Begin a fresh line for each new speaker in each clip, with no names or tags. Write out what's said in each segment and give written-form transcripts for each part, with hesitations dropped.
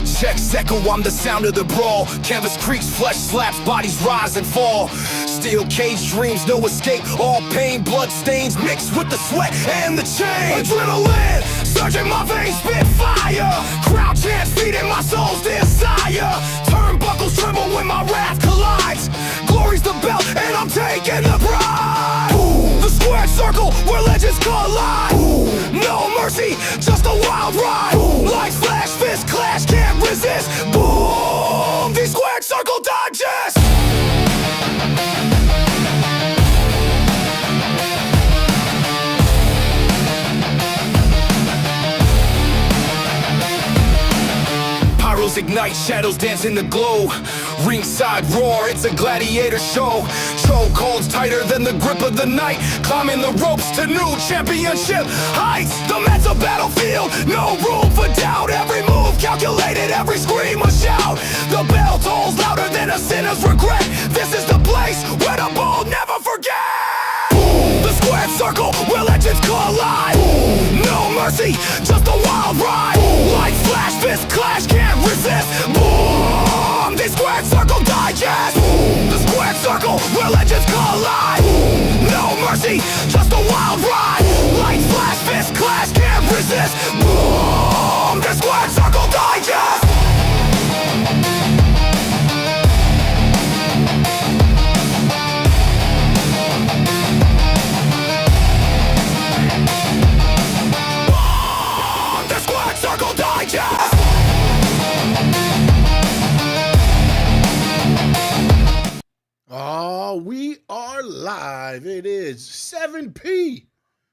Checks echo, I'm the sound of the brawl. Canvas creaks, flesh slaps, bodies rise and fall. Steel cage dreams, no escape. All pain, blood stains mixed with the sweat and the chain. Adrenaline, surging my veins, spit fire. Crowd chants feeding my soul's desire. Turnbuckles tremble when my wrath collides. Glory's the belt and I'm taking the pride. Boom. The squared circle where legends collide. Boom. No mercy, just a wild ride. Boom. Like flash, fist clash, can't resist. Boom. The squared circle digest. Pyros ignite, shadows dance in the glow. Ringside roar, it's a gladiator show. Chokeholds tighter than the grip of the night. Climbing the ropes to new championship heights. The mat's a battlefield, no room for doubt. Every move calculated, every scream a shout. The bell tolls louder than a sinner's regret. This is the place where the bold never forget. Boom. The squared circle where legends collide. Boom. No mercy, just a wild ride. Boom. Like flash, fist clash, can't resist. Boom. The squared circle digest. Boom. The squared circle where legends collide. Boom. No mercy, just a wild ride. Boom. Like flash, fist clash, can't resist. Boom. The squared circle digest. Circle Digest!
Oh, we are live. It is 7p.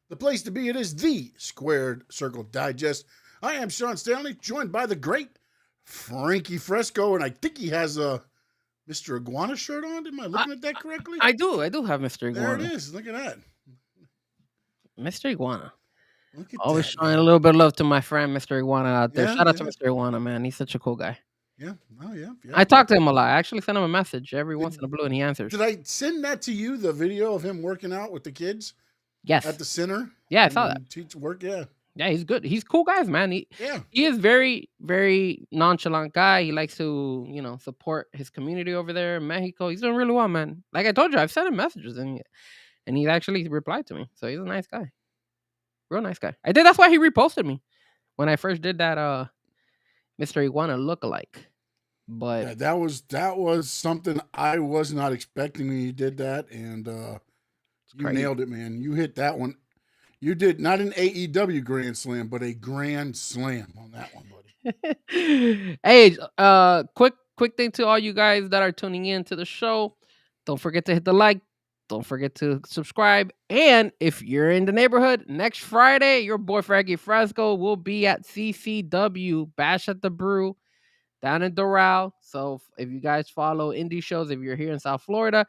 The place to be. It is the Squared Circle Digest. I am Sean Stanley, joined by the great Frankie Fresco, and I think he has a Mr. Iguana shirt on. Am I looking at that correctly?
I do have Mr. Iguana.
There it is. Look at that.
Mr. Iguana.
Look at
Always
that,
showing
man.
a little bit of love to my friend, Mr. Iguana out there.
Yeah,
Shout out to
yeah.
Mr. Iguana, man. He's such a cool guy.
Yeah. Oh, yeah.
I talk to him a lot. I actually send him a message every once in a blue, and he answers.
Did I send that to you, the video of him working out with the kids
Yes.
at the center?
Yeah, I saw that.
Teach work, yeah.
Yeah, he's good. He's cool guys, man. He is very, very nonchalant guy. He likes to, support his community over there in Mexico. He's doing really well, man. Like I told you, I've sent him messages, and he's actually replied to me. So he's a nice guy. Real nice guy. I think that's why he reposted me when I first did that Mr. Iguana lookalike. But
yeah, that was something I was not expecting when you did that, and you nailed it, man. You hit that one. You did not an AEW Grand Slam, but a Grand Slam on that one, buddy.
Hey, quick thing to all you guys that are tuning in to the show. Don't forget to hit the like. Don't forget to subscribe. And if you're in the neighborhood, next Friday, your boy Frankie Fresco will be at CCW Bash at the Brew down in Doral. So if you guys follow indie shows, if you're here in South Florida,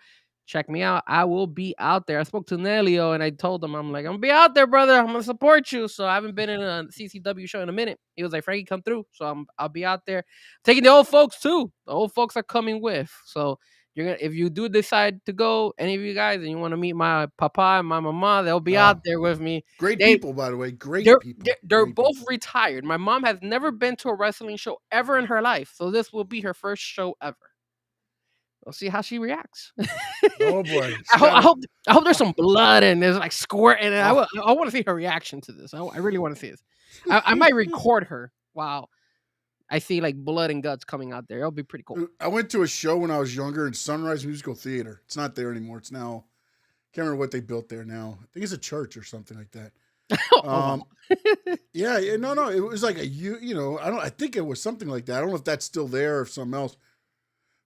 check me out. I will be out there. I spoke to Nelio and I told him, I'm like, I'm going to be out there, brother. I'm going to support you. So I haven't been in a CCW show in a minute. He was like, Frankie, come through. So I'll be out there. Taking the old folks too. The old folks are coming with. So if you do decide to go, any of you guys, and you want to meet my papa and my mama, they'll be out there with me.
Great people, by the way. Great people.
They're
Great
both
people.
retired. My mom has never been to a wrestling show ever in her life. So this will be her first show ever. We'll see how she reacts.
Oh boy!
I hope there's some blood and there's like squirting. I want to see her reaction to this. I really want to see this. I might record her while I see like blood and guts coming out there. It'll be pretty cool.
I went to a show when I was younger in Sunrise Musical Theater. It's not there anymore. It's now, can't remember what they built there now. I think it's a church or something like that. Yeah, no, it was like I think it was something like that. I don't know if that's still there or something else.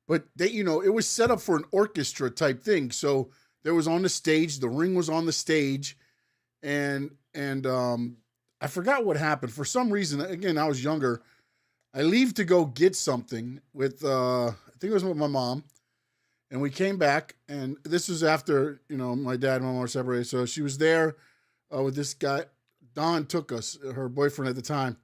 But it was set up for an orchestra type thing. So there was on the stage, the ring was on the stage, and I forgot what happened. For some reason, again, I was younger. I leave to go get something with I think it was with my mom, and we came back, and this was after my dad and my mom were separated. So she was there with this guy. Don took us, her boyfriend at the time,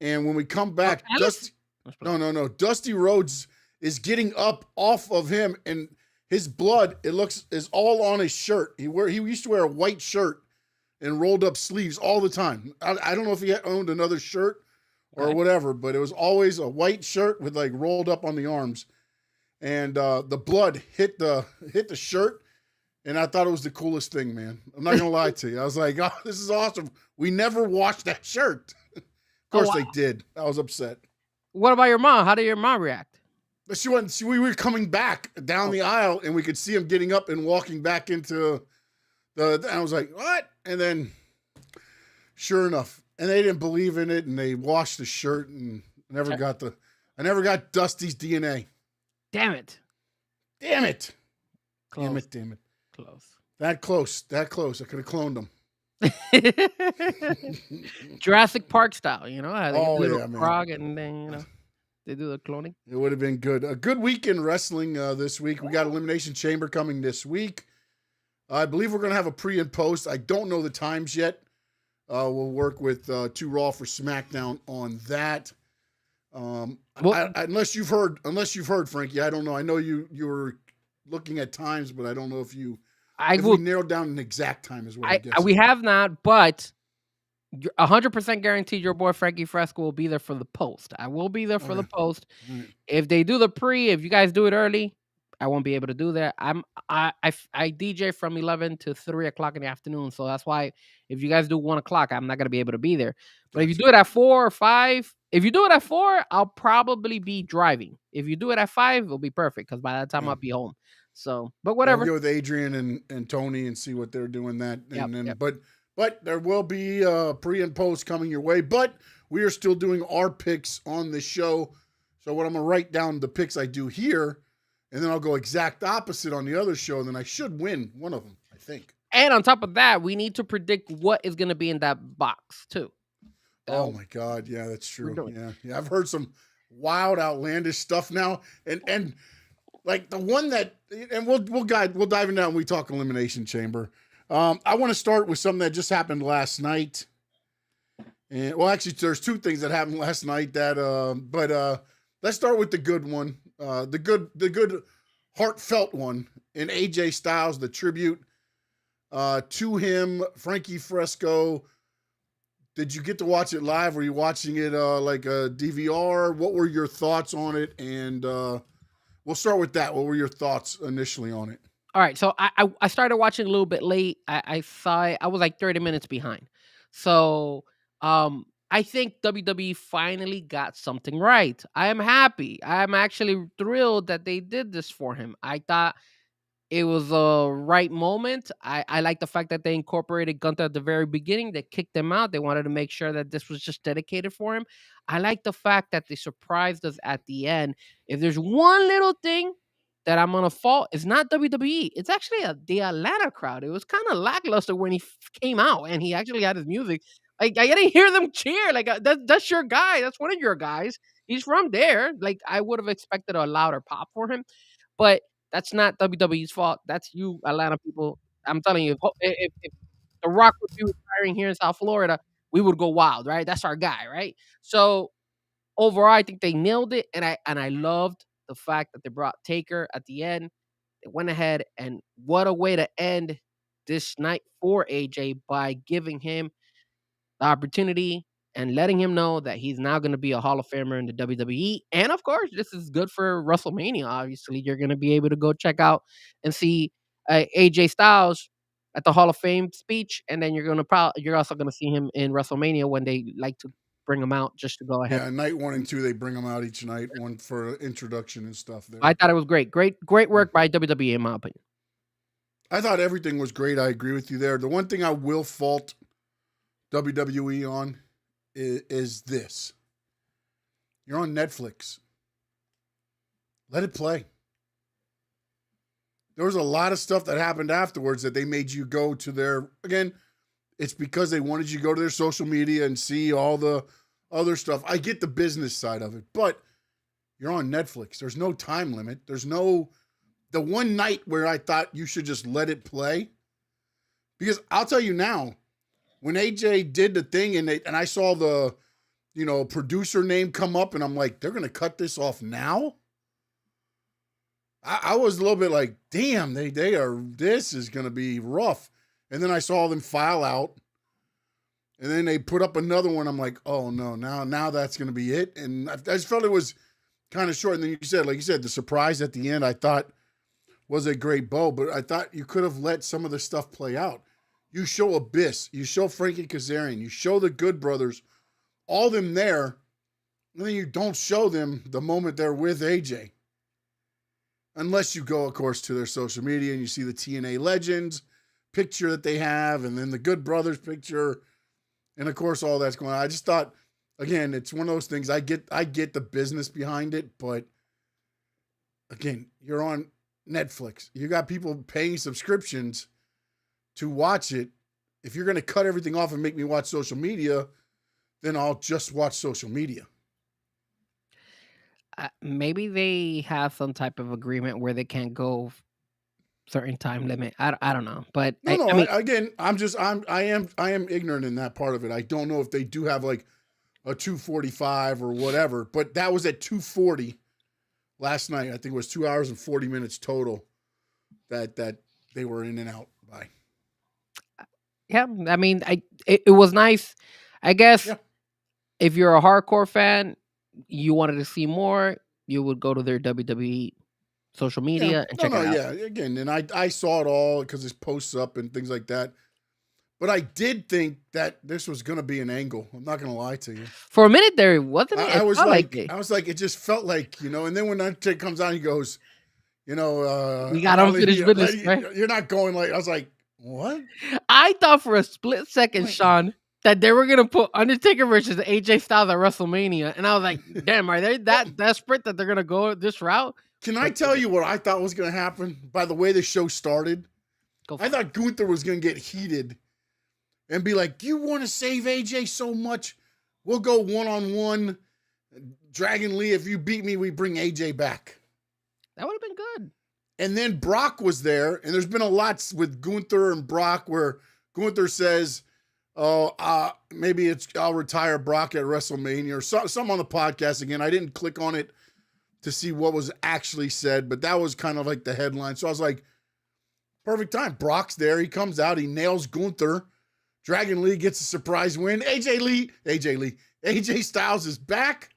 and when we come back, Dusty Rhodes is getting up off of him, and his blood is all on his shirt. He used to wear a white shirt and rolled up sleeves all the time. I don't know if he owned another shirt or whatever, but it was always a white shirt with like rolled up on the arms, and the blood hit the shirt, and I thought it was the coolest thing, man. I'm not gonna lie to you. I was like, oh, this is awesome. We never washed that shirt. Of course
wow.
they did. I was upset.
What about your mom? How did your mom react?
But we were coming back down the aisle, and we could see him getting up and walking back into and I was like, what? And then, sure enough, and they didn't believe in it, and they washed the shirt, and I never got Dusty's DNA.
Damn it.
Damn it.
Close.
Damn it.
Close.
That close. I could have cloned him.
Jurassic Park style, you know? How they
Oh,
do
yeah,
the
man.
frog and then, you know, they do the cloning.
It would have been good. A good weekend wrestling this week. We got Elimination Chamber coming this week. I believe we're going to have a pre and post. I don't know the times yet. We'll work with 2 Raw for SmackDown on that. Unless you've heard, Frankie, I don't know. I know you were looking at times, but I don't know if we narrowed down an exact time is what I guess.
We have not, but 100% guaranteed your boy Frankie Fresco will be there for the post. I will be there for the post.
Right.
If they do the pre, if you guys do it early, I won't be able to do that. I DJ from 11 to 3 o'clock in the afternoon, so that's why if you guys do 1 o'clock, I'm not gonna be able to be there. But if you do it at 4 or 5, if you do it at 4, I'll probably be driving. If you do it at 5, it'll be perfect because by that time I'll be home. So, but whatever.
I'll go with Adrian and Tony and see what they're doing that, and then
Yep.
but there will be pre and post coming your way. But we are still doing our picks on the show. So what I'm gonna write down the picks I do here. And then I'll go exact opposite on the other show, and then I should win one of them, I think.
And on top of that, we need to predict what is going to be in that box, too.
Oh, my God. Yeah, that's true. Yeah. I've heard some wild, outlandish stuff now. And like the one that – and we'll dive into that when we talk Elimination Chamber. I want to start with something that just happened last night. And well, actually, there's 2 things that happened last night but let's start with the good one. The good heartfelt one in AJ Styles, the tribute to him, Frankie Fresco. Did you get to watch it live? Were you watching it like a DVR? What were your thoughts on it? And we'll start with that. What were your thoughts initially on it?
All right, so I started watching a little bit late. I saw it. I was like 30 minutes behind. So I think WWE finally got something right. I am happy. I'm actually thrilled that they did this for him. I thought it was a right moment. I like the fact that they incorporated Gunther at the very beginning. They kicked him out. They wanted to make sure that this was just dedicated for him. I like the fact that they surprised us at the end. If there's one little thing that I'm gonna fault, it's not WWE. It's actually the Atlanta crowd. It was kind of lackluster when he came out and he actually had his music. Like I didn't hear them cheer. Like that's your guy. That's one of your guys. He's from there. Like I would have expected a louder pop for him, but that's not WWE's fault. That's you, Atlanta people. I'm telling you, if The Rock would be retiring here in South Florida, we would go wild, right? That's our guy, right? So overall, I think they nailed it, and I loved the fact that they brought Taker at the end. They went ahead, and what a way to end this night for AJ by giving him the opportunity and letting him know that he's now going to be a Hall of Famer in the WWE. And of course, this is good for WrestleMania. Obviously, you're going to be able to go check out and see AJ Styles at the Hall of Fame speech, and then you're also going to see him in WrestleMania when they like to bring him out just to go ahead.
Yeah, night 1 and 2, they bring them out each night, one for introduction and stuff there.
I thought it was great. Great work by WWE, in my opinion.
I thought everything was great. I agree with you there. The one thing I will fault WWE on is this. You're on Netflix. Let it play. There was a lot of stuff that happened afterwards that they made you go to their, again, it's because they wanted you to go to their social media and see all the other stuff. I get the business side of it, but you're on Netflix. There's no time limit. There's no, the one night where I thought you should just let it play. Because I'll tell you now, when AJ did the thing and I saw the, producer name come up and I'm like, they're going to cut this off now? I was a little bit like, damn, this is going to be rough. And then I saw them file out. And then they put up another one. I'm like, oh no, now that's going to be it. And I just felt it was kind of short. And then like you said, the surprise at the end, I thought was a great bow, but I thought you could have let some of the stuff play out. You show Abyss, you show Frankie Kazarian, you show the Good Brothers, all them there, and then you don't show them the moment they're with AJ. Unless you go, of course, to their social media and you see the TNA Legends picture that they have, and then the Good Brothers picture, and of course all that's going on. I just thought, again, it's one of those things. I get the business behind it, but again, you're on Netflix. You got people paying subscriptions to watch it. If you're going to cut everything off and make me watch social media, then I'll just watch social media.
Maybe they have some type of agreement where they can't go certain time limit. I don't know, but
No,
I mean,
again, I am ignorant in that part of it. I don't know if they do have like a 2:45 or whatever, but that was at 2:40 last night. I think it was 2 hours and 40 minutes total that they were in and out by.
yeah, I mean, it was nice. I guess
Yeah.
if you're a hardcore fan, you wanted to see more, you would go to their WWE social media and check it out.
Yeah. Again, and I saw it all because it's posts up and things like that. But I did think that this was going to be an angle. I'm not going to lie to you.
For a minute there, wasn't it?
I was
felt
like,
it.
I was like, it just felt like, and then when Undertaker comes out, he goes,
We got unfinished business, right?
You're not going like, I was like, what?
I thought for a split second,
Wait.
Sean, that they were gonna put Undertaker versus AJ Styles at WrestleMania, and I was like, "Damn, are they that desperate that they're gonna go this route?"
Can I tell you what I thought was going to happen by the way the show started? I thought Gunther was going to get heated and be like, you want to save AJ so much? We'll go one-on-one. Dragon Lee, if you beat me, we bring AJ back.
That would have been good.
And then Brock was there, and there's been a lot with Gunther and Brock where Gunther says, maybe I'll retire Brock at WrestleMania or some on the podcast again. I didn't click on it to see what was actually said, but that was kind of like the headline. So I was like, perfect time. Brock's there. He comes out. He nails Gunther. Dragon Lee gets a surprise win. AJ Styles is back,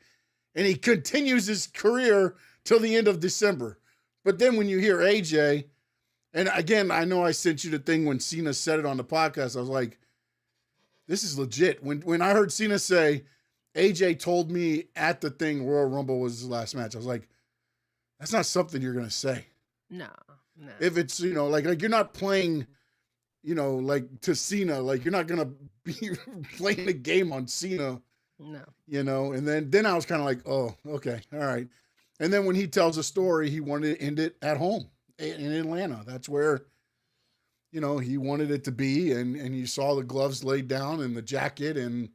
and he continues his career till the end of December. But then when you hear AJ, and again, I know I sent you the thing when Cena said it on the podcast. I was like, this is legit. When I heard Cena say, AJ told me at the thing Royal Rumble was his last match, I was like, that's not something you're going to say.
No.
If it's, like you're not playing, like to Cena, like you're not going to be playing a game on Cena.
No.
And then I was kind of like, oh, okay. All right. And then when he tells a story, he wanted to end it at home in Atlanta. That's where, he wanted it to be. And you saw the gloves laid down and the jacket, and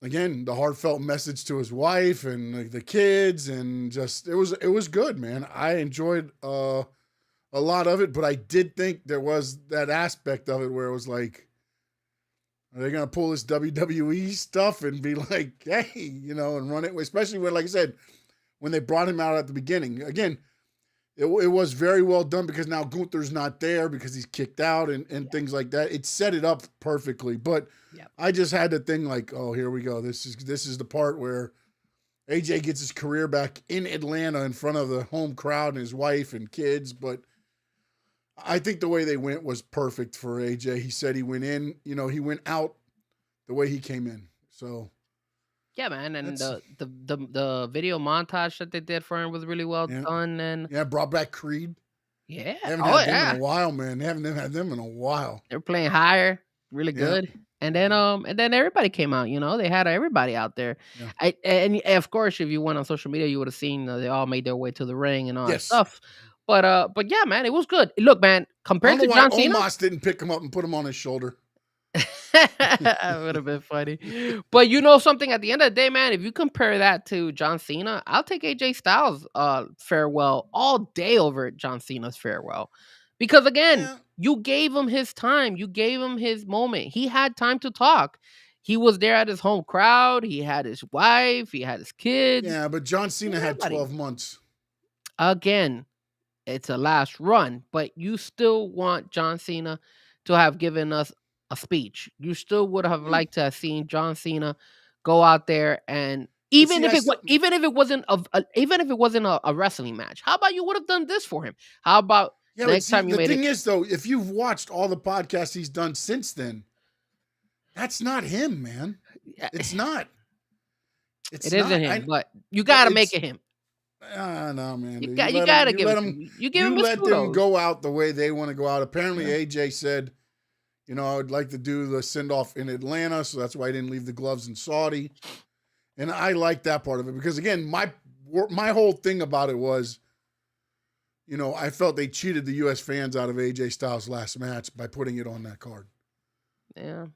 again, the heartfelt message to his wife and the kids, and just it was good, man. I enjoyed a lot of it, but I did think there was that aspect of it where it was like, are they gonna pull this WWE stuff and be like, hey, and run it? Especially when, like I said, when they brought him out at the beginning. Again, it was very well done because now Gunther's not there because he's kicked out and things like that. It set it up perfectly, but.
Yep.
I just had to think like, oh, here we go. This is the part where AJ gets his career back in Atlanta in front of the home crowd and his wife and kids. But I think the way they went was perfect for AJ. He said he went in, he went out the way he came in. So
yeah, man, and the video montage that they did for him was really well done, and
brought back Creed.
Yeah,
Haven't had them in a while, man. They haven't had them in a while.
They're playing higher, really good. And then everybody came out. They had everybody out there. Yeah. And of course, if you went on social media, you would have seen they all made their way to the ring and all that stuff. But yeah, man, it was good. Look, man, compared to John Cena,
Omos didn't pick him up and put him on his shoulder.
That would have been funny. But something, at the end of the day, man, if you compare that to John Cena, I'll take AJ Styles' farewell all day over John Cena's farewell. Because again, you gave him his time. You gave him his moment. He had time to talk. He was there at his home crowd. He had his wife. He had his kids.
Yeah, but John Cena had 12 months.
Again, it's a last run, but you still want John Cena to have given us a speech. You still would have
Mm.
liked to have seen John Cena go out there and
But see,
even if it wasn't even if it wasn't a wrestling match. How about you would have done this for him? How about
yeah, but
next
see,
time you
the
made it?
thing is though, if you've watched all the podcasts he's done since then, that's not him, man. It's not. It's
It isn't
not.
him, but you
But
got to make
it's
it him.
no, man.
You
Dude.
got you got to
You
give
let
it to
them,
him. You give him his
let them
kudos.
go out the way they want to go out. Apparently,
Yeah.
AJ said, I would like to do the send off in Atlanta, so that's why I didn't leave the gloves in Saudi. And I like that part of it because again, my whole thing about it was, I felt they cheated the U.S. fans out of AJ Styles' last match by putting it on that card.
Yeah,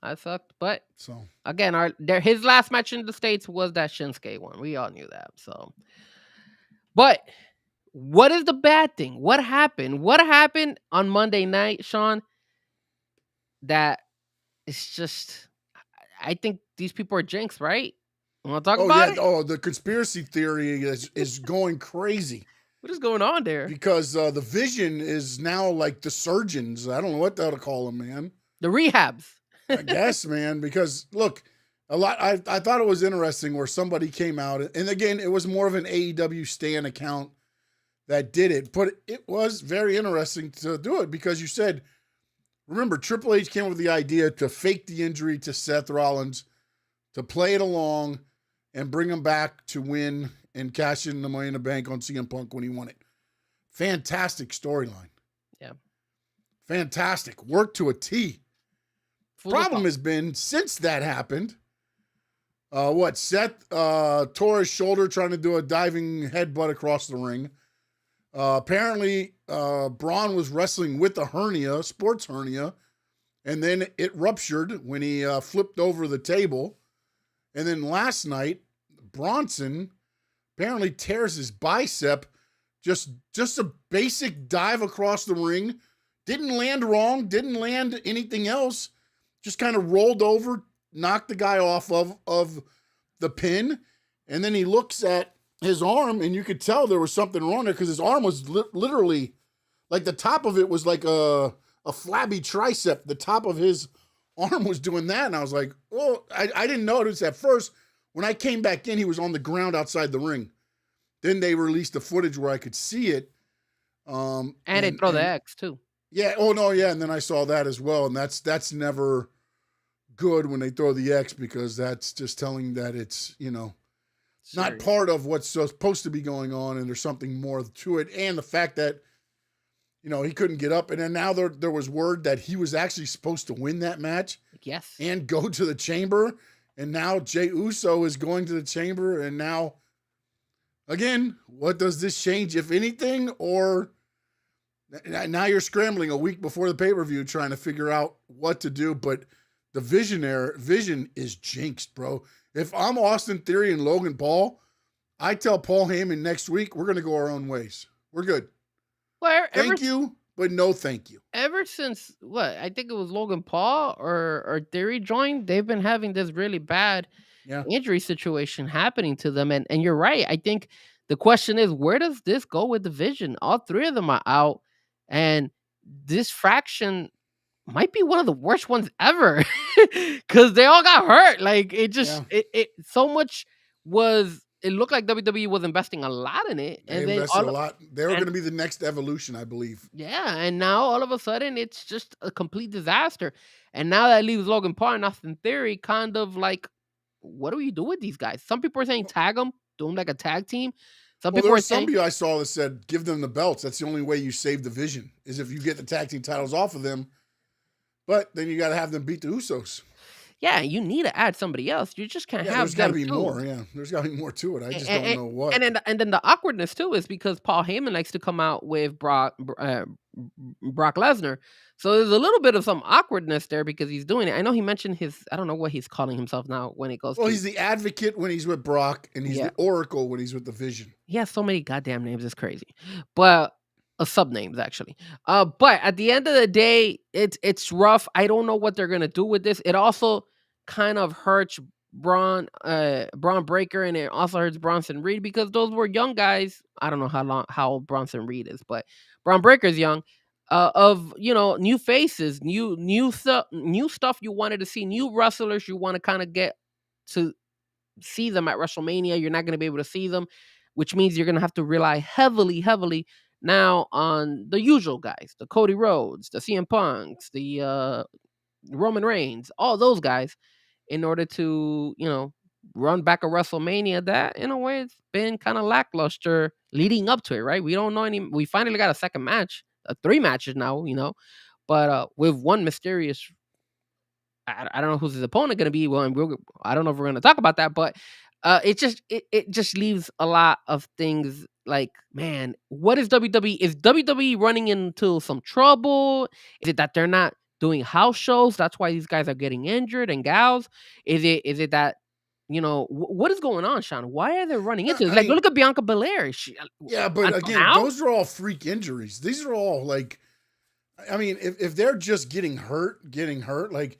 I sucked, but
So
again, his last match in the States was that Shinsuke one. We all knew that. So, but what is the bad thing? What happened? What happened on Monday night, Sean? That it's just, I think these people are jinxed, right? Want to talk
oh
about
yeah,
it?
the conspiracy theory is going crazy.
What is going on there?
Because the Vision is now like the surgeons. I don't know what to call them, man.
The rehabs.
I guess, man. Because look, I thought it was interesting where somebody came out, and again, it was more of an AEW Stan account that did it, but it was very interesting to do it because you said, remember, Triple H came up with the idea to fake the injury to Seth Rollins, to play it along, and bring him back to win and cash in the Money in the Bank on CM Punk when he won it. Fantastic storyline.
Yeah.
Fantastic. Work to a T. Problem has been, since that happened, Seth tore his shoulder trying to do a diving headbutt across the ring. Apparently, Braun was wrestling with a hernia, sports hernia, and then it ruptured when he flipped over the table. And then last night, Bronson apparently tears his bicep. Just a basic dive across the ring. Didn't land wrong. Didn't land anything else. Just kind of rolled over, knocked the guy off of the pin. And then he looks at his arm, and you could tell there was something wrong there because his arm was literally, like the top of it was like a flabby tricep. The top of his arm was doing that. And I was like, oh, I didn't notice at first. When I came back in, he was on the ground outside the ring. Then they released the footage where I could see it.
And they throw the X too.
Yeah. Oh no. Yeah. And then I saw that as well. And that's never good when they throw the X because that's just telling that it's, not part of what's supposed to be going on. And there's something more to it. And the fact that, he couldn't get up. And then now there was word that he was actually supposed to win that match.
Yes.
And go to the chamber. And now Jey Uso is going to the chamber. And now, again, what does this change, if anything? Or now you're scrambling a week before the pay-per-view trying to figure out what to do. But the Vision is jinxed, bro. If I'm Austin Theory and Logan Paul, I tell Paul Heyman next week, we're going to go our own ways. We're good.
Well,
thank you, but no thank you.
Ever since, I think it was Logan Paul or Theory joined, they've been having this really bad injury situation happening to them. And you're right. I think the question is, where does this go with the Vision? All three of them are out. And this fraction might be one of the worst ones ever because they all got hurt. Like it just, it so much was. It looked like WWE was investing a lot in it,
and they invested a lot. They were going to be the next Evolution, I believe.
Yeah, and now all of a sudden it's just a complete disaster. And now that leaves Logan Paul and Austin Theory kind of like, what do we do with these guys? Some people are saying tag them, do them like a tag team. Some people are saying,
somebody I saw that said give them the belts. That's the only way you save the Vision is if you get the tag team titles off of them. But then you got to have them beat the Usos.
Yeah, you need to add somebody else. You just can't have.
There's got to be
too.
more. Yeah, there's got to be more to it. I just don't know what.
And then the awkwardness too is because Paul Heyman likes to come out with Brock Lesnar, so there's a little bit of some awkwardness there because he's doing it. I know he mentioned I don't know what he's calling himself now when it goes.
Well, he's the Advocate when he's with Brock, and he's the Oracle when he's with the Vision.
He has so many goddamn names, it's crazy, but. Sub names actually. But at the end of the day, it's rough. I don't know what they're gonna do with this. It also kind of hurts Braun Breaker, and it also hurts Bronson Reed because those were young guys. I don't know how old Bronson Reed is, but Braun Breaker's young. of new faces, new stuff you wanted to see, new wrestlers you want to kind of get to see them at WrestleMania. You're not going to be able to see them, which means you're going to have to rely heavily, heavily now on the usual guys, the Cody Rhodes, the CM Punks, the Roman Reigns, all those guys, in order to run back a WrestleMania that in a way it's been kind of lackluster leading up to it, right? We don't know any. We finally got a second match, three matches now, but with one mysterious. I don't know who's his opponent going to be. Well, I don't know if we're going to talk about that, but it just leaves a lot of things like, man, what is WWE? Is WWE running into some trouble? Is it that they're not doing house shows? That's why these guys are getting injured and gals. Is it that what is going on, Sean? Why are they running
No,
into this?
I
Like,
mean,
look at Bianca Belair.
yeah, but
Until
again,
now,
those are all freak injuries. These are all like, I mean, if they're just getting hurt, like,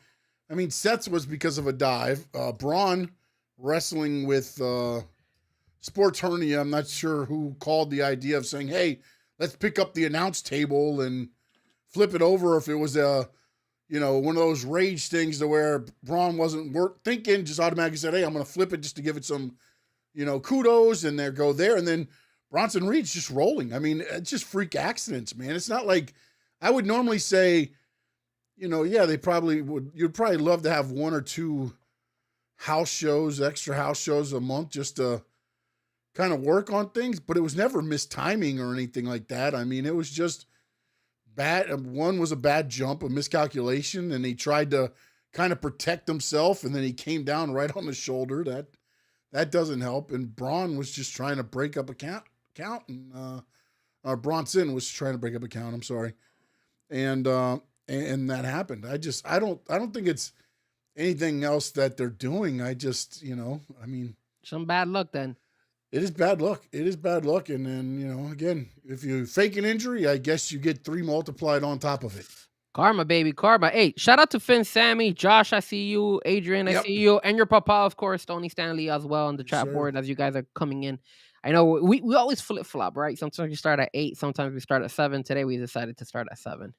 I mean, Seth's was because of a dive. Braun wrestling with sports hernia. I'm not sure who called the idea of saying, "Hey, let's pick up the announce table and flip it over." If it was one of those rage things to where Braun wasn't thinking, just automatically said, "Hey, I'm going to flip it just to give it some, kudos," and there, and then Bronson Reed's just rolling. I mean, it's just freak accidents, man. It's not like I would normally say. Yeah, they probably would. You'd probably love to have one or two extra house shows a month just to kind of work on things, but it was never mistiming or anything like that. I mean, it was just bad. One was a bad jump, a miscalculation, and he tried to kind of protect himself, and then he came down right on the shoulder. That doesn't help. And Braun was just trying to break up a count, and Bronson was trying to break up a count. I'm sorry, and that happened. I don't think it's anything else that they're doing. I just, I mean,
some bad luck then.
it is bad luck. It is bad luck. And then, again, if you fake an injury, I guess you get 3 multiplied on top of it.
Karma, baby, karma. Hey, shout out to Finn, Sammy, Josh, I see you, Adrian, I
Yep.
see you, and your papa, of course, Tony Stanley as well on the
Yes,
chat
sir.
board as you guys are coming in. I know we always flip flop, right? Sometimes we start at 8, sometimes we start at 7. Today we decided to start at 7.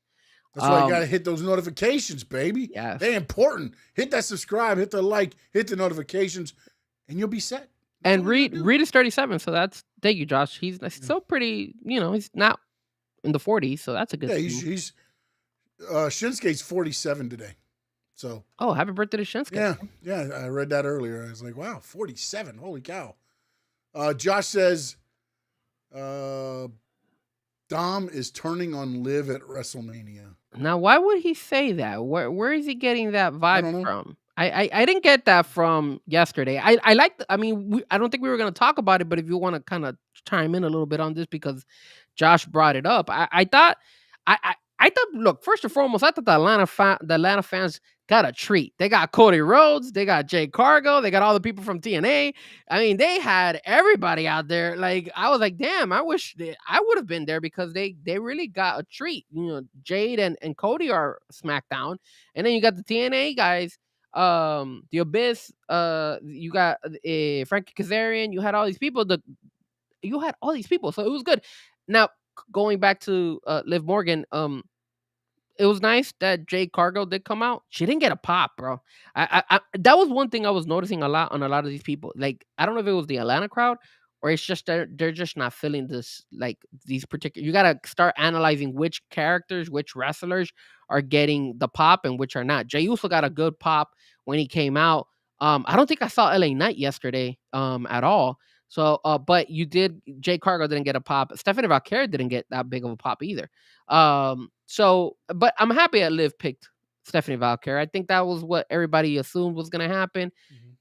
That's why you got to hit those notifications, baby.
Yes.
They're important. Hit that subscribe, hit the like, hit the notifications, and you'll be set. That's
And
all you gotta do.
Reed is 37, so thank you, Josh. He's still pretty, he's not in the 40s, so that's a good
Yeah,
thing.
he's Shinsuke's 47 today. So
Oh, happy birthday to Shinsuke.
yeah, I read that earlier. I was like, wow, 47. Holy cow. Josh says Dom is turning on Liv at WrestleMania.
Now, why would he say that? Where is he getting that
don't
vibe
know.
from? I didn't get that from yesterday. I mean, I don't think we were going to talk about it, but if you want to kind of chime in a little bit on this because Josh brought it up, I thought, I thought, look, first and foremost, I thought the Atlanta fans got a treat. They got Cody Rhodes, they got Jay Cargo, they got all the people from TNA. I mean, they had everybody out there. Like, I was like, damn, I wish I would have been there because they really got a treat. Jade and Cody are SmackDown, and then you got the TNA guys, the Abyss, you got Frankie Kazarian, you had all these people. So it was good. Now, going back to Liv Morgan, it was nice that Jade Cargo did come out. She didn't get a pop, bro. That was one thing I was noticing a lot on a lot of these people. Like, I don't know if it was the Atlanta crowd or it's just they're just not feeling this, like, these particular. You gotta start analyzing which characters, which wrestlers are getting the pop and which are not. Jey Uso got a good pop when he came out. I don't think I saw LA Knight yesterday at all. So, but you did. Jay Cargo didn't get a pop. Stephanie Valkyrie didn't get that big of a pop either. So, but I'm happy that Liv picked Stephanie Valkyrie. I think that was what everybody assumed was going to happen,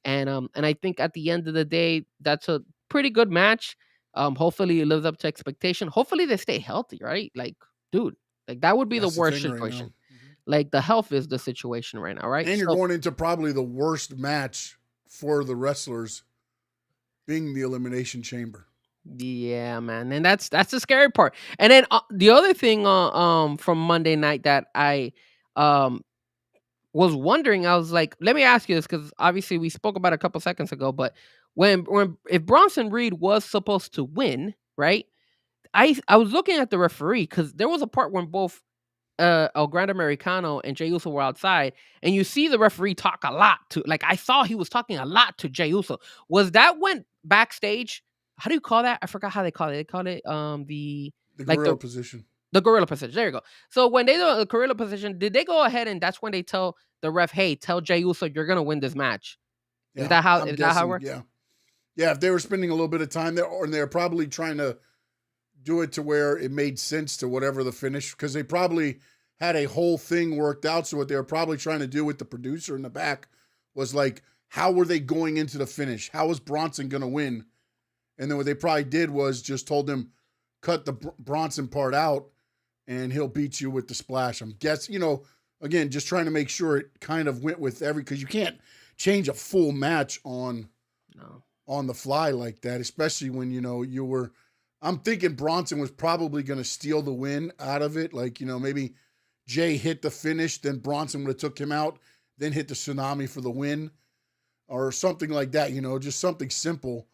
and I think at the end of the day, that's a pretty good match. Hopefully, it lives up to expectation. Hopefully, they stay healthy, right? Like, dude, like that would be
That's
the worst
thing right now.
situation. Like, the health is the situation right now, right?
And you're going into probably the worst match for the wrestlers, being the Elimination Chamber.
Yeah, man, and that's the scary part. And then the other thing from Monday night that I was wondering, I was like, let me ask you this because obviously we spoke about it a couple seconds ago, but when if Bronson Reed was supposed to win, right? I was looking at the referee because there was a part when both El Grande Americano and Jey Uso were outside, and you see the referee talk a lot to, like, I saw he was talking a lot to Jey Uso. Was that when backstage? How do you call that? I forgot how they call it. They call it the
The
like
gorilla position.
the gorilla position. There you go. So when they do the gorilla position, did they go ahead and that's when they tell the ref, "Hey, tell Jey Uso you're gonna win this match."
Yeah, I'm
Is that how it
guessing.
works?
Yeah, yeah. If they were spending a little bit of time there, or they're probably trying to do it to where it made sense to whatever the finish, because they probably had a whole thing worked out. So what they were probably trying to do with the producer in the back was like, how were they going into the finish? How was Bronson going to win? And then what they probably did was just told him, cut the Bronson part out and he'll beat you with the splash. I'm guessing, again, just trying to make sure it kind of went with because you can't change a full match on the fly like that, especially when, you were, I'm thinking Bronson was probably going to steal the win out of it. Like, maybe Jay hit the finish, then Bronson would have took him out, then hit the tsunami for the win or something like that, just something simple.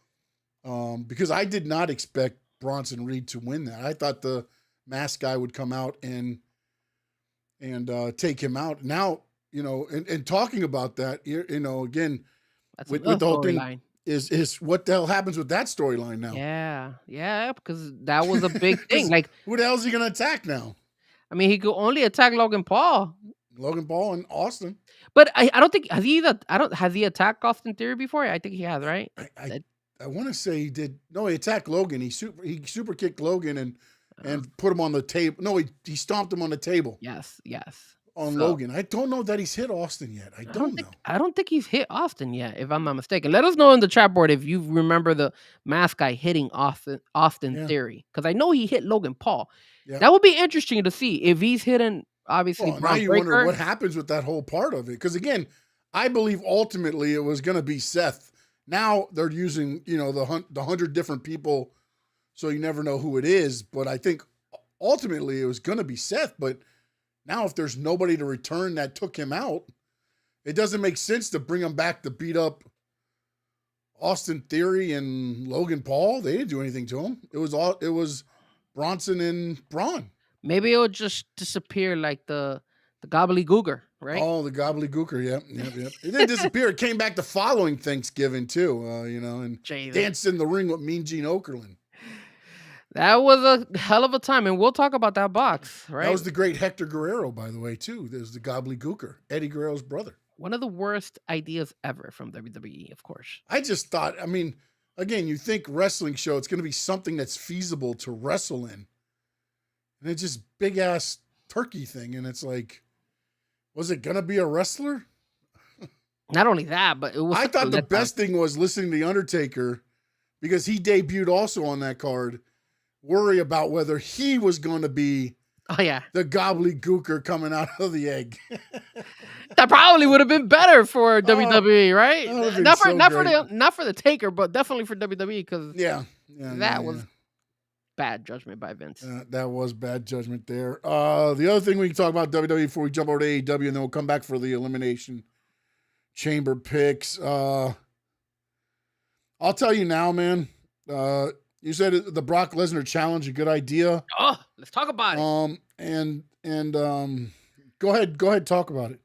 Because I did not expect Bronson Reed to win that. I thought the mask guy would come out and take him out. Now, and talking about that, again,
That's
with
another
the whole thing
storyline.
is what the hell happens with that storyline now?
Yeah, because that was a big thing. Like,
who the hell is he going to attack now?
I mean, he could only attack Logan Paul.
Logan Paul and Austin.
But I don't think has he attacked Austin Theory before? I think he has, right?
I want to say he did. No, he attacked Logan. He super kicked Logan and put him on the table. No, he stomped him on the table.
Yes.
Logan. I don't know that he's hit Austin yet. I don't know.
I don't think he's hit Austin yet, if I'm not mistaken. Let us know in the chat board if you remember the mask guy hitting Austin Theory, because I know he hit Logan Paul. Yeah. That would be interesting to see if he's hitting, obviously.
Well, now you wonder what happens with that whole part of it, because again, I believe ultimately it was going to be Seth. Now they're using the 100 different people, so you never know who it is. But I think ultimately it was going to be Seth. But now if there's nobody to return that took him out, it doesn't make sense to bring him back to beat up Austin Theory and Logan Paul. They didn't do anything to him. It was Bronson and Braun. Maybe
it'll just disappear like the gobbledygooker, right?
Oh, the gobbledygooker, yep. It didn't disappear. It came back the following Thanksgiving too, and danced in the ring with Mean Gene Okerlund.
That was a hell of a time, and we'll talk about that box, right?
That was the great Hector Guerrero, by the way, too. There's the gobbledygooker, Eddie Guerrero's brother.
One of the worst ideas ever from WWE, of course.
I just thought, again, you think wrestling show, it's going to be something that's feasible to wrestle in. And it's just big-ass turkey thing, and it's like, was it going to be a wrestler?
Not only that, but it was...
I thought the best thing was listening to The Undertaker, because he debuted also on that card, worry about whether he was going to be the gobbledygooker coming out of the egg.
That probably would have been better for WWE, right? Not for the Taker, but definitely for WWE, because that was bad judgment by Vince.
That was bad judgment there. The other thing we can talk about WWE before we jump over to AEW, and then we'll come back for the Elimination Chamber picks. I'll tell you now, man. You said the Brock Lesnar challenge, a good idea.
Oh, let's talk about it.
Go ahead, talk about it.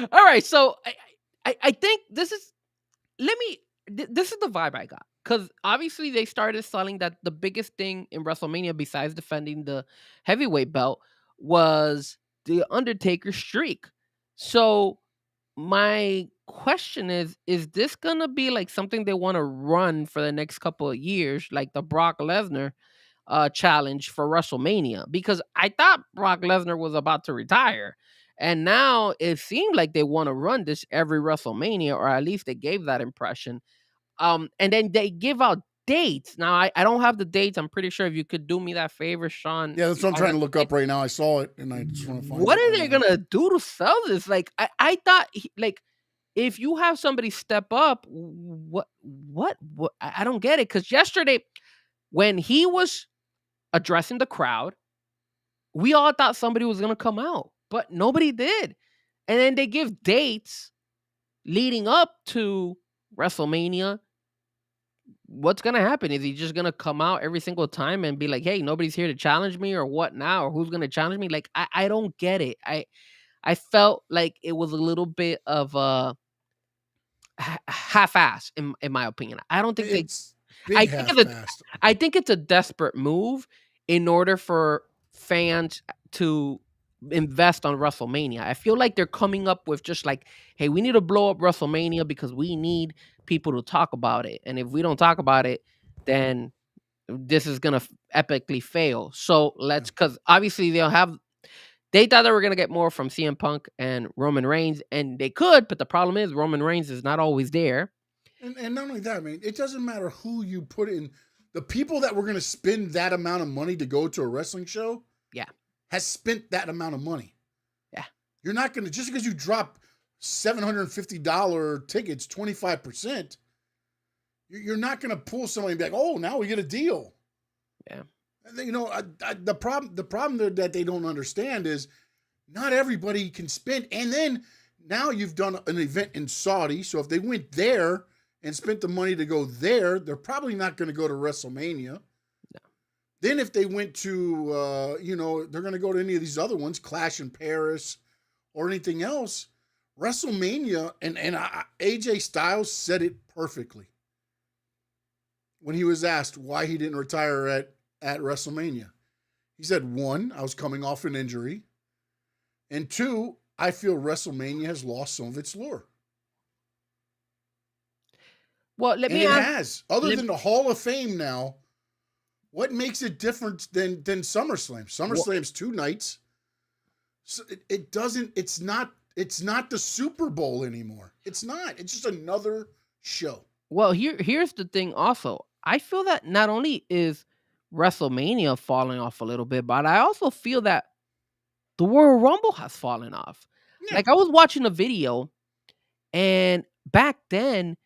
All right, so I think this is the vibe I got, because obviously they started selling that the biggest thing in WrestleMania besides defending the heavyweight belt was the Undertaker streak. So my question is this gonna be like something they want to run for the next couple of years, like the Brock Lesnar challenge for WrestleMania? Because I thought Brock Lesnar was about to retire, and now it seemed like they want to run this every WrestleMania, or at least they gave that impression. And then they give out dates. Now I don't have the dates. I'm pretty sure if you could do me that favor, Sean.
Yeah, that's what I'm trying to look up right now. I saw it and I just want to find
what are they gonna do to sell this? Like I thought if you have somebody step up, what I don't get it. Because yesterday when he was addressing the crowd, we all thought somebody was gonna come out, but nobody did. And then they give dates leading up to WrestleMania. what's gonna happen? Is he just gonna come out every single time and be like, "Hey, nobody's here to challenge me," or what now? Or who's gonna challenge me? Like, I don't get it. I felt like it was a little bit of a half-ass in my opinion. I don't think they.
It's
I
big
think it's a.
half-assed.
I think it's a desperate move in order for fans to invest on WrestleMania. I feel like they're coming up with just like, hey, we need to blow up WrestleMania because we need people to talk about it. And if we don't talk about it, then this is gonna epically fail. So
Yeah.
because obviously they thought they were gonna get more from CM Punk and Roman Reigns, and they could, but the problem is Roman Reigns is not always there.
And not only that, I mean, it doesn't matter who you put in. The people that were going to spend that amount of money to go to a wrestling show,
Yeah.
has spent that amount of money.
Yeah.
You're not going to, just because you drop $750 tickets 25%, you're not going to pull somebody and be like, oh, now we get a deal.
Yeah.
You know, the problem that they don't understand is not everybody can spend. And then now you've done an event in Saudi, so if they went there and spent the money to go there, they're probably not going to go to WrestleMania.
No.
Then if they went to, they're going to go to any of these other ones, Clash in Paris or anything else. WrestleMania, and AJ Styles said it perfectly when he was asked why he didn't retire at WrestleMania. He said, 1, I was coming off an injury. And 2, I feel WrestleMania has lost some of its lure.
Well, let
And
me
it
ask.
has. Other than the Hall of Fame now, what makes it different than SummerSlam? SummerSlam's 2 nights. So it doesn't, it's not the Super Bowl anymore. It's not. It's just another show.
Well, here's the thing also. I feel that not only is WrestleMania falling off a little bit, but I also feel that the Royal Rumble has fallen off.
Yeah.
Like I was watching a video, and back then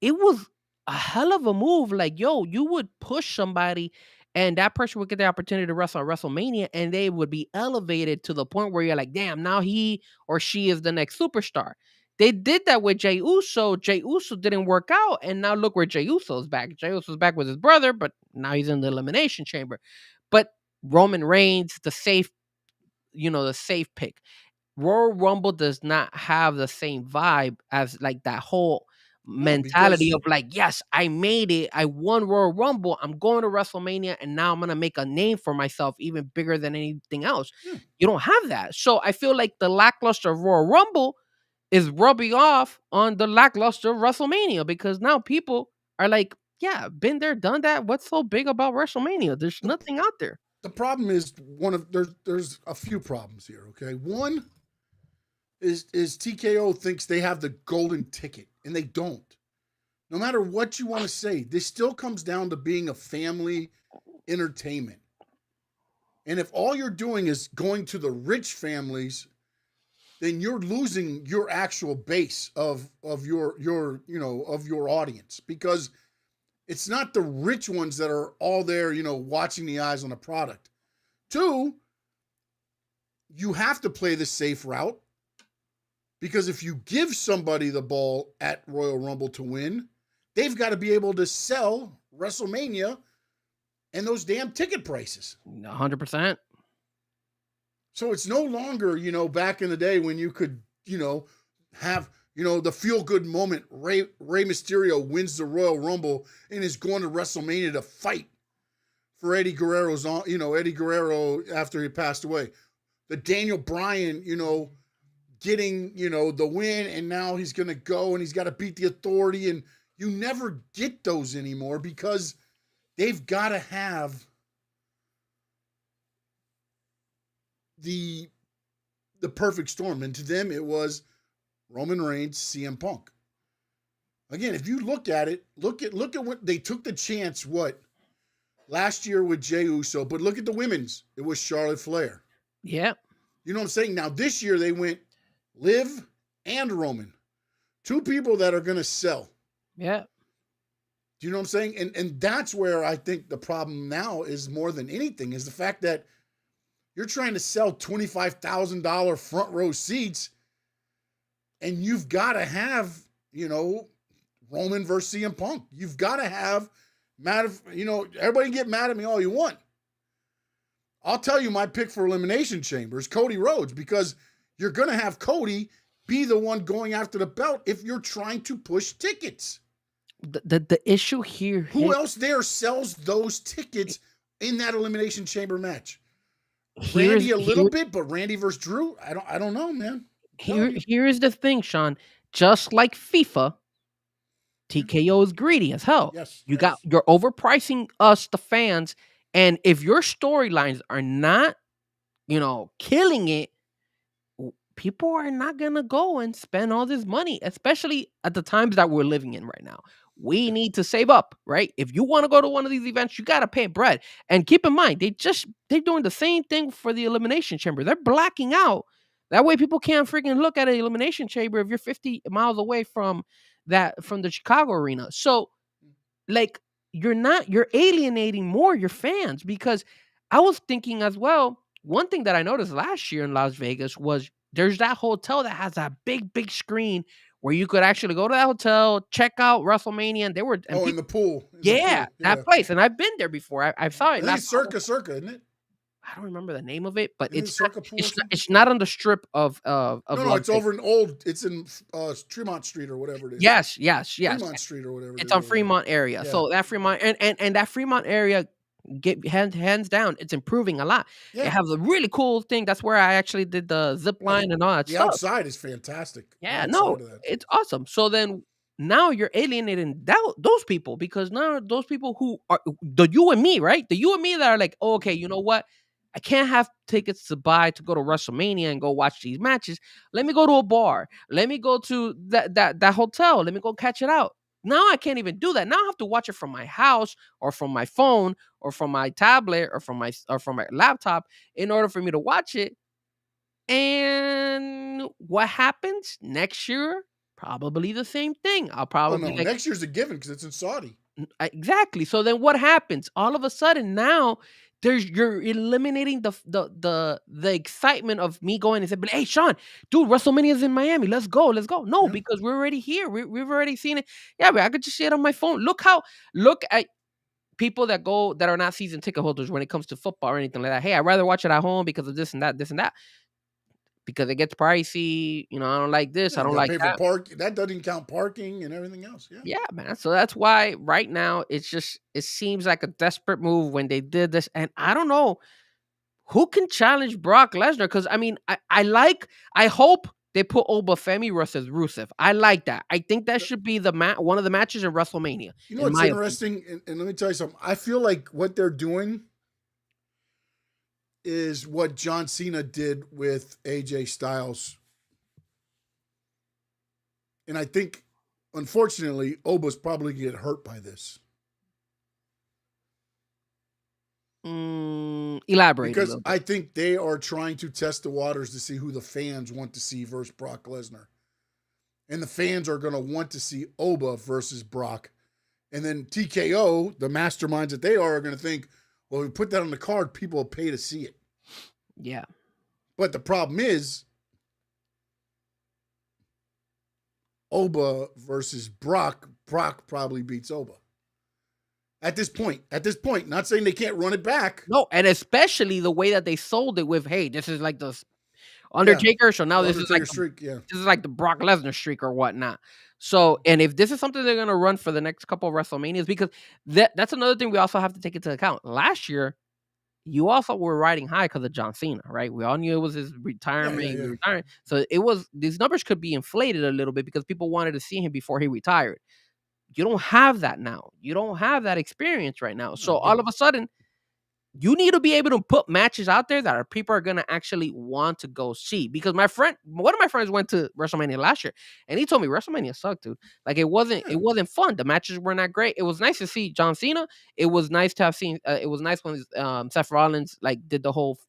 it was a hell of a move. Like, yo, you would push somebody and that person would get the opportunity to wrestle at WrestleMania and they would be elevated to the point where you're like, damn, now he or she is the next superstar. They did that with Jey Uso. Jey Uso didn't work out, and now look where Jey Uso's back. Jey Uso's back with his brother, but now he's in the Elimination Chamber. But Roman Reigns, the safe pick. Royal Rumble does not have the same vibe as like that whole mentality of like, yes, I made it. I won Royal Rumble. I'm going to WrestleMania, and now I'm gonna make a name for myself, even bigger than anything else. You don't have that. So I feel like the lackluster of Royal Rumble is rubbing off on the lackluster of WrestleMania because now people are like, yeah, been there, done that. What's so big about WrestleMania? There's nothing out there.
The problem is there's a few problems here. Okay, one is TKO thinks they have the golden ticket, and they don't. No matter what you want to say, this still comes down to being a family entertainment. And if all you're doing is going to the rich families, then you're losing your actual base of your audience, because it's not the rich ones that are all there, watching the eyes on the product. 2, you have to play the safe route, because if you give somebody the ball at Royal Rumble to win, they've got to be able to sell WrestleMania and those damn ticket prices.
100%.
So it's no longer, back in the day when you could, have, the feel-good moment. Rey Mysterio wins the Royal Rumble and is going to WrestleMania to fight for Eddie Guerrero after he passed away. The Daniel Bryan, getting, the win, and now he's going to go and he's got to beat the Authority. And you never get those anymore because they've got to have the perfect storm. And to them, it was Roman Reigns, CM Punk. Again, if you look at it, look at what they took the chance, last year with Jey Uso, but look at the women's. It was Charlotte Flair.
Yeah.
You know what I'm saying? Now, this year they went Liv and Roman. 2 people that are going to sell.
Yeah.
Do you know what I'm saying? And that's where I think the problem now is, more than anything, is the fact that you're trying to sell $25,000 front row seats, and you've got to have, Roman versus CM Punk. You've got to have Mad if everybody get mad at me all you want. I'll tell you my pick for Elimination Chamber is Cody Rhodes, because you're gonna have Cody be the one going after the belt if you're trying to push tickets.
The issue here,
Who else there sells those tickets in that Elimination Chamber match? Randy a little bit, but Randy versus Drew, I don't know, man.
Here is the thing, Sean. Just like FIFA, TKO is greedy as hell.
Yes,
You're overpricing us, the fans, and if your storylines are not, killing it, people are not gonna go and spend all this money, especially at the times that we're living in right now. We need to save up, right? If you want to go to one of these events, you gotta pay bread. And keep in mind, they're doing the same thing for the Elimination Chamber. They're blacking out. That way people can't freaking look at an Elimination Chamber if you're 50 miles away from the Chicago arena. So like you're alienating more your fans, because I was thinking as well, one thing that I noticed last year in Las Vegas was there's that hotel that has that big screen where you could actually go to that hotel, check out WrestleMania, and
in the pool.
Yeah, that place. And I've been there before. I saw it.
It's Circa, isn't it?
I don't remember the name of it, but it's
not
on the strip of
no, it's over in it's in Tremont Street or whatever it is.
Yes.
Fremont Street or whatever.
It's on Fremont area. Yeah. So that Fremont and that Fremont area, hands down, it's improving a lot. Yeah. It has a really cool thing. That's where I actually did the zip line and all that stuff.
The outside is fantastic.
Yeah, no, it's awesome. So then now you're alienating those people, because now those people who are the you and me, right? The you and me that are like, oh, okay, you know what? I can't have tickets to buy to go to WrestleMania and go watch these matches. Let me go to a bar. Let me go to that hotel. Let me go catch it out. Now I can't even do that. Now I have to watch it from my house or from my phone or from my tablet or from my laptop in order for me to watch it. And what happens next year? Probably the same thing. I'll probably
next year's a given because it's in Saudi.
Exactly. So then what happens? All of a sudden now you're eliminating the excitement of me going and saying, "Hey, Sean, dude, WrestleMania's in Miami. Let's go." No, because we're already here. We've already seen it. Yeah, but I could just see it on my phone. Look at people that are not season ticket holders when it comes to football or anything like that. Hey, I'd rather watch it at home because of this and that, because it gets pricey. I don't like this. I don't like that.
That doesn't count parking and everything else.
Yeah, man. So that's why right now it seems like a desperate move when they did this. And I don't know who can challenge Brock Lesnar. Because I mean, I hope they put Obafemi versus Rusev. I like that. I think that should be one of the matches in WrestleMania.
You know what's interesting? And let me tell you something. I feel like what they're doing is what John Cena did with AJ Styles. And I think, unfortunately, Oba's probably going to get hurt by this.
Elaborate.
Because I think they are trying to test the waters to see who the fans want to see versus Brock Lesnar. And the fans are going to want to see Oba versus Brock. And then TKO, the masterminds that they are going to think, well, we put that on the card, people will pay to see it.
Yeah.
But the problem is, Oba versus Brock probably beats Oba. At this point, not saying they can't run it back.
No, and especially the way that they sold it with, hey, this is like the Undertaker, so now this is like
streak,
this is like the Brock Lesnar streak or whatnot. So, and if this is something they're going to run for the next couple of WrestleManias, because that's another thing we also have to take into account. Last year, you also were riding high because of John Cena, right? We all knew it was his retirement. Yeah. So these numbers could be inflated a little bit because people wanted to see him before he retired. You don't have that now. You don't have that experience right now. So all of a sudden, you need to be able to put matches out there that people are going to actually want to go see. Because one of my friends went to WrestleMania last year, and he told me WrestleMania sucked, dude. Like it wasn't fun. The matches were not great. It was nice to see John Cena. It was nice to have seen. It was nice when Seth Rollins did the whole.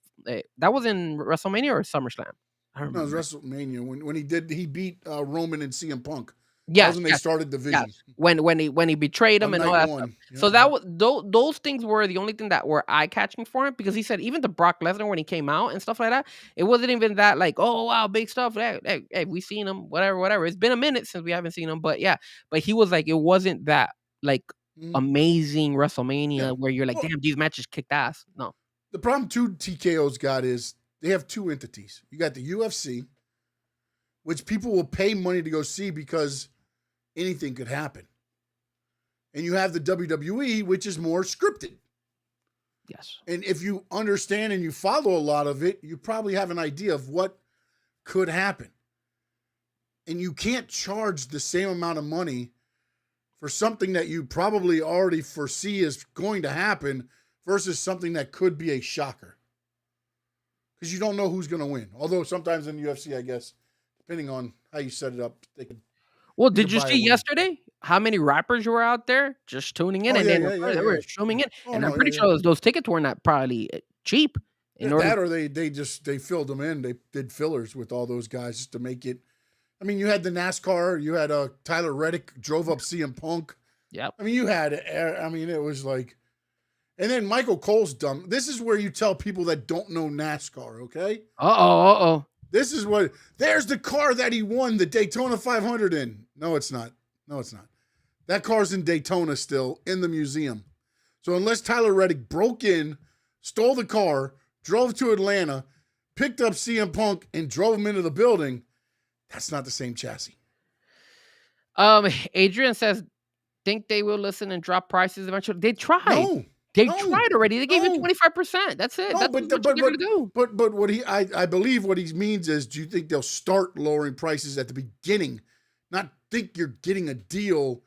That was in WrestleMania or SummerSlam.
I don't remember. No, it was WrestleMania when he beat Roman and CM Punk.
Yes,
they started the vision.
Yes. When he betrayed him and all that stuff. Yeah. So that was those things were the only thing that were eye catching for him, because he said even the Brock Lesnar when he came out and stuff like that, it wasn't even that like, oh wow, big stuff. Hey, we seen him, whatever. It's been a minute since we haven't seen him, but yeah, but he was like, it wasn't that like
Mhm.
amazing
Yeah.
WrestleMania where you're like,
Well,
damn, these matches kicked ass. No.
the problem too TKO's got is they have two entities. You got the UFC, which people will pay money to go see because anything could happen. And you have the WWE, which is more scripted.
Yes.
And if you understand and you follow a lot of it, you probably have an idea of what could happen. And you can't charge the same amount of money for something that you probably already foresee is going to happen versus something that could be a shocker. Because you don't know who's going to win. Although sometimes in UFC, I guess, depending on how you set it up,
Well,
you
did
could
you
buy a
see
win.
yesterday how many rappers were out there just tuning in?
Oh,
And
yeah,
then
yeah,
of
yeah,
course, they
yeah.
were streaming it.
Oh,
And I'm
no, yeah,
pretty
yeah.
sure those tickets were not probably cheap in order.
That or they filled them in. They did fillers with all those guys just to make it. I mean, you had the NASCAR. You had Tyler Reddick drove up CM Punk.
Yep.
I mean, you had. I mean, it was like, and then Michael Cole's dumb. This is where you tell people that don't know NASCAR. Okay,
Uh-oh.
this is what. There's the car that he won the Daytona 500 in. No, it's not. No, it's not. That car's in Daytona still in the museum. So unless Tyler Reddick broke in, stole the car, drove to Atlanta, picked up CM Punk, and drove him into the building, that's not the same chassis.
Adrian says, think they will listen and drop prices eventually. They tried.
No,
They
no,
tried already. They gave you
no.
25%. That's it.
No,
That's
but
what they're gonna do.
but what I believe what he means is, do you think they'll start lowering prices at the beginning, not think you're getting a deal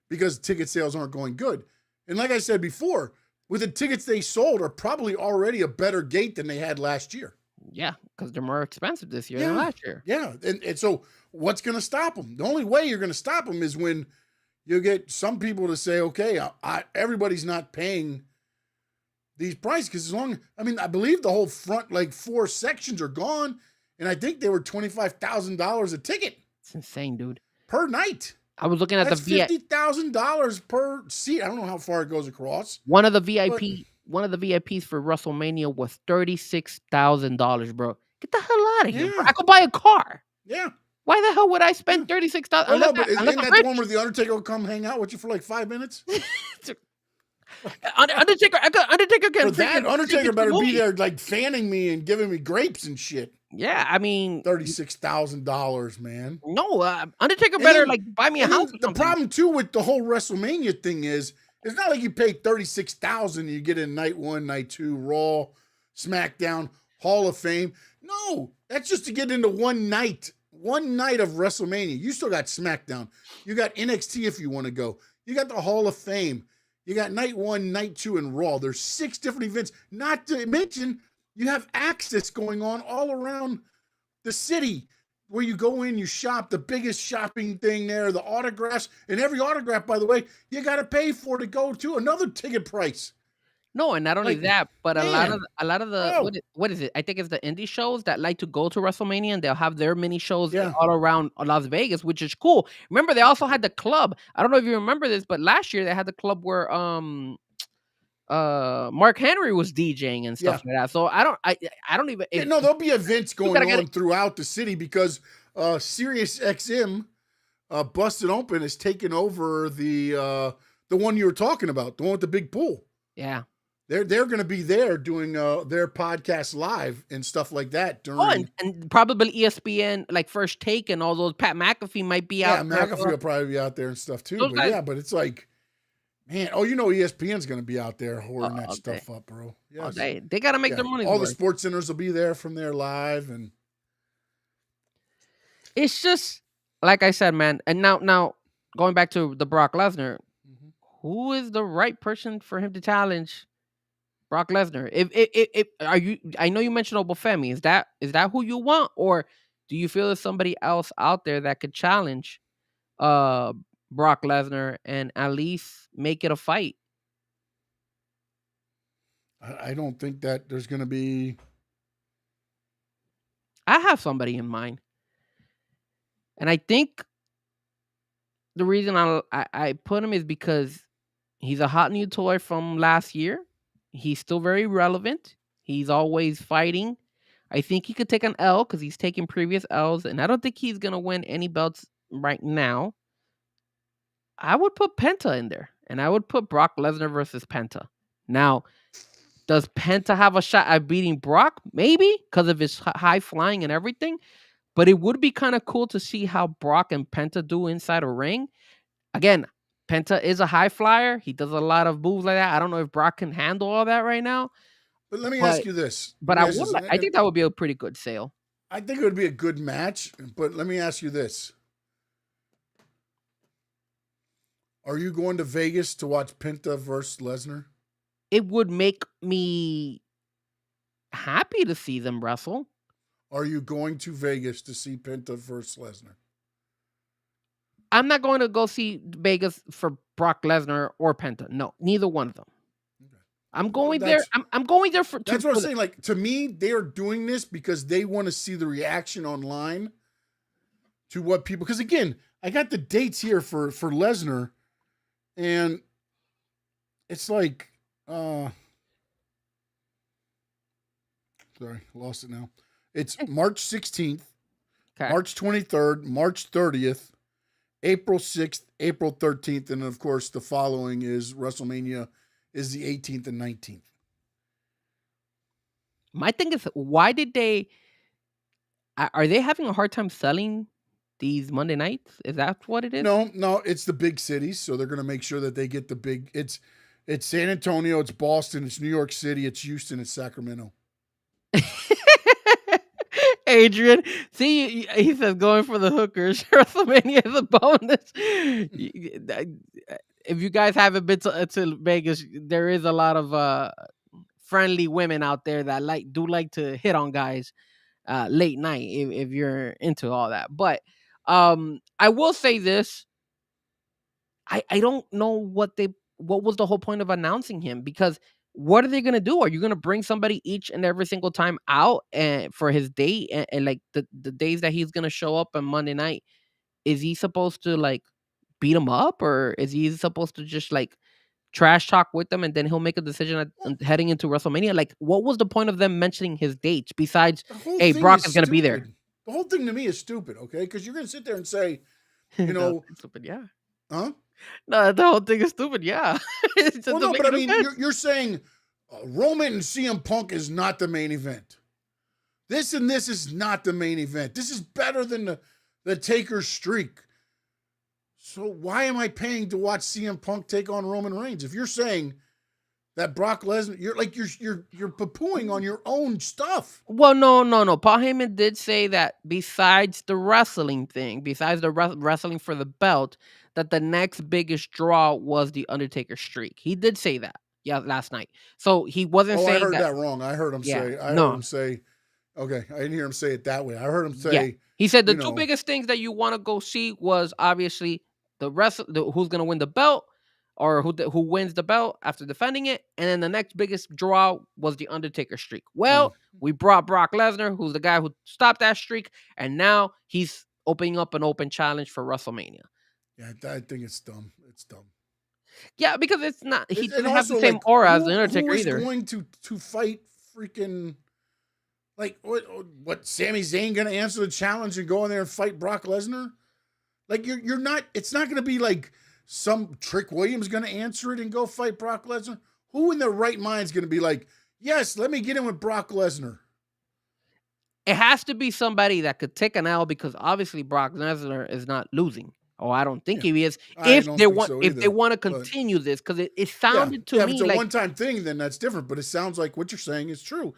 because ticket sales aren't going good? And like I said before, with the tickets they sold are probably already a better gate than they had last year.
Yeah, because they're more expensive this year than last year.
Yeah, and so what's going to stop them? The only way you're going to stop them is when you get some people to say, okay, everybody's not paying these prices, because as long, I mean, I believe the whole front, like 4 sections are gone, and I think they were $25,000 a ticket
It's insane, dude.
per night.
I was looking at
That's
the VIP.
$50,000 per seat. I don't know how far it goes across.
One of the VIPs for WrestleMania was $36,000, bro. Get the hell out of here, bro.
Yeah.
I could buy a car.
Yeah.
Why the hell would I spend $36,000?
Oh, no, but
Unless
isn't
I'm
that the one where the Undertaker will come hang out with you for like 5 minutes?
Undertaker can
For that,
freaking
Undertaker
take
better
the
be
movie.
there like fanning me and giving me grapes and shit.
Yeah, I mean,
$36,000, man.
no, Undertaker
And
better
then-
like buy me a
And then
house or
the
something.
problem too with the whole WrestleMania thing is, it's not like you pay $36,000 and you get in night 1, night 2, Raw, SmackDown, Hall of Fame. No, that's just to get into one night of WrestleMania. You still got SmackDown. You got NXT if you want to go. You got the Hall of Fame. You got night 1, night 2, and Raw. There's 6 different events. Not to mention, you have access going on all around the city where you go in, you shop, the biggest shopping thing there, the autographs. And every autograph, by the way, you got to pay for to go to another ticket price.
No, and not only
Like,
that, but a lot of the
bro.
what is it? I think it's the indie shows that like to go to WrestleMania and they'll have their mini shows
Yeah.
all around Las Vegas, which is cool. Remember, they also had the club. I don't know if you remember this, but last year they had the club where Mark Henry was DJing and stuff like that. So I don't even
Yeah, no, there'll be events going
gotta get
on throughout the city because Sirius XM busted open is taking over the one you were talking about, the one with the big pool.
yeah.
They're going to be there doing their podcast live and stuff like that during.
Oh, and probably ESPN like First Take and all those. Pat McAfee might be out.
Yeah, McAfee will probably be out there and stuff too.
Those
But
guys-
yeah, but it's like, man, you know ESPN's going to be out there hoarding that
all
stuff
day.
up, bro.
All
Yes.
day. They got to make
Yeah.
their money.
All the sports centers will be there from there live, and
It's just like I said, man. And now going back to the Brock Lesnar, who is the right person for him to challenge Brock Lesnar? If are you? I know you mentioned Obafemi. Is that who you want, or do you feel there's somebody else out there that could challenge Brock Lesnar and at least make it a fight?
I don't think that there's going to be.
I have somebody in mind, and I think the reason I put him is because he's a hot new toy from last year. He's still very relevant. He's always fighting. I think he could take an L because he's taken previous L's, and I don't think he's gonna win any belts right now. I would put Penta in there, and I would put Brock Lesnar versus Penta. Now, does Penta have a shot at beating Brock? Maybe because of his high flying and everything. But it would be kind of cool to see how Brock and Penta do inside a ring. Again, Penta is a high flyer. He does a lot of moves like that. I don't know if Brock can handle all that right now.
But let me
But
ask you this. Let
but
me
I
ask you
would
this.
like. I think that would be a pretty good sale.
I think it would be a good match, but let me ask you this. Are you going to Vegas to watch Penta versus Lesnar?
It would make me happy to see them wrestle.
Are you going to Vegas to see Penta versus Lesnar?
I'm not going to go see Vegas for Brock Lesnar or Penta. No, neither one of them.
Okay.
I'm going there. I'm going there for.
That's what I'm saying. Like, to me, they are doing this because they want to see the reaction online to what people. Because again, I got the dates here for Lesnar, and it's like, sorry, lost it now. It's March 16th,
Okay.
March 23rd, March 30th, April 6th, April 13th, and of course the following is WrestleMania is the 18th and 19th.
My thing is, why did they? Are they having a hard time selling these Monday nights? Is that what it is?
No, it's the big cities, so they're going to make sure that they get the big. It's San Antonio, it's Boston, it's New York City, it's Houston, it's Sacramento.
Adrian, see, he says going for the hookers. WrestleMania is a bonus. If you guys haven't been to Vegas, there is a lot of friendly women out there that like to hit on guys late night if you're into all that. But I will say this: I don't know what was the whole point of announcing him, because what are they gonna do? Are you gonna bring somebody each and every single time out and for his date, and like the days that he's gonna show up on Monday night? Is he supposed to like beat him up, or is he supposed to just like trash talk with them and then he'll make a decision heading into WrestleMania? Like, what was the point of them mentioning his dates besides, hey, Brock is gonna be there?
The whole thing to me is stupid, okay? Because you're going to sit there and say, you know,
stupid, yeah.
huh?
No, the whole thing is stupid, yeah.
Well, no, but I mean, you're saying Roman and CM Punk is not the main event. This and this is not the main event. This is better than the Taker streak. So why am I paying to watch CM Punk take on Roman Reigns? If you're saying that Brock Lesnar, you're poo-pooing on your own stuff.
Well, no. Paul Heyman did say that besides the wrestling thing, besides the wrestling for the belt, that the next biggest draw was the Undertaker streak. He did say that, yeah, last night. So he wasn't saying
I heard that wrong. I heard him say. I heard him say. Okay, I didn't hear him say it that way. I heard him say.
Yeah. He said the two biggest things that you want to go see was obviously who's going to win the belt, or who wins the belt after defending it, and then the next biggest draw was the Undertaker streak. Well, we brought Brock Lesnar, who's the guy who stopped that streak, and now he's opening up an open challenge for WrestleMania.
Yeah, I think it's dumb. It's dumb.
Yeah, because it's not. He doesn't have the same aura as the Undertaker either.
Who is going to fight freaking? Like, what? Sami Zayn going to answer the challenge and go in there and fight Brock Lesnar? Like, you're not. It's not going to be like some Trick Williams going to answer it and go fight Brock Lesnar. Who in their right mind is going to be like, yes, let me get in with Brock Lesnar?
It has to be somebody that could take an L, because obviously Brock Lesnar is not losing. Oh, I don't think he is. If they want to continue this, because it sounded to me
if it's a
like
one-time thing, then that's different. But it sounds like what you're saying is true.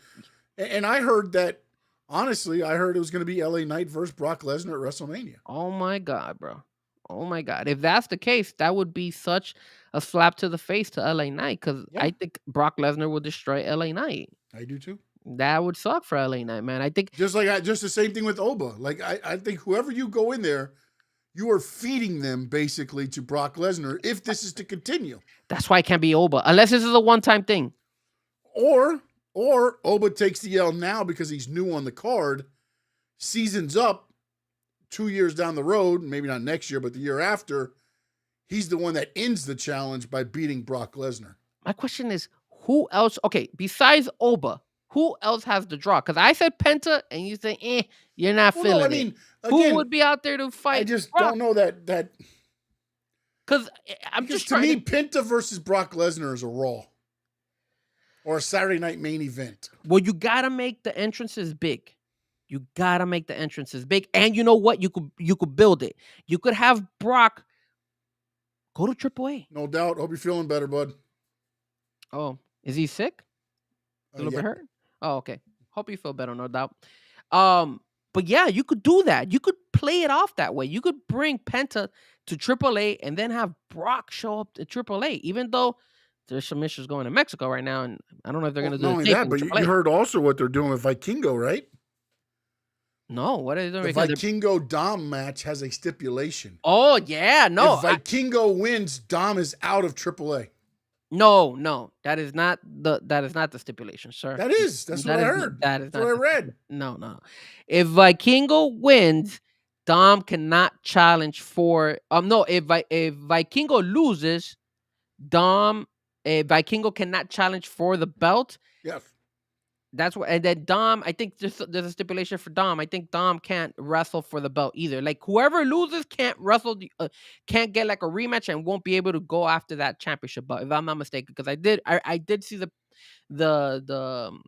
And I heard that, honestly, I heard it was going to be LA Knight versus Brock Lesnar at WrestleMania.
Oh my God, bro. Oh my God. If that's the case, that would be such a slap to the face to LA Knight, because I think Brock Lesnar would destroy LA Knight.
I do too.
That would suck for LA Knight, man. I think
just the same thing with Oba. Like, I think whoever you go in there, you are feeding them basically to Brock Lesnar if this is to continue.
That's why it can't be Oba, unless this is a one-time thing.
Or Oba takes the L now because he's new on the card. Season's up 2 years down the road, maybe not next year, but the year after, he's the one that ends the challenge by beating Brock Lesnar.
My question is, who else? Okay, besides Oba, who else has the draw? Because I said Penta, and you say, you're not feeling it.
Again,
who would be out there to fight?
I just don't know that
Because I'm
Because
just
to
trying
me, Penta versus Brock Lesnar is a Raw or a Saturday night main event.
Well, you gotta make the entrances big. You gotta make the entrances big, and you know what? You could build it. You could have Brock go to AAA.
No doubt. Hope you're feeling better, bud.
Oh, is he sick? A little
Yeah.
bit hurt. Oh, okay. Hope you feel better, no doubt. But yeah, you could do that. You could play it off that way. You could bring Penta to AAA and then have Brock show up to AAA, even though there's some issues going to Mexico right now, and I don't know if they're
Well,
going to
not
do
only
the
that,
taping
but
in
you
AAA.
heard also what they're doing with Vikingo, right?
No, what are they doing?
The
Because they're-
Vikingo Dom match has a stipulation.
Oh yeah, no,
If Vikingo wins, Dom is out of AAA.
no, that is not the stipulation, sir.
That is. That's what I heard.
That is
That's what I read.
No. If Vikingo wins, Dom cannot challenge for no, if Vikingo loses, Vikingo cannot challenge for the belt.
Yes.
That's what, and then Dom, I think there's a stipulation for Dom. I think Dom can't wrestle for the belt either. Like whoever loses can't wrestle, can't get like a rematch and won't be able to go after that championship belt. If I'm not mistaken, because I did see the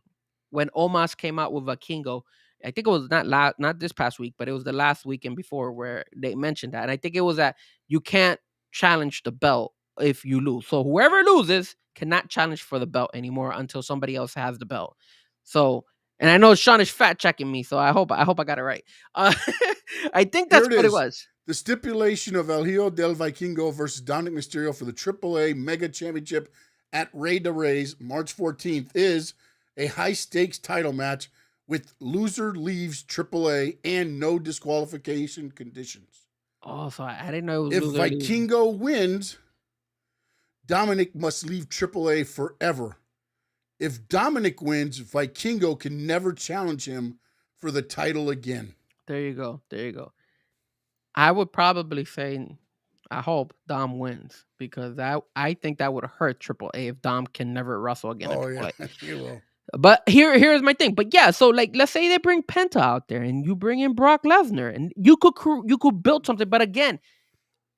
when Omos came out with Vikingo. I think it was not this past week, but it was the last weekend before where they mentioned that. And I think it was that you can't challenge the belt if you lose. So whoever loses cannot challenge for the belt anymore until somebody else has the belt. So, and I know Sean is fat checking me, so I hope I got it right. I think that's
Here
what it
is.
was.
The stipulation of El Hijo del Vikingo versus Dominic Mysterio for the AAA Mega Championship at Rey de Reyes, March 14th, is a high-stakes title match with loser leaves AAA and no disqualification conditions.
Oh, so I didn't know. It
If
was loser leaves.
Vikingo wins, Dominic must leave AAA forever. If Dominic wins, Vikingo can never challenge him for the title again.
There you go. I would probably say, I hope Dom wins because I think that would hurt AAA if Dom can never wrestle again.
Oh,
in
yeah,
AAA.
he will.
But here's my thing. But yeah, so like let's say they bring Penta out there and you bring in Brock Lesnar and you could build something. But again,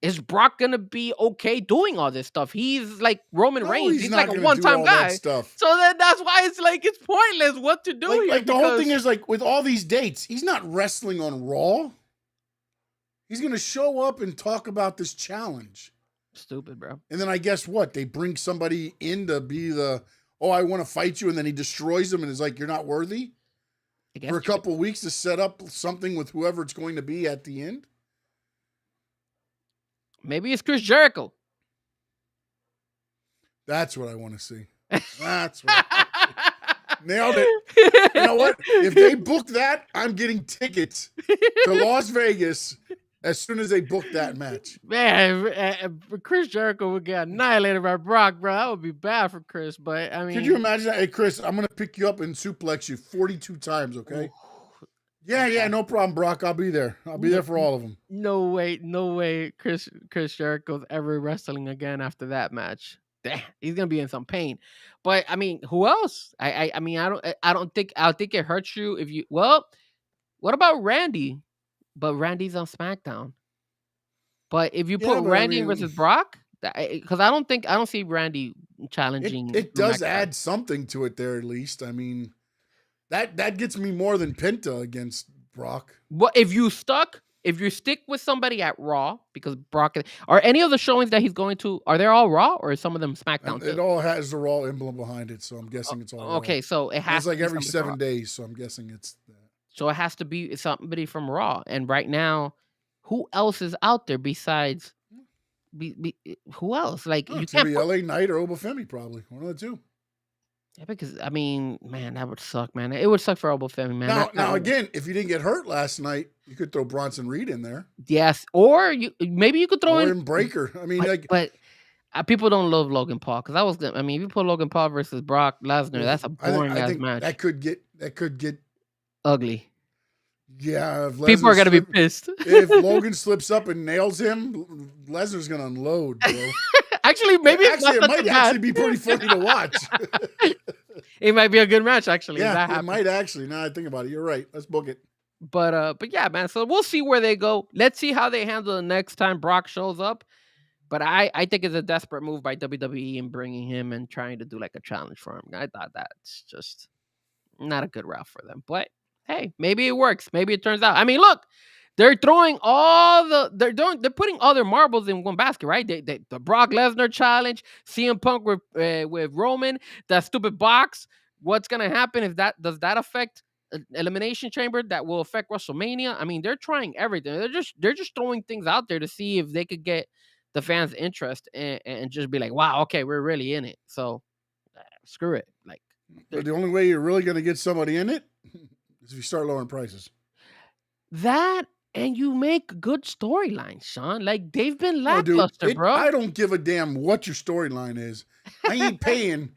is Brock gonna be okay doing all this stuff? He's like Roman
No,
Reigns.
he's
He's
not
like a
gonna do
one-time
all that
guy.
stuff.
So then that's why it's like it's pointless what to do here.
Like the whole thing
because-
is like with all these dates, he's not wrestling on Raw. He's gonna show up and talk about this challenge.
stupid, bro.
And then I guess what? They bring somebody in to be the, oh, I want to fight you, and then he destroys them and is like, you're not worthy
I guess
for a couple of weeks to set up something with whoever it's going to be at the end.
maybe it's Chris Jericho.
That's what I want to see. That's what nailed it. You know what? If they book that, I'm getting tickets to Las Vegas as soon as they book that match.
Man, Chris Jericho would get annihilated by Brock, bro. That would be bad for Chris. But I mean,
Could you imagine that? Hey, Chris, I'm going to pick you up and suplex you 42 times, okay? Yeah, no problem, Brock. I'll be there. I'll be there for all of them.
No way, Chris Jericho's ever wrestling again after that match. Damn, he's gonna be in some pain. But I mean, who else? I mean, I don't think it hurts you if you. Well, what about Randy? But Randy's on SmackDown. But if you
Yeah,
put
but I
Randy
mean-
versus Brock, because I don't see Randy challenging.
It
for
does
SmackDown.
add something to it there, at least. I mean, that gets me more than Penta against Brock.
What if you stick with somebody at Raw because Brock are any of the showings that he's going to, are they all Raw or is some of them SmackDown
It
too?
all has the Raw emblem behind it, so I'm guessing it's all Raw.
Okay, so it
And
has
it's like
to be
every
somebody from
7
Raw.
days, so I'm guessing it's that.
So it has to be somebody from Raw. And right now, who else is out there besides who else? Like
Oh,
you
it's gonna
can't
be
put,
LA Knight or Obafemi, probably one of the two.
yeah, because I mean, man, that would suck, man. It would suck for Elbow Family, man.
Now again, if you didn't get hurt last night, you could throw Bronson Reed in there
yes, or maybe you could throw
or
in
in Breaker. I mean,
but people don't love Logan Paul because I mean, if you put Logan Paul versus Brock Lesnar, that's a boring
I
ass
think
match.
that could get
Ugly.
yeah. If
People are
Lesnar
gonna be
slip-
pissed.
if Logan slips up and nails him, Lesnar's gonna unload, bro.
Actually, maybe it's
actually,
not
it
that
might
bad.
actually be pretty funny to watch.
It might be a good match, actually. if that
Yeah, it
happens.
might actually. Now I think about it, you're right. Let's book it.
But yeah, man. So we'll see where they go. Let's see how they handle the next time Brock shows up. But I think it's a desperate move by WWE in bringing him and trying to do like a challenge for him. I thought that's just not a good route for them. But hey, maybe it works. Maybe it turns out. I mean, look, they're throwing they're putting all their marbles in one basket, right? The Brock Lesnar challenge, CM Punk with Roman, that stupid box. What's gonna happen if that affect Elimination Chamber? That will affect WrestleMania. I mean, they're trying everything. They're just throwing things out there to see if they could get the fans' interest and just be like, wow, okay, we're really in it. So screw it. Like
But the only way you're really going to get somebody in it is if you start lowering prices.
that, and you make good storylines, Sean. Like they've been
No, dude,
lackluster, bro.
I don't give a damn what your storyline is. I ain't paying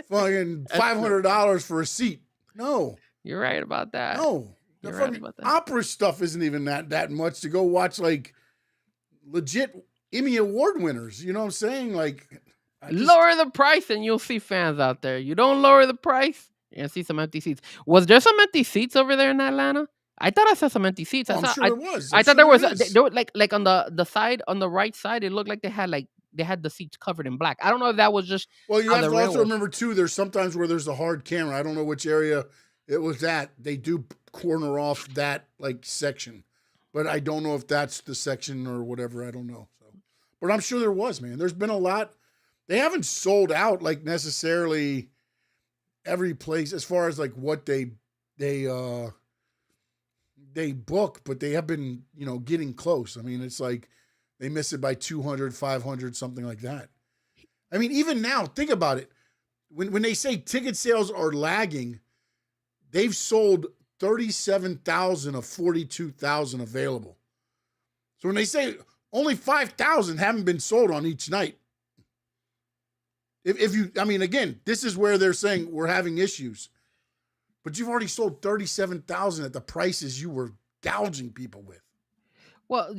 fucking $500 for a seat. No,
You're right about that.
no. The
You're right
fucking
about that.
opera stuff isn't even that much to go watch like legit Emmy Award winners. You know what I'm saying? Like,
Lower the price and you'll see fans out there. You don't lower the price, you're gonna see some empty seats. Was there some empty seats over there in Atlanta? I thought I saw some empty seats.
I'm sure there was.
I
I'm
thought
sure
there was
is.
there were like on the side, on the right side, it looked like they had the seats covered in black. I don't know if that was just
Well, you
how
have
the
to
rail
also
was.
remember too. There's sometimes where there's a hard camera. I don't know which area it was at. They do corner off that like section, but I don't know if that's the section or whatever. I don't know. So, but I'm sure there was, man. There's been a lot. They haven't sold out like necessarily every place as far as like what they book, but they have been, getting close. I mean, it's like they miss it by 200, 500, something like that. I mean, even now, think about it. When they say ticket sales are lagging, they've sold 37,000 of 42,000 available. So when they say only 5,000 haven't been sold on each night. Again, this is where they're saying we're having issues. But you've already sold 37,000 at the prices you were gouging people with.
Well,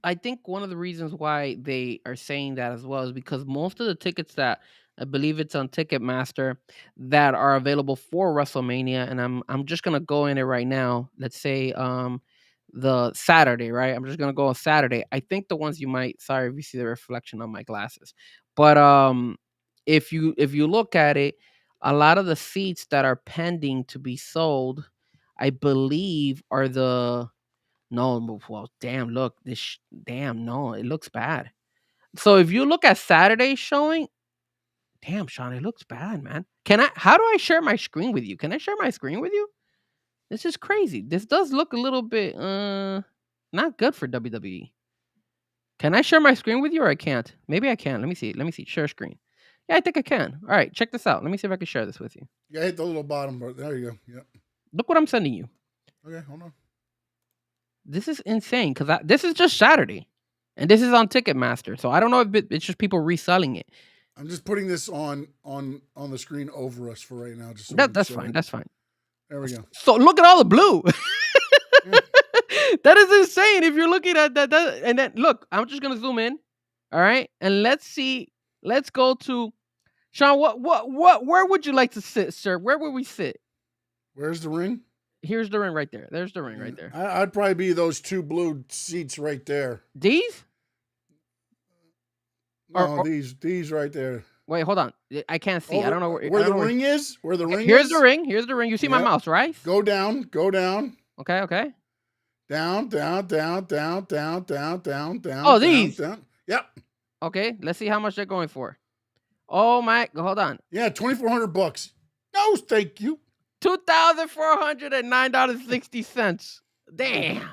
I think one of the reasons why they are saying that as well is because most of the tickets that I believe it's on Ticketmaster that are available for WrestleMania, and I'm just gonna go in it right now. Let's say the Saturday, right? I'm just gonna go on Saturday. I think the ones you might, sorry if you see the reflection on my glasses, but if you look at it, a lot of the seats that are pending to be sold, I believe, are the no, well, damn, look, damn, no, it looks bad. So if you look at Saturday's showing, damn, Sean, it looks bad, man. How do I share my screen with you? Can I share my screen with you? This is crazy. This does look a little bit, not good for WWE. Can I share my screen with you or I can't? Maybe I can. Let me see. Share screen. Yeah, I think I can. All right, check this out. Let me see if I can share this with you.
Yeah, hit the little bottom part. There you go. Yep.
Look what I'm sending you.
Okay, hold on.
This is insane because this is just Saturday, and this is on Ticketmaster. So I don't know if it's just people reselling it.
I'm just putting this on the screen over us for right now. Just so
That's fine. That's fine.
There we go.
So look at all the blue. That is insane. If you're looking at that, and then look, I'm just gonna zoom in. All right, and let's see. Let's go to Sean. Where would you like to sit, sir? Where would we sit?
Where's the ring?
Here's the ring right there. There's the ring right there.
I'd probably be those two blue seats right there.
These?
No, these right there.
Wait, hold on. I can't see. I don't know
where the ring is. Where the ring
Here's
is.
the ring. Here's the ring. You see my mouse, right?
Go down. Go down.
Okay. Okay.
Down.
Oh, these.
Down. Yep.
Okay. Let's see how much they're going for. Oh my! Hold on.
Yeah, $2,400. No, thank you.
$2,409.60. Damn.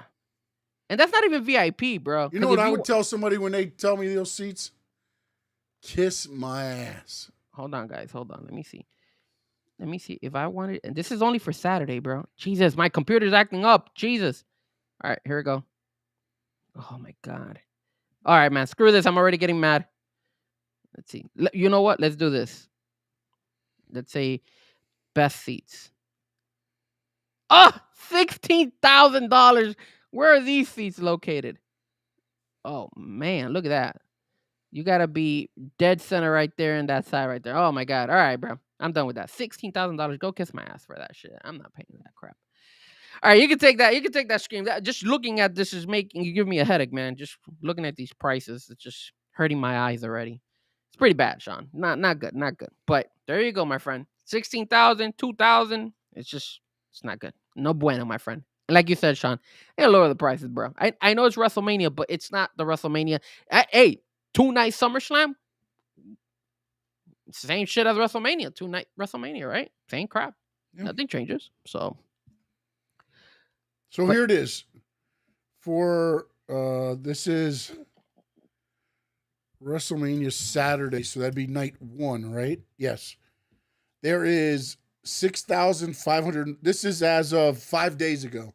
And that's not even VIP, bro.
You know what I would tell somebody when they tell me those seats? Kiss my ass.
Hold on, guys. Hold on. Let me see. If I wanted, and this is only for Saturday, bro. Jesus, my computer's acting up. Jesus. All right, here we go. Oh my God. All right, man. Screw this. I'm already getting mad. Let's see. You know what? Let's do this. Let's say best seats. $16,000. Where are these seats located? Oh man, look at that. You gotta be dead center right there in that side right there. Oh my God. All right, bro. I'm done with that. $16,000. Go kiss my ass for that shit. I'm not paying that crap. All right, you can take that. You can take that screen. Just looking at this is making you give me a headache, man. Just looking at these prices, it's just hurting my eyes already. It's pretty bad, Sean. Not good, not good. But there you go, my friend. 16,000, 2,000. It's not good. No bueno, my friend. And like you said, Sean, they lower the prices, bro. I know it's WrestleMania, but it's not the WrestleMania. Hey, 2 night SummerSlam, same shit as WrestleMania. 2 night WrestleMania, right? Same crap.
Yeah.
Nothing changes. So
here it is. For this is WrestleMania Saturday, so that'd be night 1, right? Yes. There is 6,500. This is as of 5 days ago.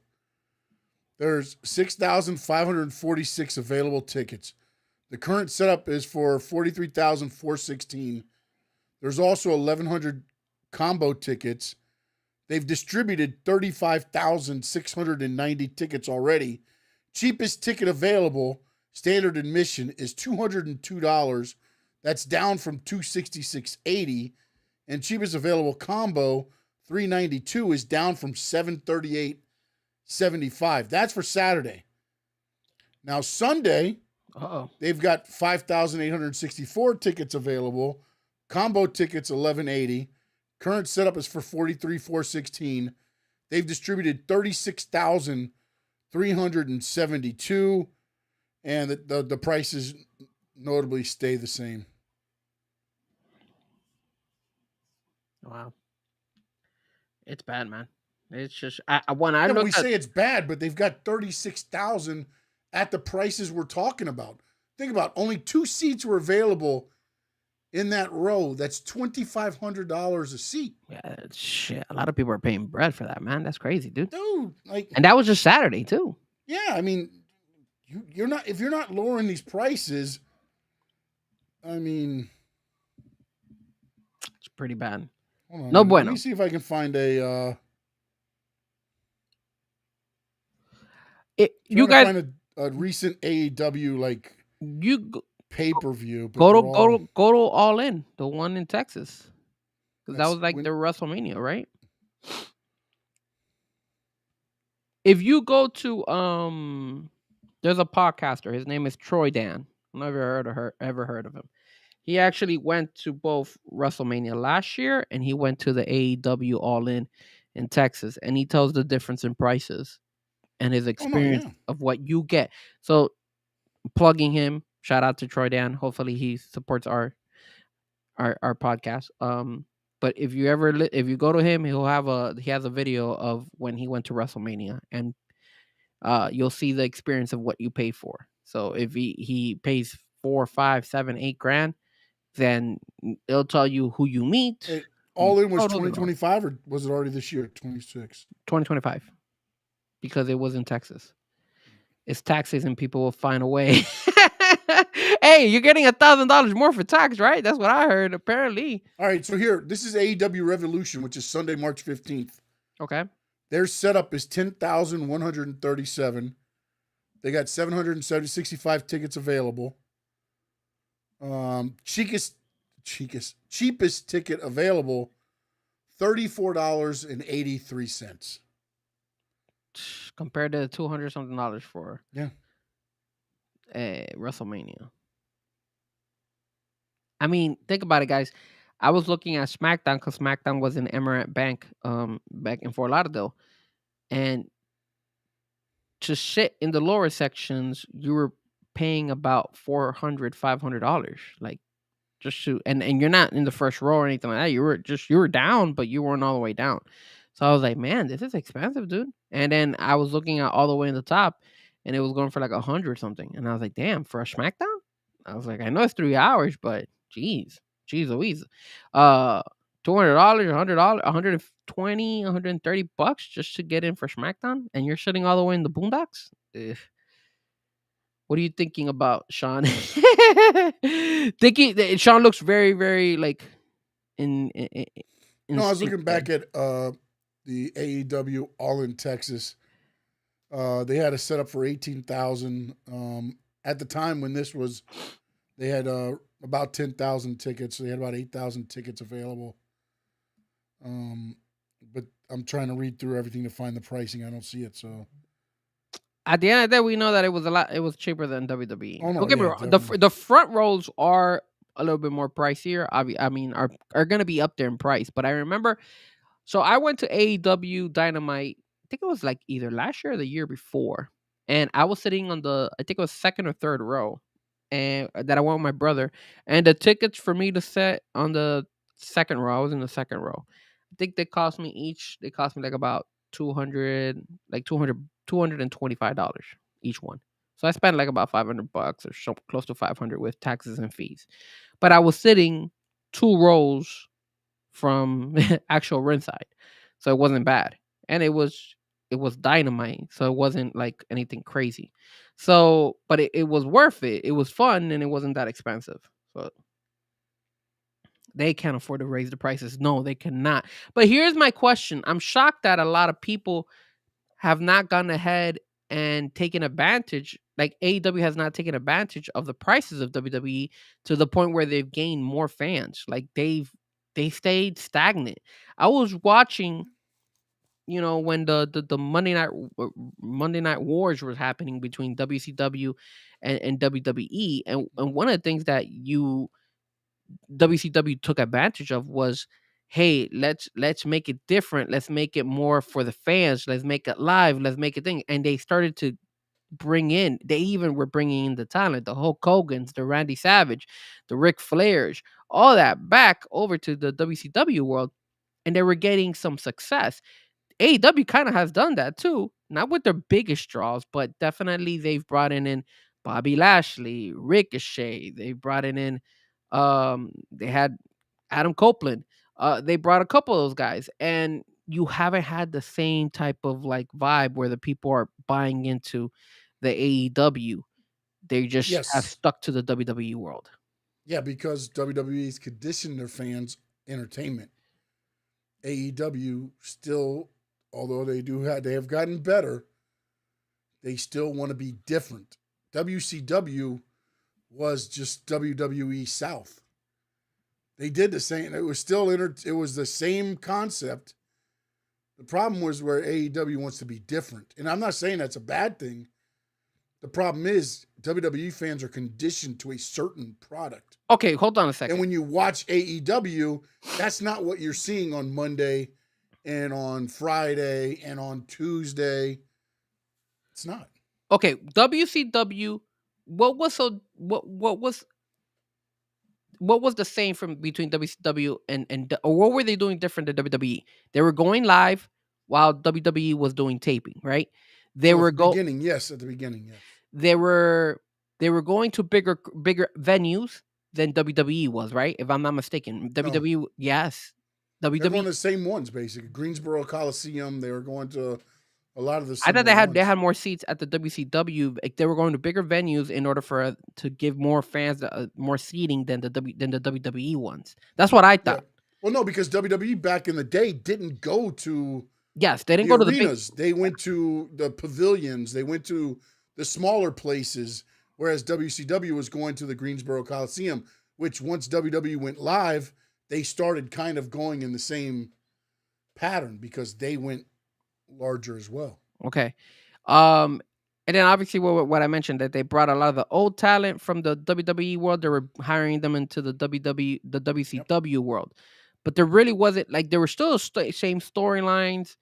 There's 6,546 available tickets. The current setup is for 43,416. There's also 1,100 combo tickets. They've distributed 35,690 tickets already. Cheapest ticket available, standard admission, is $202. That's down from $266.80. And cheapest available combo, $392, is down from $738.75. That's for Saturday. Now Sunday, they've got 5,864 tickets available. Combo tickets, $1,180. Current setup is for $43,416. They've distributed 36,372, and the prices notably stay the same.
wow, it's bad, man. It's just when I look.
We say it's bad, but they've got 36,000 at the prices we're talking about. Think about it, only 2 seats were available in that row. That's $2,500 a seat.
Yeah, shit. A lot of people are paying bread for that, man. That's crazy, dude.
Dude,
and that was just Saturday too.
Yeah, I mean, you're not, if you're not lowering these prices, I mean,
it's pretty bad.
Hold on,
no bueno.
Let me see if I can find a.
You guys
find a recent AEW pay-per-view.
Go to All In, the one in Texas, because that was like their WrestleMania, right? If you go to there's a podcaster. His name is Troy Dan. I've never heard of him. He actually went to both WrestleMania last year and he went to the AEW All In Texas, and he tells the difference in prices and his experience of what you get. So plugging him, shout out to Troy Dan. Hopefully he supports our podcast. But if you go to him, he has a video of when he went to WrestleMania, and you'll see the experience of what you pay for. So if he pays 4, 5, 7, 8 grand, then it'll tell you who you meet.
All In was 2025, or was it already this year?
2025, because it was in Texas. It's tax season. People will find a way. Hey, you're getting $1,000 more for tax, right? That's what I heard, apparently.
All right, so here, this is AEW Revolution, which is Sunday, March 15th.
Okay.
Their setup is 10,137. They got 765 tickets available. Cheapest ticket available, $34.83.
Compared to $200 something for
a
WrestleMania. I mean, think about it, guys. I was looking at SmackDown because SmackDown was in Emirates Bank, back in Fort Lauderdale, and to sit in the lower sections, you were paying about $400, $500, like just to, and you're not in the first row or anything like that. You were down, but you weren't all the way down. So I was like, man, this is expensive, dude. And then I was looking at all the way in the top, and it was going for like 100 something. And I was like, damn, for a SmackDown? I was like, I know it's 3 hours, but jeez Louise. $200, $100, $120, $130 just to get in for SmackDown, and you're sitting all the way in the boondocks? Ugh. What are you thinking about, Sean? Sean looks very, very like in
no, I was looking back at the AEW All In Texas. They had a setup for 18,000. At the time when this was, they had about 10,000 tickets. So they had about 8,000 tickets available. But I'm trying to read through everything to find the pricing. I don't see it. So
At the end of the day, we know that it was a lot. It was cheaper than WWE.
Oh no,
Don't get me
yeah,
wrong.
definitely.
The front rows are a little bit more pricier. I mean, are going to be up there in price. But I remember, so I went to AEW Dynamite. I think it was like either last year or the year before, and I was sitting on the, I think it was second or third row, and that I went with my brother. And the tickets for me to sit on the second row, I was in the second row. I think they cost me each. They cost me like about 200, like 225 dollars each one. So I spent like about $500 or so, close to 500 with taxes and fees. But I was sitting 2 rows from actual ringside, so it wasn't bad, and it was Dynamite, so it wasn't like anything crazy. So, but it was worth it. It was fun, and it wasn't that expensive. So they can't afford to raise the prices. No, they cannot. But here's my question: I'm shocked that a lot of people have not gone ahead and taken advantage. Like AEW has not taken advantage of the prices of WWE to the point where they've gained more fans. Like they stayed stagnant. I was watching, when the Monday Night Wars was happening between WCW and WWE, and one of the things that WCW took advantage of was, hey, let's make it different. Let's make it more for the fans. Let's make it live. Let's make it thing. And they started to bring in. They even were bringing in the talent, the Hulk Hogan's, the Randy Savage, the Ric Flairs, all that back over to the WCW world, and they were getting some success. AEW kind of has done that too, not with their biggest draws, but definitely they've brought in Bobby Lashley, Ricochet. They brought in, they had Adam Copeland. They brought a couple of those guys, and you haven't had the same type of like vibe where the people are buying into the AEW. They just have
Yes,
stuck to the WWE world.
yeah, because WWE's conditioned their fans entertainment. AEW still, although they have gotten better, they still want to be different. WCW was just WWE South. They did the same. It was still it was the same concept. The problem was where AEW wants to be different. And I'm not saying that's a bad thing. The problem is WWE fans are conditioned to a certain product.
Okay, hold on a
And
second.
when you watch AEW, that's not what you're seeing on Monday and on Friday and on Tuesday. It's not.
Okay, WCW. What was the same from between WCW or what were they doing different than WWE? They were going live while WWE was doing taping, right? They
Well, at
were
the
go
beginning, yes. At the beginning, yes.
they were they were going to bigger venues than WWE was, right? If I'm not mistaken.
No,
WWE, yes.
they're going
WWE,
to the same ones, basically. Greensboro Coliseum, they were going to a lot of the
I thought
similar
they
ones.
had more seats at the WCW. Like, they were going to bigger venues in order for to give more fans more seating than the WWE ones. That's what I
Yeah.
thought.
Well, no, because WWE back in the day didn't go to
Yes, they didn't
the
go to the big.
arenas. They went to the pavilions. They went to the smaller places, whereas WCW was going to the Greensboro Coliseum, which once WWE went live, they started kind of going in the same pattern because they went larger as well.
Okay. Um, and then obviously what I mentioned, that they brought a lot of the old talent from the WWE world. They were hiring them into the
Yep.
WCW world, but there really wasn't, like, there were still same storylines.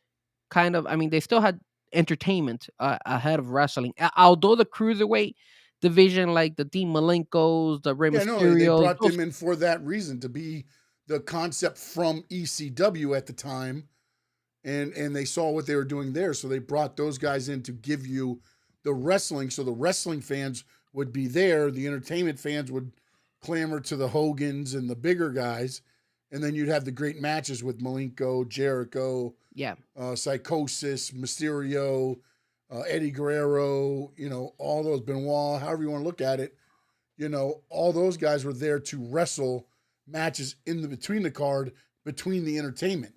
Kind of, I mean, they still had entertainment ahead of wrestling. Although the cruiserweight division, like the Dean Malenkos, the Rey
Yeah, no, they
Mysterios,
brought
those.
them in for that reason to be the concept from ECW at the time, and they saw what they were doing there, so they brought those guys in to give you the wrestling. So the wrestling fans would be there, the entertainment fans would clamor to the Hogans and the bigger guys, and then you'd have the great matches with Malenko, Jericho,
Yeah.
Psychosis, Mysterio, Eddie Guerrero, all those Benoit, however you want to look at it, all those guys were there to wrestle matches in the between the card, between the entertainment.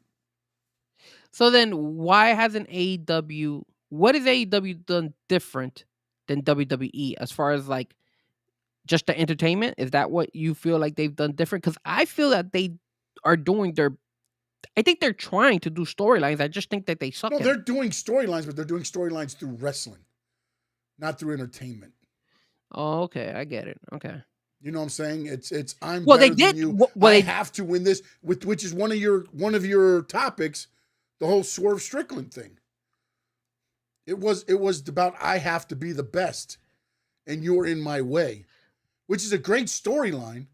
So then, why hasn't AEW? What has AEW done different than WWE as far as like just the entertainment? Is that what you feel like they've done different? Because I feel that they are doing their. I think they're trying to do storylines. I just think that they suck
No,
at
they're
it.
doing storylines, but they're doing storylines through wrestling. not through entertainment.
Oh, okay, I get it. Okay.
You know what I'm saying? It's I'm
Well, they
better than
did.
you.
Well,
I
they
have to win this, which is one of your topics, the whole Swerve Strickland thing. It was about I have to be the best, and you're in my way, which is a great storyline.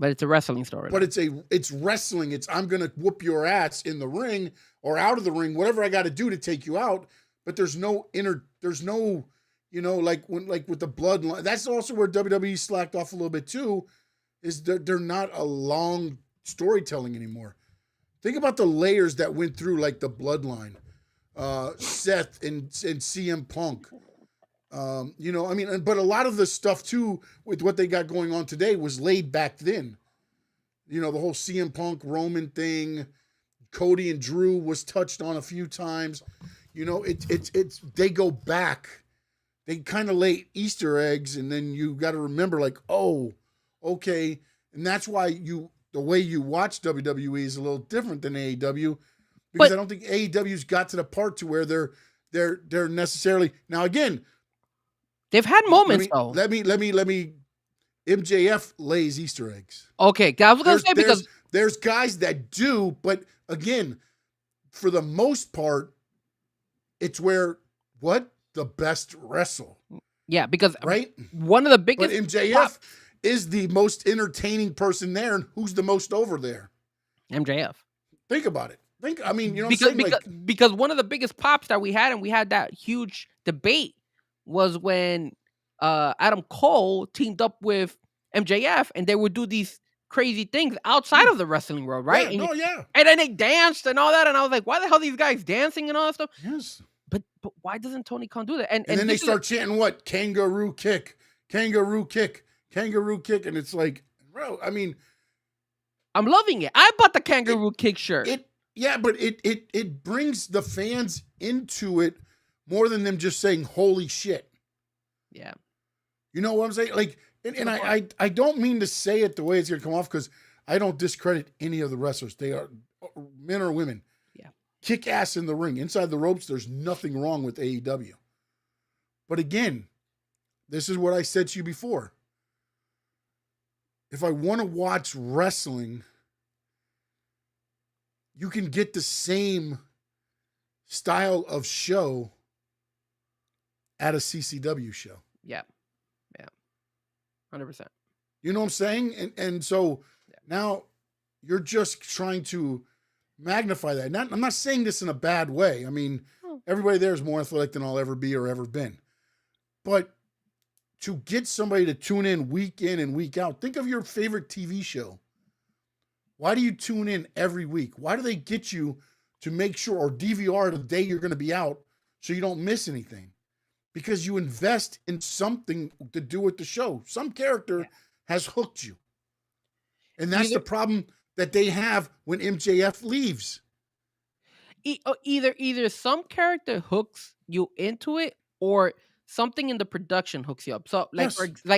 but it's a wrestling story.
But it's wrestling. It's I'm gonna whoop your ass in the ring or out of the ring, whatever I got to do to take you out. But there's no like with the bloodline. That's also where WWE slacked off a little bit too. Is they're not a long storytelling anymore. Think about the layers that went through like the bloodline, Seth and CM Punk. But a lot of the stuff too with what they got going on today was laid back then. The whole CM Punk Roman thing, Cody and Drew was touched on a few times. It's they go back. They kind of lay Easter eggs, and then you got to remember, like, oh, okay, and that's why the way you watch WWE is a little different than AEW, because I don't think AEW's got to the part to where they're necessarily now again.
They've had moments though.
Let me. MJF lays Easter eggs.
Okay, I was gonna say because
there's guys that do, but again, for the most part, it's where the best wrestle.
Yeah, because
right,
one of the biggest.
But MJF is the most entertaining person there, and who's the most over there?
MJF.
Think about it. You know
because,
what I'm saying?
Because one of the biggest pops that we had, and we had that huge debate, was when Adam Cole teamed up with MJF, and they would do these crazy things outside of the wrestling world, right?
Yeah,
and then they danced and all that, and I was like, why the hell are these guys dancing and all that stuff?
Yes.
But why doesn't Tony Khan do that? And
then they start chanting what? Kangaroo kick, kangaroo kick, kangaroo kick, and it's like, bro, I mean,
I'm loving it. I bought the kangaroo kick shirt.
But it brings the fans into it more than them just saying holy shit.
Yeah.
You know what I'm saying? Like, and I don't mean to say it the way it's gonna come off, because I don't discredit any of the wrestlers. They are men or women.
Yeah.
Kick ass in the ring. Inside the ropes, there's nothing wrong with AEW. But again, this is what I said to you before. If I want to watch wrestling, you can get the same style of show at a CCW show.
Yeah. 100%.
You know what I'm saying? And so now you're just trying to magnify that. I'm not saying this in a bad way. I mean, everybody there is more athletic than I'll ever be or ever been. But to get somebody to tune in and week out, think of your favorite TV show. Why do you tune in every week? Why do they get you to make sure, or DVR the day you're going to be out so you don't miss anything? Because you invest in something to do with the show. Some character has hooked you. And that's the problem that they have when MJF leaves.
Either some character hooks you into it, or something in the production hooks you up. So,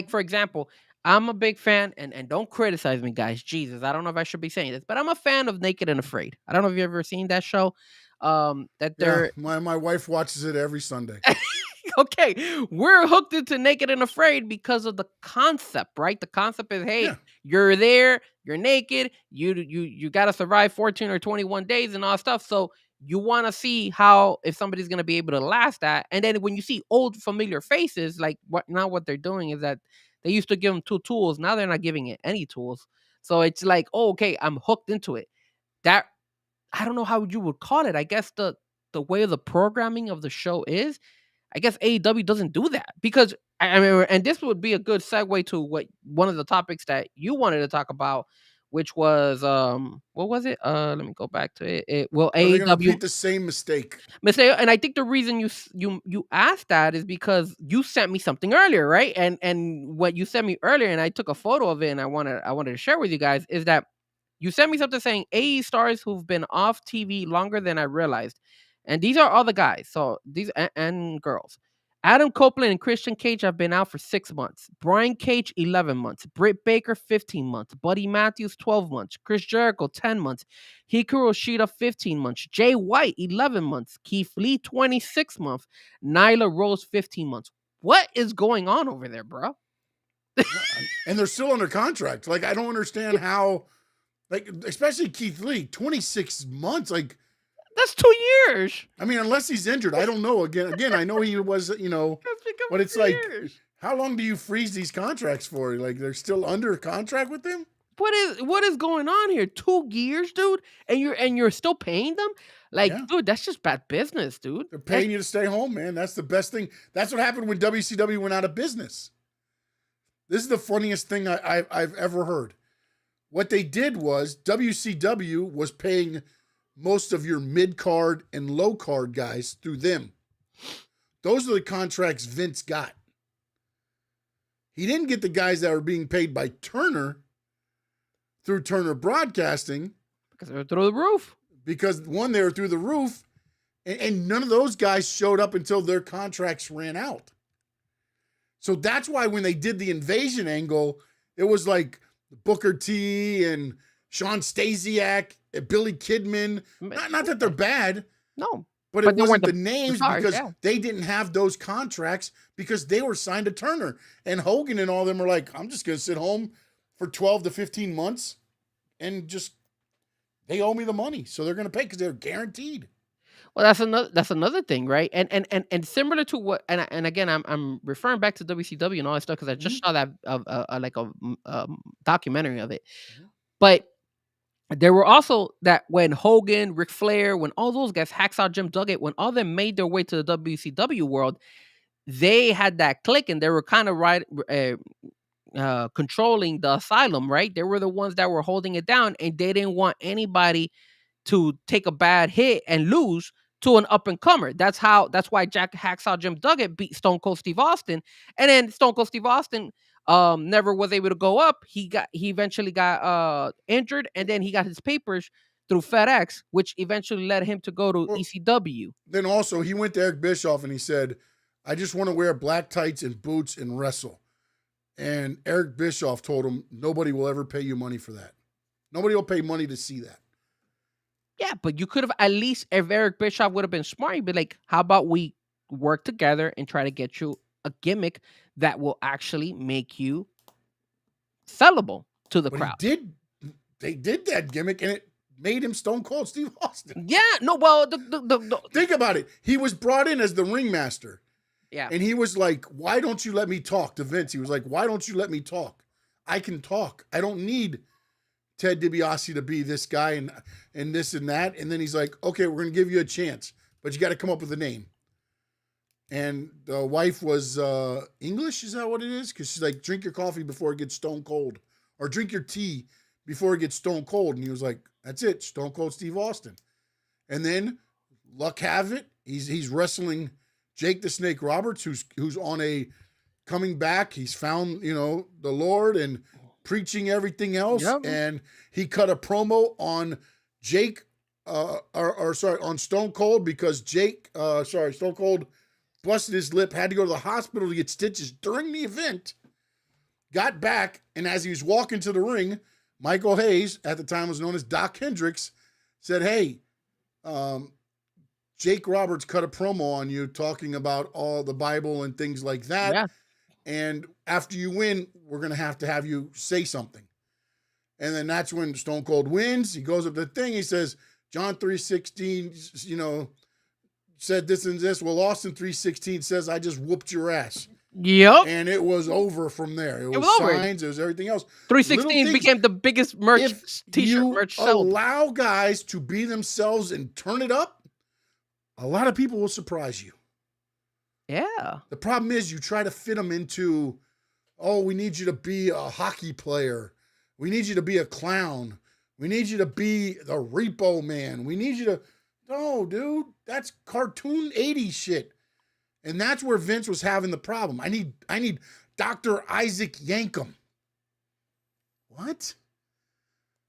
for example, I'm a big fan, and don't criticize me, guys. Jesus, I don't know if I should be saying this, but I'm a fan of Naked and Afraid. I don't know if you've ever seen that show.
My wife watches it every Sunday.
Okay, we're hooked into Naked and Afraid because of the concept, right? The concept is, hey, you're there, you're naked, you got to survive 14 or 21 days and all stuff. So you want to see if somebody's going to be able to last that. And then when you see old familiar faces, like what they're doing is that they used to give them 2 tools. Now they're not giving it any tools. So it's like, oh, okay, I'm hooked into it. That, I don't know how you would call it. I guess the way the programming of the show is, I guess AEW doesn't do that, because I mean, and this would be a good segue to one of the topics that you wanted to talk about, which was what was it? Let me go back to it. AEW
repeat the same mistake.
And I think the reason you asked that is because you sent me something earlier, right? And what you sent me earlier, and I took a photo of it, and I wanted to share with you guys, is that you sent me something saying AE stars who've been off TV longer than I realized. And these are all the guys. So these and girls. Adam Copeland and Christian Cage have been out for 6 months. Brian Cage, 11 months. Britt Baker, 15 months. Buddy Matthews, 12 months. Chris Jericho, 10 months. Hikaru Shida, 15 months. Jay White, 11 months. Keith Lee, 26 months. Nyla Rose, 15 months. What is going on over there, bro?
And they're still under contract. Like, I don't understand how, like, especially Keith Lee, 26 months. Like,
That's 2 years.
I mean, unless he's injured, I don't know. Again, I know he was,
That's becoming
but it's
2
like,
years.
how long do you freeze these contracts for? Like, they're still under contract with him?
What is going on here? 2 years, dude, and you're still paying them? Like,
Yeah.
dude, that's just bad business, dude.
They're paying you to stay home, man. That's the best thing. That's what happened when WCW went out of business. This is the funniest thing I've ever heard. What they did was WCW was paying most of your mid-card and low-card guys through them. Those are the contracts Vince got. He didn't get the guys that were being paid by Turner through Turner Broadcasting.
Because they're through the roof.
Because, one, they were through the roof, and none of those guys showed up until their contracts ran out. So that's why when they did the invasion angle, it was like Booker T and Sean Stasiak and Billy Kidman. Not that they're bad,
No.
but
But
it
they
wasn't
weren't
the
the
names
stars,
because
yeah.
they didn't have those contracts because they were signed to Turner. And Hogan and all of them are like, I'm just going to sit home for 12 to 15 months and just, they owe me the money. So they're going to pay because they're guaranteed.
Well, that's another thing, right? And similar to what, and again, I'm referring back to WCW and all that stuff because I just saw that like a documentary of it.
Mhm.
But there were also that when Hogan, Ric Flair, when all those guys, Hacksaw Jim Duggan, when all them made their way to the WCW world, they had that click and they were kind of controlling the asylum, right? They were the ones that were holding it down, and they didn't want anybody to take a bad hit and lose to an up and comer. That's why Jack Hacksaw Jim Duggan beat Stone Cold Steve Austin, and then Stone Cold Steve Austin never was able to go up. He eventually got injured, and then he got his papers through FedEx, which eventually led him to go to
Well,
ECW.
Then also he went to Eric Bischoff and he said, I just want to wear black tights and boots and wrestle. And Eric Bischoff told him, nobody will ever pay you money for that. Nobody will pay money to see that.
Yeah, but you could have at least, if Eric Bischoff would have been smart, he'd be like, how about we work together and try to get you a gimmick that will actually make you sellable to the
But
crowd.
they did that gimmick and it made him Stone Cold Steve Austin.
Yeah, no, well, the
Think about it. He was brought in as the ringmaster.
yeah.
And he was like, why don't you let me talk to Vince? He was like, why don't you let me talk? I can talk. I don't need Ted DiBiase to be this guy and this and that. And then he's like, okay, we're going to give you a chance, but you got to come up with a name. And the wife was English. Is that what it is? Because she's like, drink your coffee before it gets stone cold, or drink your tea before it gets stone cold. And he was like, that's it, Stone Cold Steve Austin. And then luck have it, he's wrestling Jake the Snake Roberts, who's on a coming back. He's found, the Lord and preaching everything else.
Yep.
And he cut a promo on Jake, on Stone Cold because Stone Cold busted his lip, had to go to the hospital to get stitches during the event, got back, and as he was walking to the ring, Michael Hayes, at the time was known as Doc Hendricks, said, hey, Jake Roberts cut a promo on you talking about all the Bible and things like that.
Yeah.
And after you win, we're going to have you say something. And then that's when Stone Cold wins. He goes up to the thing. He says, John 3:16, said this and this. Well, Austin 3:16 says, I just whooped your ass.
Yep.
And it was over from there. It was
over.
signs. It was everything else.
316 became the biggest t-shirt merch sold.
Allow guys to be themselves and turn it up, a lot of people will surprise you.
Yeah.
The problem is you try to fit them into, oh, we need you to be a hockey player. We need you to be a clown. We need you to be the repo man. We need you to, no, dude, that's cartoon 80s shit. And that's where Vince was having the problem. I need Dr. Isaac Yankem. What?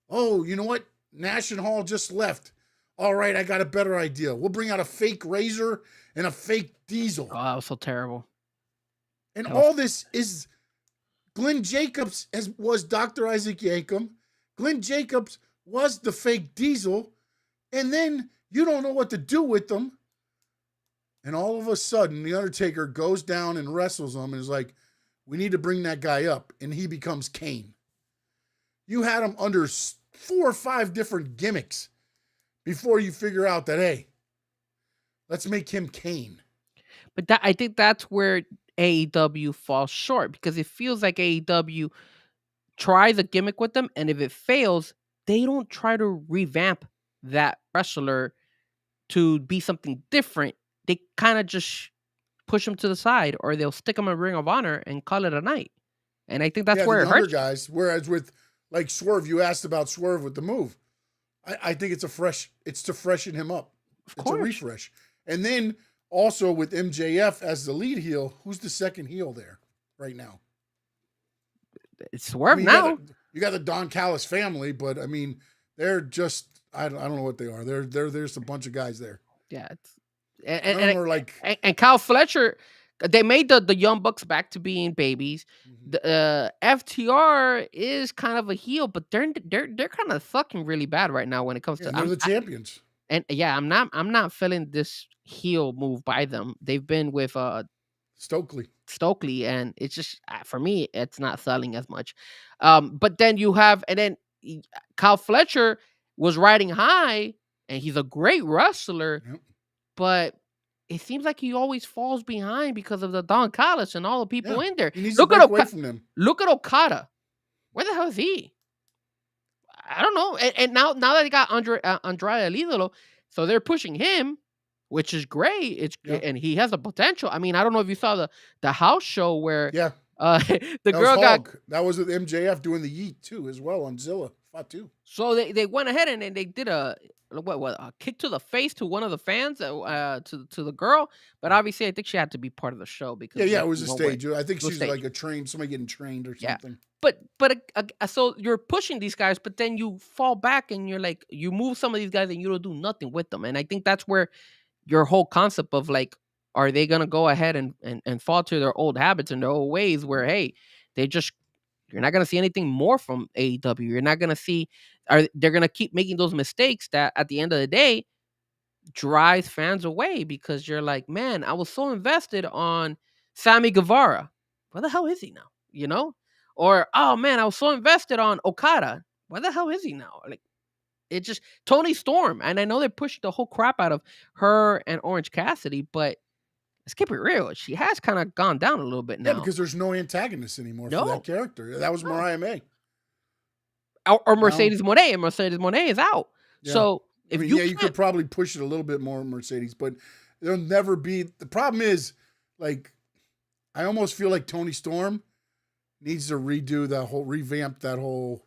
Oh, you know what? Nash Hall just left. All right, I got a better idea. We'll bring out a fake Razor and a fake Diesel.
Oh, that was so terrible.
And all this is Glenn Jacobs was Dr. Isaac Yankem. Glenn Jacobs was the fake Diesel. And then you don't know what to do with them. And all of a sudden, The Undertaker goes down and wrestles him and is like, we need to bring that guy up. And he becomes Kane. You had him under 4 or 5 different gimmicks before you figure out that, hey, let's make him Kane.
But I think that's where AEW falls short, because it feels like AEW tries a gimmick with them, and if it fails, they don't try to revamp that wrestler to be something different. They kind of just push him to the side, or they'll stick him in Ring of Honor and call it a night. And I think that's where
the
it
younger
hurts.
guys. Whereas with like Swerve, you asked about Swerve with the move. I think it's to freshen him up. It's a refresh. And then also with MJF as the lead heel, who's the second heel there right now?
It's Swerve now.
You got the Don Callis family, but I mean, they're just I don't know what they are. There's a bunch of guys there.
Yeah,
and
Kyle Fletcher, they made the Young Bucks back to being babies. The FTR is kind of a heel, but they're kind of sucking really bad right now when it comes to.
They're the champions.
I'm not feeling this heel move by them. They've been with Stokely, and it's just for me, it's not selling as much. But then you have, Kyle Fletcher was riding high, and he's a great wrestler, but it seems like he always falls behind because of the Don Callis and all the people in there.
He needs to break away from them.
Look at Okada. Where the hell is he? I don't know. And now that they got Andrade El Idolo, so they're pushing him, which is great. And he has the potential. I mean, I don't know if you saw the house show where the girl
that was with MJF doing the yeet too as well on Zilla Fatu.
So they went ahead and they did a kick to the face to one of the fans to the girl, but obviously I think she had to be part of the show because
it was a stage. I think she's like somebody getting trained or something.
But so you're pushing these guys, but then you fall back and you're like, you move some of these guys and you don't do nothing with them, and I think that's where your whole concept of like, are they gonna go ahead and fall to their old habits and their old ways where you're not gonna see anything more from AEW. You're not gonna see, they're gonna keep making those mistakes that at the end of the day drives fans away, because you're like, man, I was so invested on Sammy Guevara. Where the hell is he now? You know? Or, oh man, I was so invested on Okada. Where the hell is he now? Like, it just Tony Storm, and I know they're pushing the whole crap out of her and Orange Cassidy, but let's keep it real. She has kind of gone down a little bit now.
Yeah, because there's no antagonist anymore for that character. That was Mariah May.
Or Mercedes Moné, and Mercedes Moné is out. Yeah. So
you could probably push it a little bit more, Mercedes, but there'll never be. The problem is, like, I almost feel like Tony Storm needs to revamp the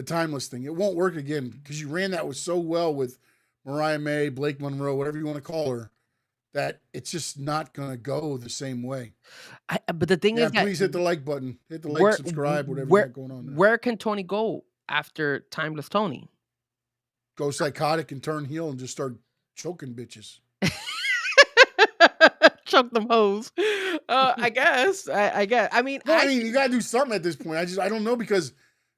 timeless thing. It won't work again because you ran that so well with Mariah May, Blake Monroe, whatever you want to call her, that it's just not going to go the same way.
But the thing is,
please hit the like button, hit the like, subscribe, whatever you got going on there.
Where can Tony go after Timeless Tony?
Go psychotic and turn heel and just start choking bitches.
Choke them hoes. I guess. I guess. I mean,
you gotta do something at this point. I don't know, because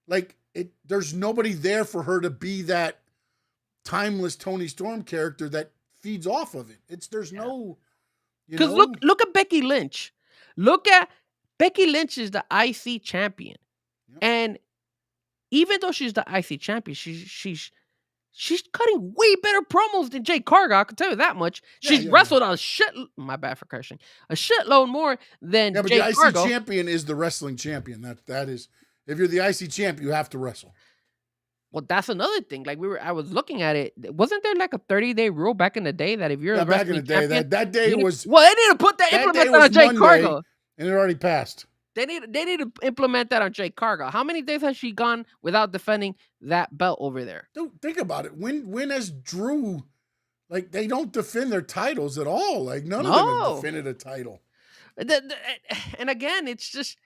like there's nobody there for her to be that timeless Tony Storm character that feeds off of it. There's no,
because look at Becky Lynch. Becky Lynch is the IC champion, and even though she's the IC champion, she's cutting way better promos than Jay Cargill. I can tell you that much. She's wrestled a my bad for cursing, a shitload more than Jay Cargill.
But the IC champion is the wrestling champion. That is, if you're the IC champ, you have to wrestle.
Well, that's another thing. Like I was looking at it. Wasn't there like a 30-day rule back in the day that if you're a
back in the day,
champion,
that day was.
Well, they need to put that implement that on Jay Cargill,
and it already passed.
They need to implement that on Jay Cargill. How many days has she gone without defending that belt over there?
Don't think about it. When has Drew, like, they don't defend their titles at all. Like, none of them have defended a title.
And again, it's just,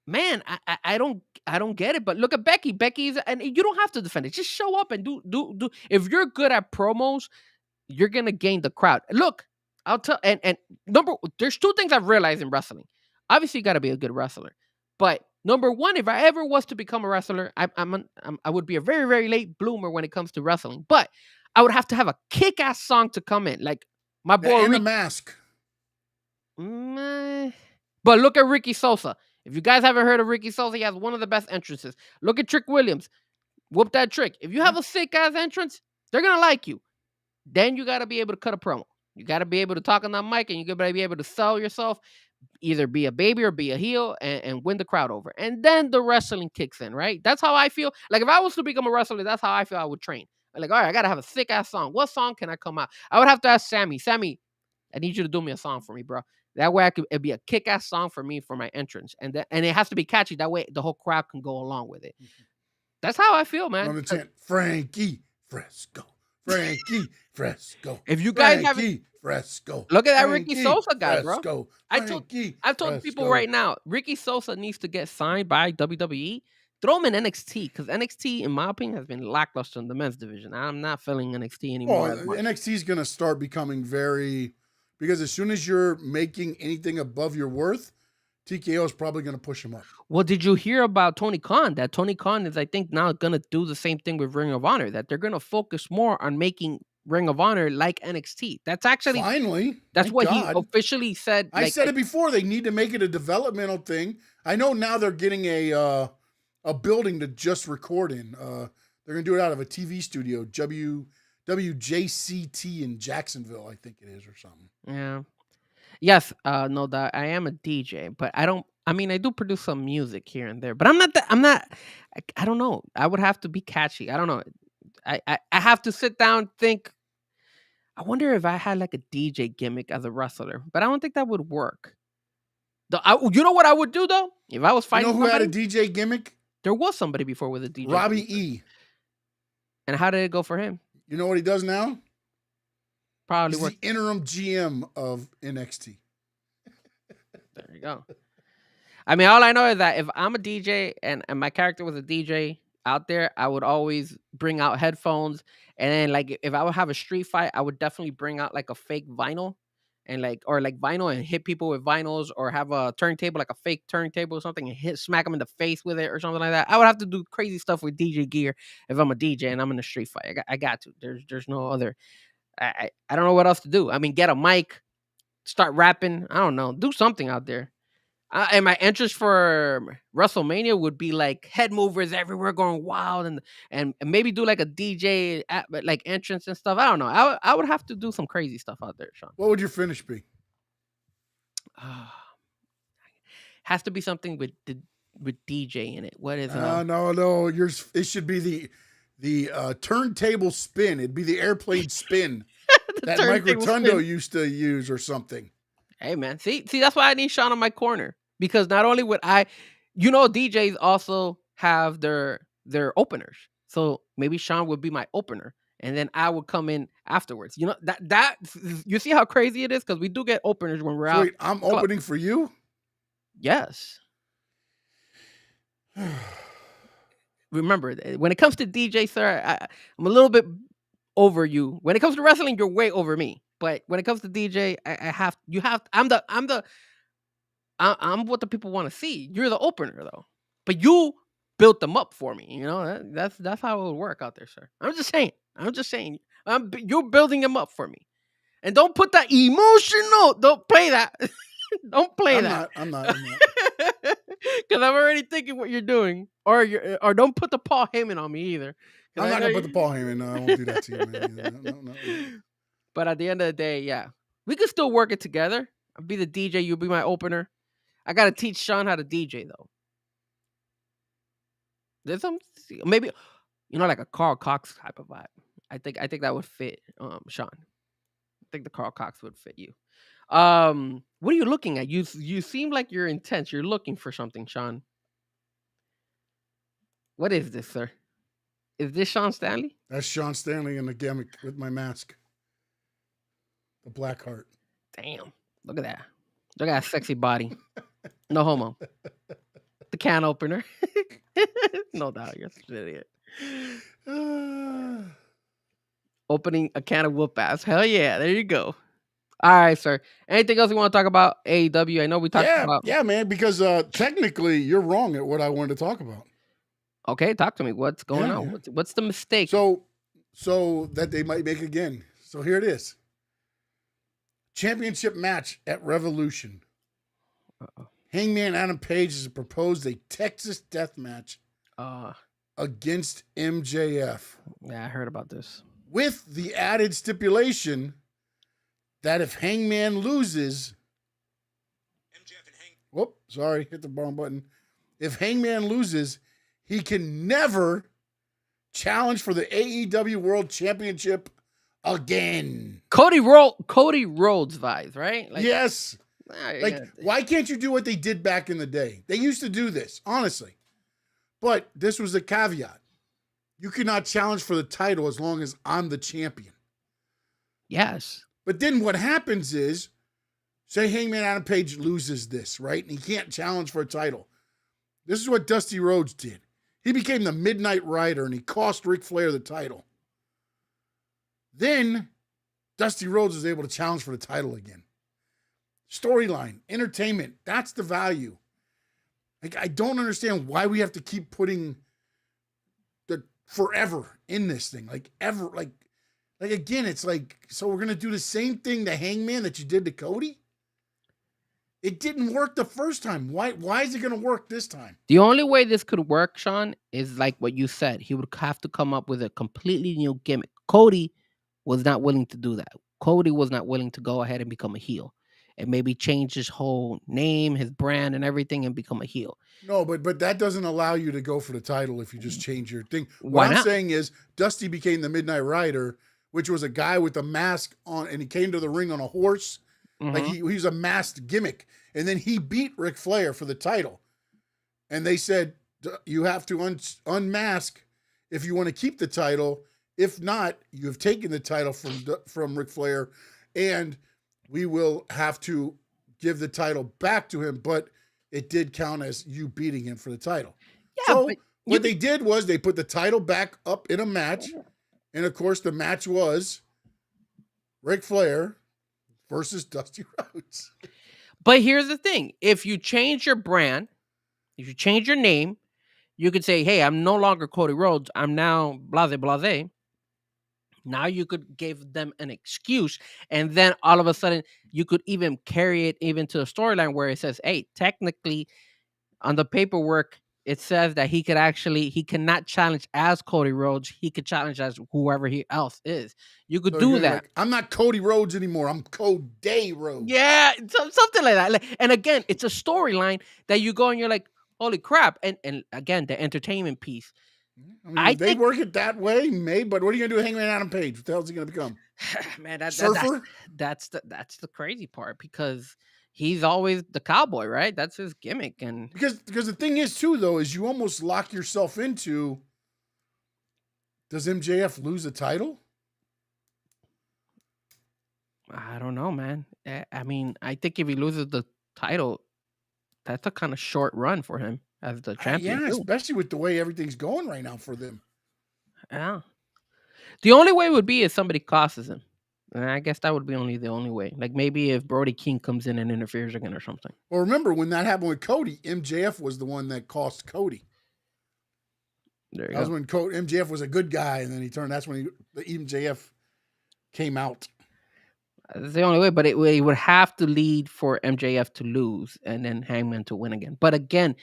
man, I don't get it. But look at Becky. Becky's, and you don't have to defend it. Just show up and do. If you're good at promos, you're gonna gain the crowd. Look, I'll tell. And there's two things I've realized in wrestling. Obviously, you got to be a good wrestler. But number one, if I ever was to become a wrestler, I would be a very, very late bloomer when it comes to wrestling. But I would have to have a kick-ass song to come in. Like My boy
And the
Ricky.
mask.
But look at Ricky Sosa. If you guys haven't heard of Ricky Sosa, he has one of the best entrances. Look at Trick Williams. Whoop that trick. If you have a sick ass entrance, they're gonna like you. Then you gotta be able to cut a promo. You gotta be able to talk on that mic, and you gotta be able to sell yourself, either be a baby or be a heel, and win the crowd over. And then the wrestling kicks in, right? That's how I feel. Like if I was to become a wrestler, that's how I feel I would train. Like, all right, I gotta have a sick ass song. What song can I come out? I would have to ask Sammy. Sammy, I need you to do me a song for me, bro. That way it'd be a kick ass song for me for my entrance. And it has to be catchy. That way the whole crowd can go along with it. That's how I feel, man.
On the chant, Frankie Fresco. Frankie Fresco.
If you guys
Frankie Fresco.
look at that
Frankie
Ricky Sosa guy, bro.
Fresco.
I've told
Fresco.
people right now, Ricky Sosa needs to get signed by WWE. Throw him in NXT, because NXT, in my opinion, has been lackluster in the men's division. I'm not feeling NXT anymore.
Well, NXT is going to start becoming very, because as soon as you're making anything above your worth, TKO is probably going to push him up.
Well, did you hear about Tony Khan? That Tony Khan is, I think, now going to do the same thing with Ring of Honor, that they're going to focus more on making Ring of Honor like NXT. That's actually,
finally,
that's what
God.
he officially said.
I said it before. They need to make it a developmental thing. I know now they're getting a building to just record in. They're going to do it out of a TV studio, WJCT in Jacksonville, I think it is, or something.
Yeah. Yes, no doubt. I am a DJ, but I do produce some music here and there, but I don't know. I would have to be catchy. I don't know. I have to sit down, think. I wonder if I had like a DJ gimmick as a wrestler, but I don't think that would work. You know what I would do though? If I was fighting,
you know who had a DJ gimmick?
There was somebody before with a DJ.
Robbie
gimmick.
E.
And how did it go for him?
You know what he does now?
Probably
He's the interim GM of NXT.
There you go. I mean, all I know is that if I'm a DJ and my character was a DJ out there, I would always bring out headphones. And then, like, if I would have a street fight, I would definitely bring out like a fake vinyl and vinyl and hit people with vinyls, or have a turntable, like a fake turntable or something, and smack them in the face with it or something like that. I would have to do crazy stuff with DJ gear if I'm a DJ and I'm in a street fight. I got to. There's no other. I don't know what else to do. I mean, get a mic, start rapping. I don't know. Do something out there. And my interest for WrestleMania would be like head movers everywhere going wild, and maybe do like a DJ like entrance and stuff. I don't know. I would have to do some crazy stuff out there, Sean.
What would your finish be?
Has to be something with DJ in it. What is
no. It should be the turntable spin. It'd be the airplane spin that Mike Rotundo used to use or something.
Hey man, see, that's why I need Sean on my corner, because not only would DJs also have their openers, so maybe Sean would be my opener, and then I would come in afterwards. You know that you see how crazy it is, because we do get openers when we're out.
Wait, I'm opening for you?
Yes. Remember, when it comes to DJ, sir, I'm a little bit over you. When it comes to wrestling, you're way over me. But when it comes to DJ, I'm what the people want to see. You're the opener though, but you built them up for me. You know, that's how it would work out there, sir. I'm just saying. You're building them up for me, and don't put that emotional. Don't play that. Don't play that.
I'm not.
Because I'm already thinking what you're doing, or don't put the Paul Heyman on me either.
I'm not gonna put the Paul Heyman. No, I won't do that to you, man. No.
But at the end of the day, yeah, we could still work it together. I'll be the DJ. You'll be my opener. I gotta teach Sean how to DJ though. There's some maybe, like a Carl Cox type of vibe. I think that would fit Sean. I think the Carl Cox would fit you. What are you looking at? You seem like you're intense. You're looking for something, Sean. What is this, sir? Is this Sean Stanley?
That's Sean Stanley in the gimmick with my mask. The black heart.
Damn. Look at that. Look at that sexy body. No homo. The can opener. No doubt. You're such an idiot. Opening a can of whoop ass. Hell yeah. There you go. All right, sir. Anything else you want to talk about AEW? I know we talked about.
Yeah, man, because technically you're wrong at what I wanted to talk about.
Okay, talk to me. What's going on? Yeah. What's the mistake?
So that they might make again. So here it is. Championship match at Revolution.
Uh-oh.
Hangman Adam Page has proposed a Texas death match
Uh,
against MJF
yeah, I heard about this.
with the added stipulation that if Hangman loses, whoop, sorry, hit the wrong button. If Hangman loses, he can never challenge for the AEW World Championship again.
Cody Rhodes vibes, right? Like,
Yes. Like,
yeah.
why can't you do what they did back in the day? They used to do this, honestly. But this was a caveat. You cannot challenge for the title as long as I'm the champion.
Yes.
But then what happens is, say Hangman Adam Page loses this, right? And he can't challenge for a title. This is what Dusty Rhodes did. He became the Midnight Rider and he cost Ric Flair the title. Then Dusty Rhodes was able to challenge for the title again. Storyline, entertainment, that's the value. Like, I don't understand why we have to keep putting the forever in this thing. Like, ever, like again, it's like, so we're gonna do the same thing to Hangman that you did to Cody? It didn't work the first time. Why is it gonna work this time?
The only way this could work, Sean, is like what you said. He would have to come up with a completely new gimmick. Cody was not willing to do that. Cody was not willing to go ahead and become a heel and maybe change his whole name, his brand, and everything and become a heel.
No, but that doesn't allow you to go for the title if you just change your thing.
Why
What I'm
not?
saying is Dusty became the Midnight Rider, which was a guy with a mask on, and he came to the ring on a horse. Like
Mhm.
he was a masked gimmick. And then he beat Ric Flair for the title. And they said, you have to unmask if you want to keep the title. If not, you have taken the title from Ric Flair, and we will have to give the title back to him. But it did count as you beating him for the title.
Yeah,
So
but
what they did was they put the title back up in a match. And of course, the match was Ric Flair versus Dusty Rhodes.
But here's the thing. If you change your brand, if you change your name, you could say, hey, I'm no longer Cody Rhodes. I'm now blase blase. Now you could give them an excuse. And then all of a sudden, you could even carry it even to a storyline where it says, hey, technically on the paperwork, it says that he cannot challenge as Cody Rhodes. He could challenge as whoever he else is. You could
So
do
you're
that.
like, I'm not Cody Rhodes anymore. I'm Cody Rhodes.
Yeah, something like that. And again, it's a storyline that you go and you're like, holy crap. And again, the entertainment piece.
I mean,
I
if they
think-
work it that way, maybe. But what are you gonna do with Hangman Adam Page? What the hell is he gonna become?
Man,
Surfer?
that's the crazy part because he's always the cowboy, right? That's his gimmick. And
Because the thing is too, though, is you almost lock yourself into. Does MJF lose a title?
I don't know, man. I mean, I think if he loses the title, that's a kind of short run for him as the champion.
Yeah,
too.
especially with the way everything's going right now for them.
Yeah. The only way would be if somebody crosses him. And I guess that would be only the only way. Like maybe if Brody King comes in and interferes again or something.
Well, remember when that happened with Cody, MJF was the one that cost Cody.
There you
That was
go.
when MJF was a good guy, and then he turned. That's when the MJF came out.
That's the only way, but it would have to lead for MJF to lose and then Hangman to win again. But again,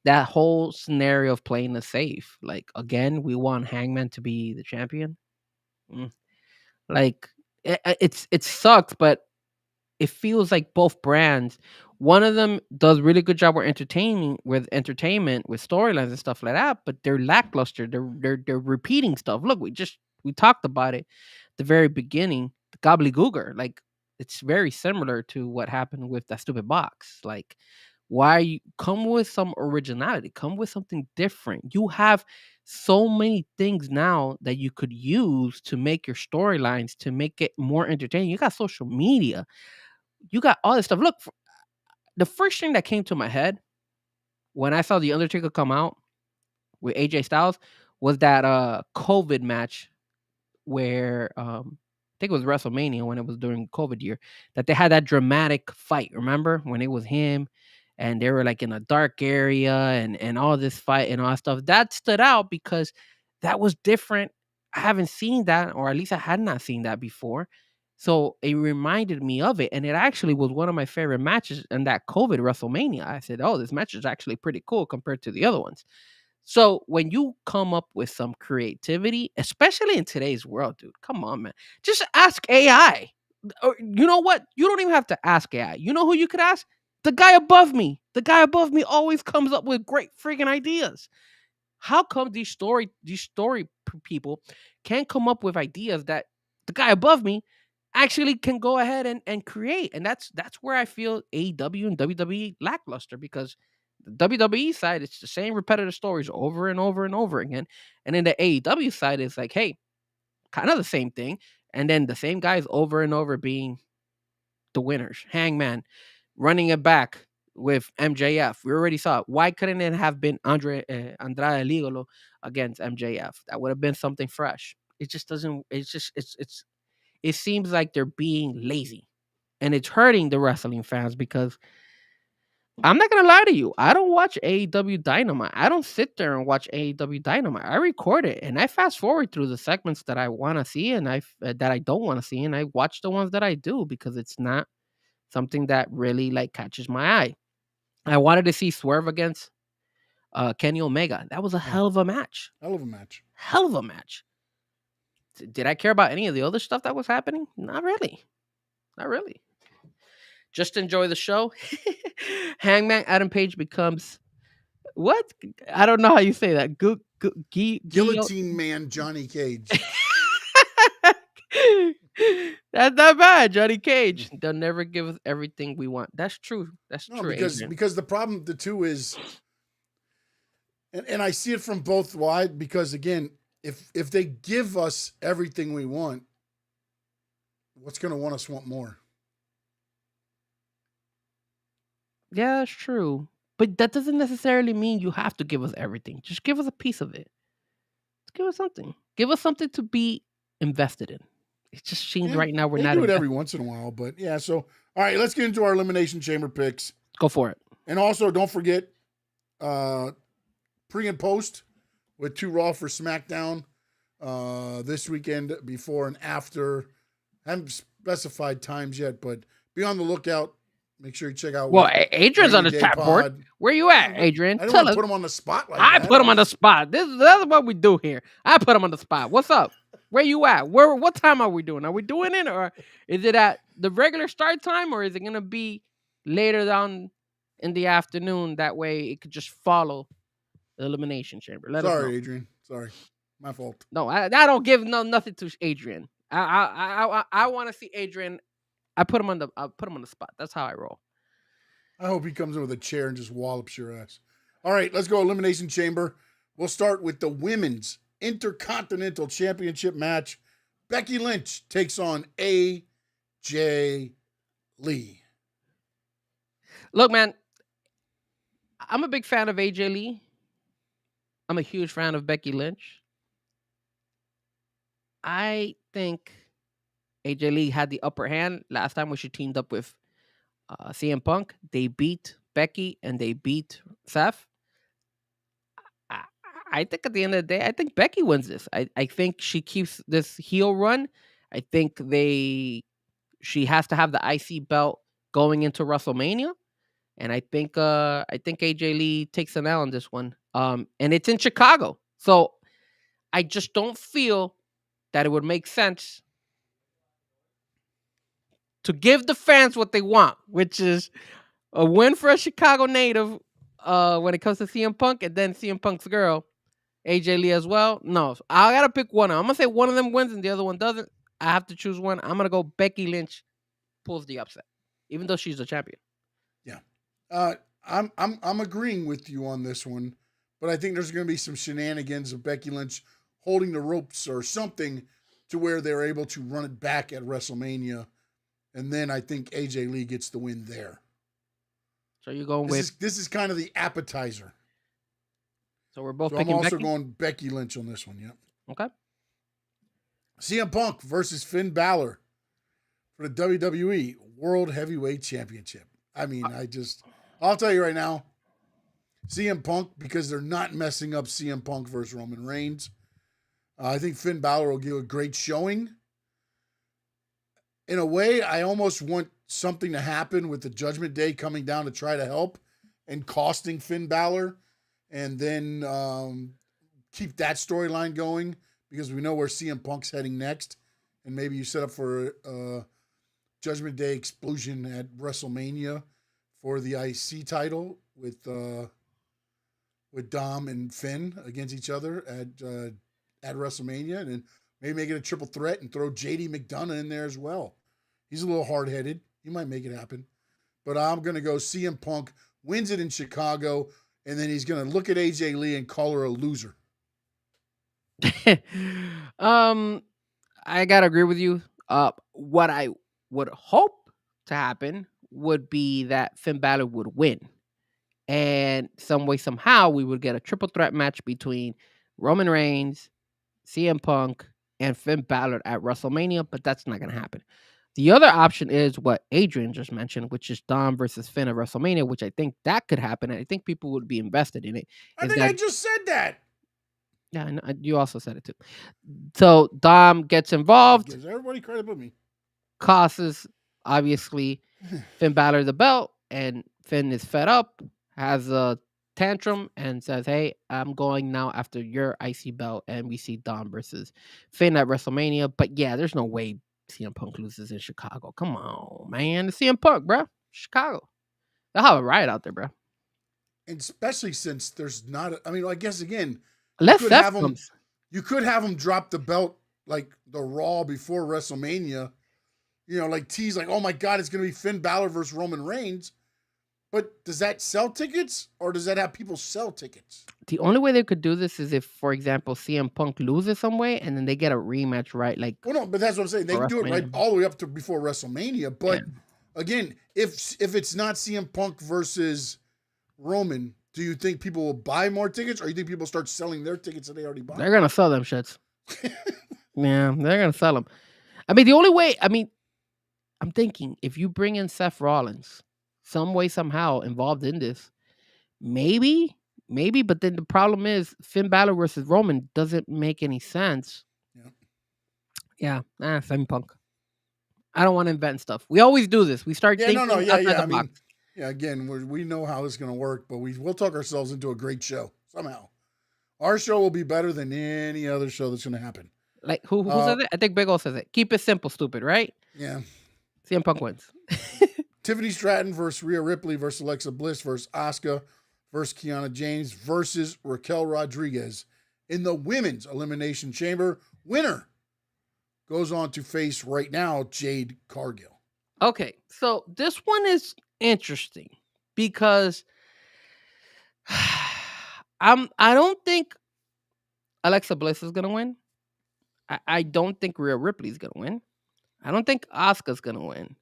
that whole scenario of playing the safe, like again, we want Hangman to be the champion. Like it sucks, but it feels like both brands. One of them does really good job with entertainment, with storylines and stuff like that, but they're lackluster. They're repeating stuff. Look, we talked about it at the very beginning. The gobbledygooker, like it's very similar to what happened with that stupid box. Like, why you come with some originality? Come with something different. You have so many things now that you could use to make your storylines to make it more entertaining. You got social media. You got all this stuff. Look, the first thing that came to my head when I saw The Undertaker come out with AJ Styles was that COVID match where I think it was WrestleMania when it was during COVID year that they had that dramatic fight. Remember when it was him and they were like in a dark area and all this fight and all that stuff. That stood out because that was different. I haven't seen that, or at least I had not seen that before. So it reminded me of it, and it actually was one of my favorite matches in that COVID WrestleMania. I said, "Oh, this match is actually pretty cool compared to the other ones." So when you come up with some creativity, especially in today's world, dude, come on, man, just ask AI. Or you know what? You don't even have to ask AI. You know who you could ask? The guy above me. The guy above me always comes up with great freaking ideas. How come people can't come up with ideas that the guy above me actually can go ahead and create? And that's where I feel AEW and WWE lackluster, because the WWE side, it's the same repetitive stories over and over and over again. And then the AEW side is like, hey, kind of the same thing. And then the same guys over and over being the winners. Hangman running it back with MJF. We already saw it. Why couldn't it have been Andrade El Idolo against MJF? That would have been something fresh. It just doesn't. It's just it seems like they're being lazy, and it's hurting the wrestling fans because I'm not gonna lie to you. I don't watch AEW Dynamite. I don't sit there and watch AEW Dynamite. I record it and I fast forward through the segments that I want to see and that I don't want to see, and I watch the ones that I do because it's not something that really like catches my eye. I wanted to see Swerve against Kenny Omega. That was a hell of a match.
Hell of a match.
Hell of a match. Did I care about any of the other stuff that was happening? Not really. Not really. Just enjoy the show. Hangman Adam Page becomes what? I don't know how you say that.
Guillotine Man Johnny Cage.
That's not bad, Johnny Cage. They'll never give us everything we want. That's true. That's
No,
true.
because the problem the two is, and I see it from both wide, because again, if they give us everything we want, what's going to want more?
Yeah, that's true. But that doesn't necessarily mean you have to give us everything. Just give us a piece of it. Just give us something. Give us something to be invested in. It just seems right now we're
they
not.
Do it every once in a while, but yeah. So, all right, let's get into our Elimination Chamber picks.
Go for it.
And also, don't forget, pre and post with 2 Raw for SmackDown this weekend, before and after. Haven't specified times yet, but be on the lookout. Make sure you check out.
Well, Adrian's on the chat board. Where you at, Adrian?
I don't want to put him on the spot like
I
that.
put him on the spot. That's what we do here. I put him on the spot. What's up? Where you at? What time are we doing? Are we doing it, or is it at the regular start time, or is it gonna be later down in the afternoon? That way it could just follow the Elimination Chamber.
Sorry, Adrian. Sorry, my fault.
No, I don't give nothing to Adrian. I want to see Adrian. I put him on the spot. That's how I roll.
I hope he comes in with a chair and just wallops your ass. All right, let's go Elimination Chamber. We'll start with the Women's Intercontinental Championship match. Becky Lynch takes on AJ Lee.
Look, man, I'm a big fan of AJ Lee. I'm a huge fan of Becky Lynch. I think AJ Lee had the upper hand last time when she teamed up with CM Punk. They beat Becky and they beat Seth. I think at the end of the day, I think Becky wins this. I think she keeps this heel run. I think she has to have the IC belt going into WrestleMania. And I think AJ Lee takes an L on this one. And it's in Chicago. So I just don't feel that it would make sense to give the fans what they want, which is a win for a Chicago native when it comes to CM Punk, and then CM Punk's girl, AJ Lee as well. No, I got to pick one. I'm going to say one of them wins and the other one doesn't. I have to choose one. I'm going to go Becky Lynch pulls the upset, even though she's the champion.
Yeah. I'm agreeing with you on this one, but I think there's going to be some shenanigans of Becky Lynch holding the ropes or something to where they're able to run it back at WrestleMania. And then I think AJ Lee gets the win there.
So you're going
this is kind of the appetizer.
So we're both
so
picking
I'm also
Becky?
going Becky Lynch on this one, yeah.
Okay.
CM Punk versus Finn Balor for the WWE World Heavyweight Championship. I mean, I'll tell you right now, CM Punk, because they're not messing up CM Punk versus Roman Reigns. I think Finn Balor will give a great showing. in a way, I almost want something to happen with the Judgment Day coming down to try to help and costing Finn Balor, and then keep that storyline going because we know where CM Punk's heading next, and maybe you set up for Judgment Day explosion at WrestleMania for the IC title with Dom and Finn against each other at WrestleMania, and then maybe make it a triple threat and throw JD McDonough in there as well. He's a little hard headed. He might make it happen, but I'm gonna go CM Punk wins it in Chicago, and then he's gonna look at AJ Lee and call her a loser.
I gotta agree with you. What I would hope to happen would be that Finn Balor would win, and some way somehow we would get a triple threat match between Roman Reigns, CM Punk, and Finn Balor at WrestleMania. But that's not gonna happen. The other option is what Adrian just mentioned, which is Dom versus Finn at WrestleMania, which I think that could happen, and I think people would be invested in it.
I
Is
think
that
I just said that.
yeah, I know, you also said it too. So Dom gets involved,
Gives everybody credit but me.
costs obviously Finn Balor the belt, and Finn is fed up, has a tantrum, and says, "Hey, I'm going now after your IC belt." And we see Dom versus Finn at WrestleMania. But yeah, there's no way CM Punk loses in Chicago. Come on, man, it's CM Punk, bro. Chicago, they'll have a riot out there, bro.
And especially since there's not, I mean, I guess again,
Unless
could
Seth
have him.
comes.
You could have him drop the belt like the Raw before WrestleMania. You know, like tease like, oh my God, it's going to be Finn Balor versus Roman Reigns. But does that sell tickets or does that have people sell tickets?
The only way they could do this is if, for example, CM Punk loses some way and then they get a rematch, right? Like
Well, no, but that's what I'm saying. They
for
can do it right
WrestleMania.
all the way up to before WrestleMania. But
Yeah.
again, if it's not CM Punk versus Roman, do you think people will buy more tickets or you think people start selling their tickets that they already bought?
They're gonna sell them shits. Yeah, they're gonna sell them. I mean, the only way. I mean, I'm thinking if you bring in Seth Rollins, some way somehow involved in this, maybe. But then the problem is Finn Balor versus Roman doesn't make any sense.
Yeah.
Yeah, CM Punk. I don't want to invent stuff. We always do this. We start
Yeah,
thinking
yeah,
outside
yeah.
the
I mean,
box.
yeah, again, we know how it's going to work, but we'll talk ourselves into a great show somehow. Our show will be better than any other show that's going to happen.
Like who says it? I think Big O says it. Keep it simple, stupid, right?
Yeah.
CM Punk wins.
Tiffany Stratton versus Rhea Ripley versus Alexa Bliss versus Asuka versus Kiana James versus Raquel Rodriguez in the women's elimination chamber. Winner goes on to face right now Jade Cargill.
Okay, so this one is interesting because I don't think Alexa Bliss is gonna win. I don't think Rhea Ripley's gonna win. I don't think Asuka's gonna win.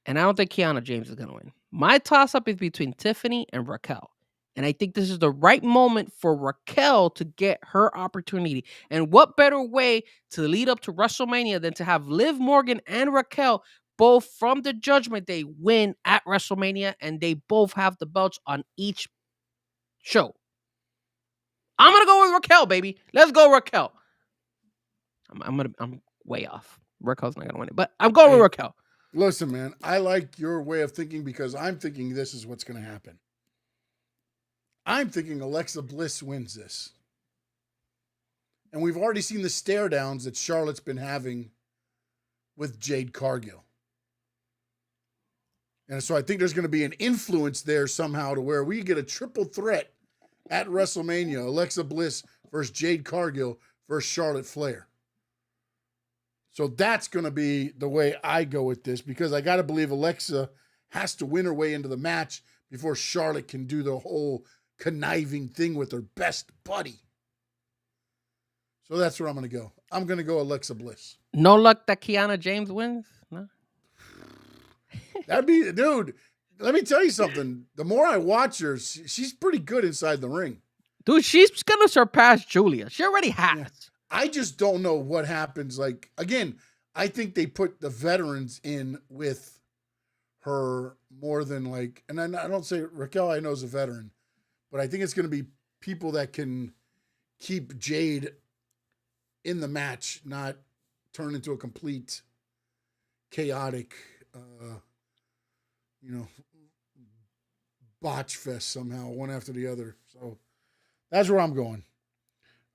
And I don't think Kiana James is gonna win. My toss-up is between Tiffany and Raquel. And I think this is the right moment for Raquel to get her opportunity. And what better way to lead up to WrestleMania than to have Liv Morgan and Raquel both from the Judgment Day win at WrestleMania, and they both have the belts on each show. I'm gonna go with Raquel, baby. Let's go, Raquel. I'm way off. Raquel's not gonna win it, but I'm going with Raquel.
Listen, man, I like your way of thinking because I'm thinking this is what's going to happen. I'm thinking Alexa Bliss wins this. And we've already seen the stare downs that Charlotte's been having with Jade Cargill. And so I think there's going to be an influence there somehow to where we get a triple threat at WrestleMania. Alexa Bliss versus Jade Cargill versus Charlotte Flair. So that's going to be the way I go with this because I got to believe Alexa has to win her way into the match before Charlotte can do the whole conniving thing with her best buddy. So that's where I'm going to go. I'm going to go Alexa Bliss.
No luck that Kiana James wins? No.
That'd be, dude, let me tell you something. The more I watch her, she's pretty good inside the ring.
Dude, she's going to surpass Julia. She already has.
Yeah. I just don't know what happens. Like, again, I think they put the veterans in with her more than like, and I don't say Raquel, I know is a veteran, but I think it's going to be people that can keep Jade in the match, not turn into a complete, chaotic, uh, you know, botch fest somehow, one after the other. So that's where I'm going.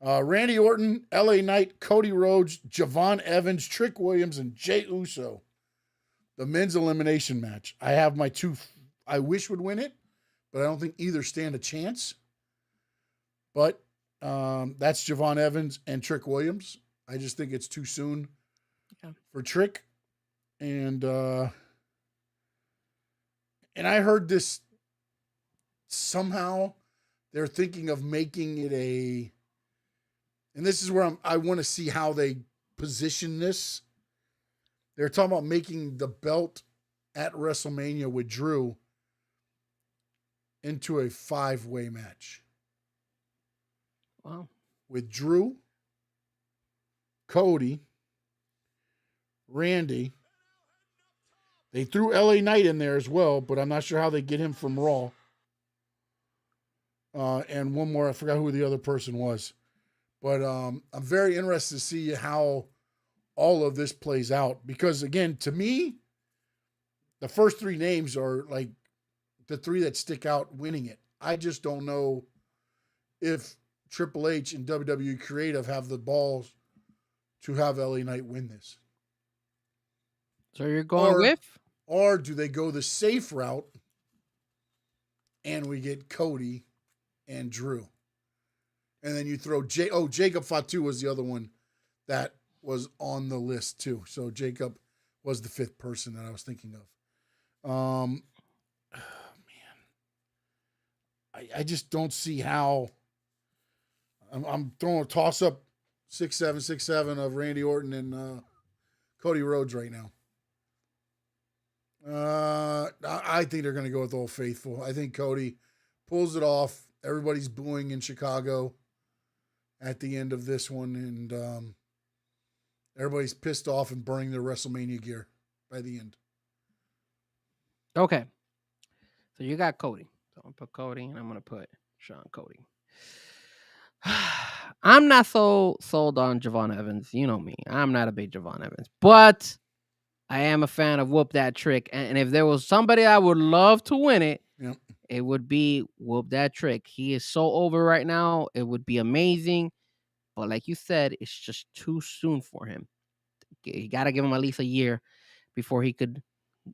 Randy Orton, LA Knight, Cody Rhodes, Javon Evans, Trick Williams, and Jey Uso. The men's elimination match. I have my two I wish would win it, but I don't think either stand a chance. But that's Javon Evans and Trick Williams. I just think it's too soon for Trick. And I heard this somehow they're thinking of making it and this is where I want to see how they position this. They're talking about making the belt at WrestleMania with Drew into a 5-way match.
Wow.
With Drew, Cody, Randy. They threw LA Knight in there as well, but I'm not sure how they get him from Raw. And one more, I forgot who the other person was. But I'm very interested to see how all of this plays out. Because, again, to me, the first 3 names are like the 3 that stick out winning it. I just don't know if Triple H and WWE Creative have the balls to have LA Knight win this.
So you're going with?
Or do they go the safe route and we get Cody and Drew? And then you throw Jacob Fatu was the other one that was on the list too. So Jacob was the 5th person that I was thinking of. Man, I just don't see how. I'm throwing a toss up 6'7", 6'7" of Randy Orton and Cody Rhodes right now. I think they're going to go with Old Faithful. I think Cody pulls it off. Everybody's booing in Chicago at the end of this one, and everybody's pissed off and burning their WrestleMania gear by the end.
Okay. So you got Cody. So I'm going to put Cody, and I'm going to put Sean Cody. I'm not so sold on Javon Evans. You know me. I'm not a big Javon Evans. But I am a fan of Whoop That Trick. And if there was somebody I would love to win it,
Yep.
it would be Whoop That Trick. He is so over right now. It would be amazing. But like you said, it's just too soon for him. You got to give him at least a year before he could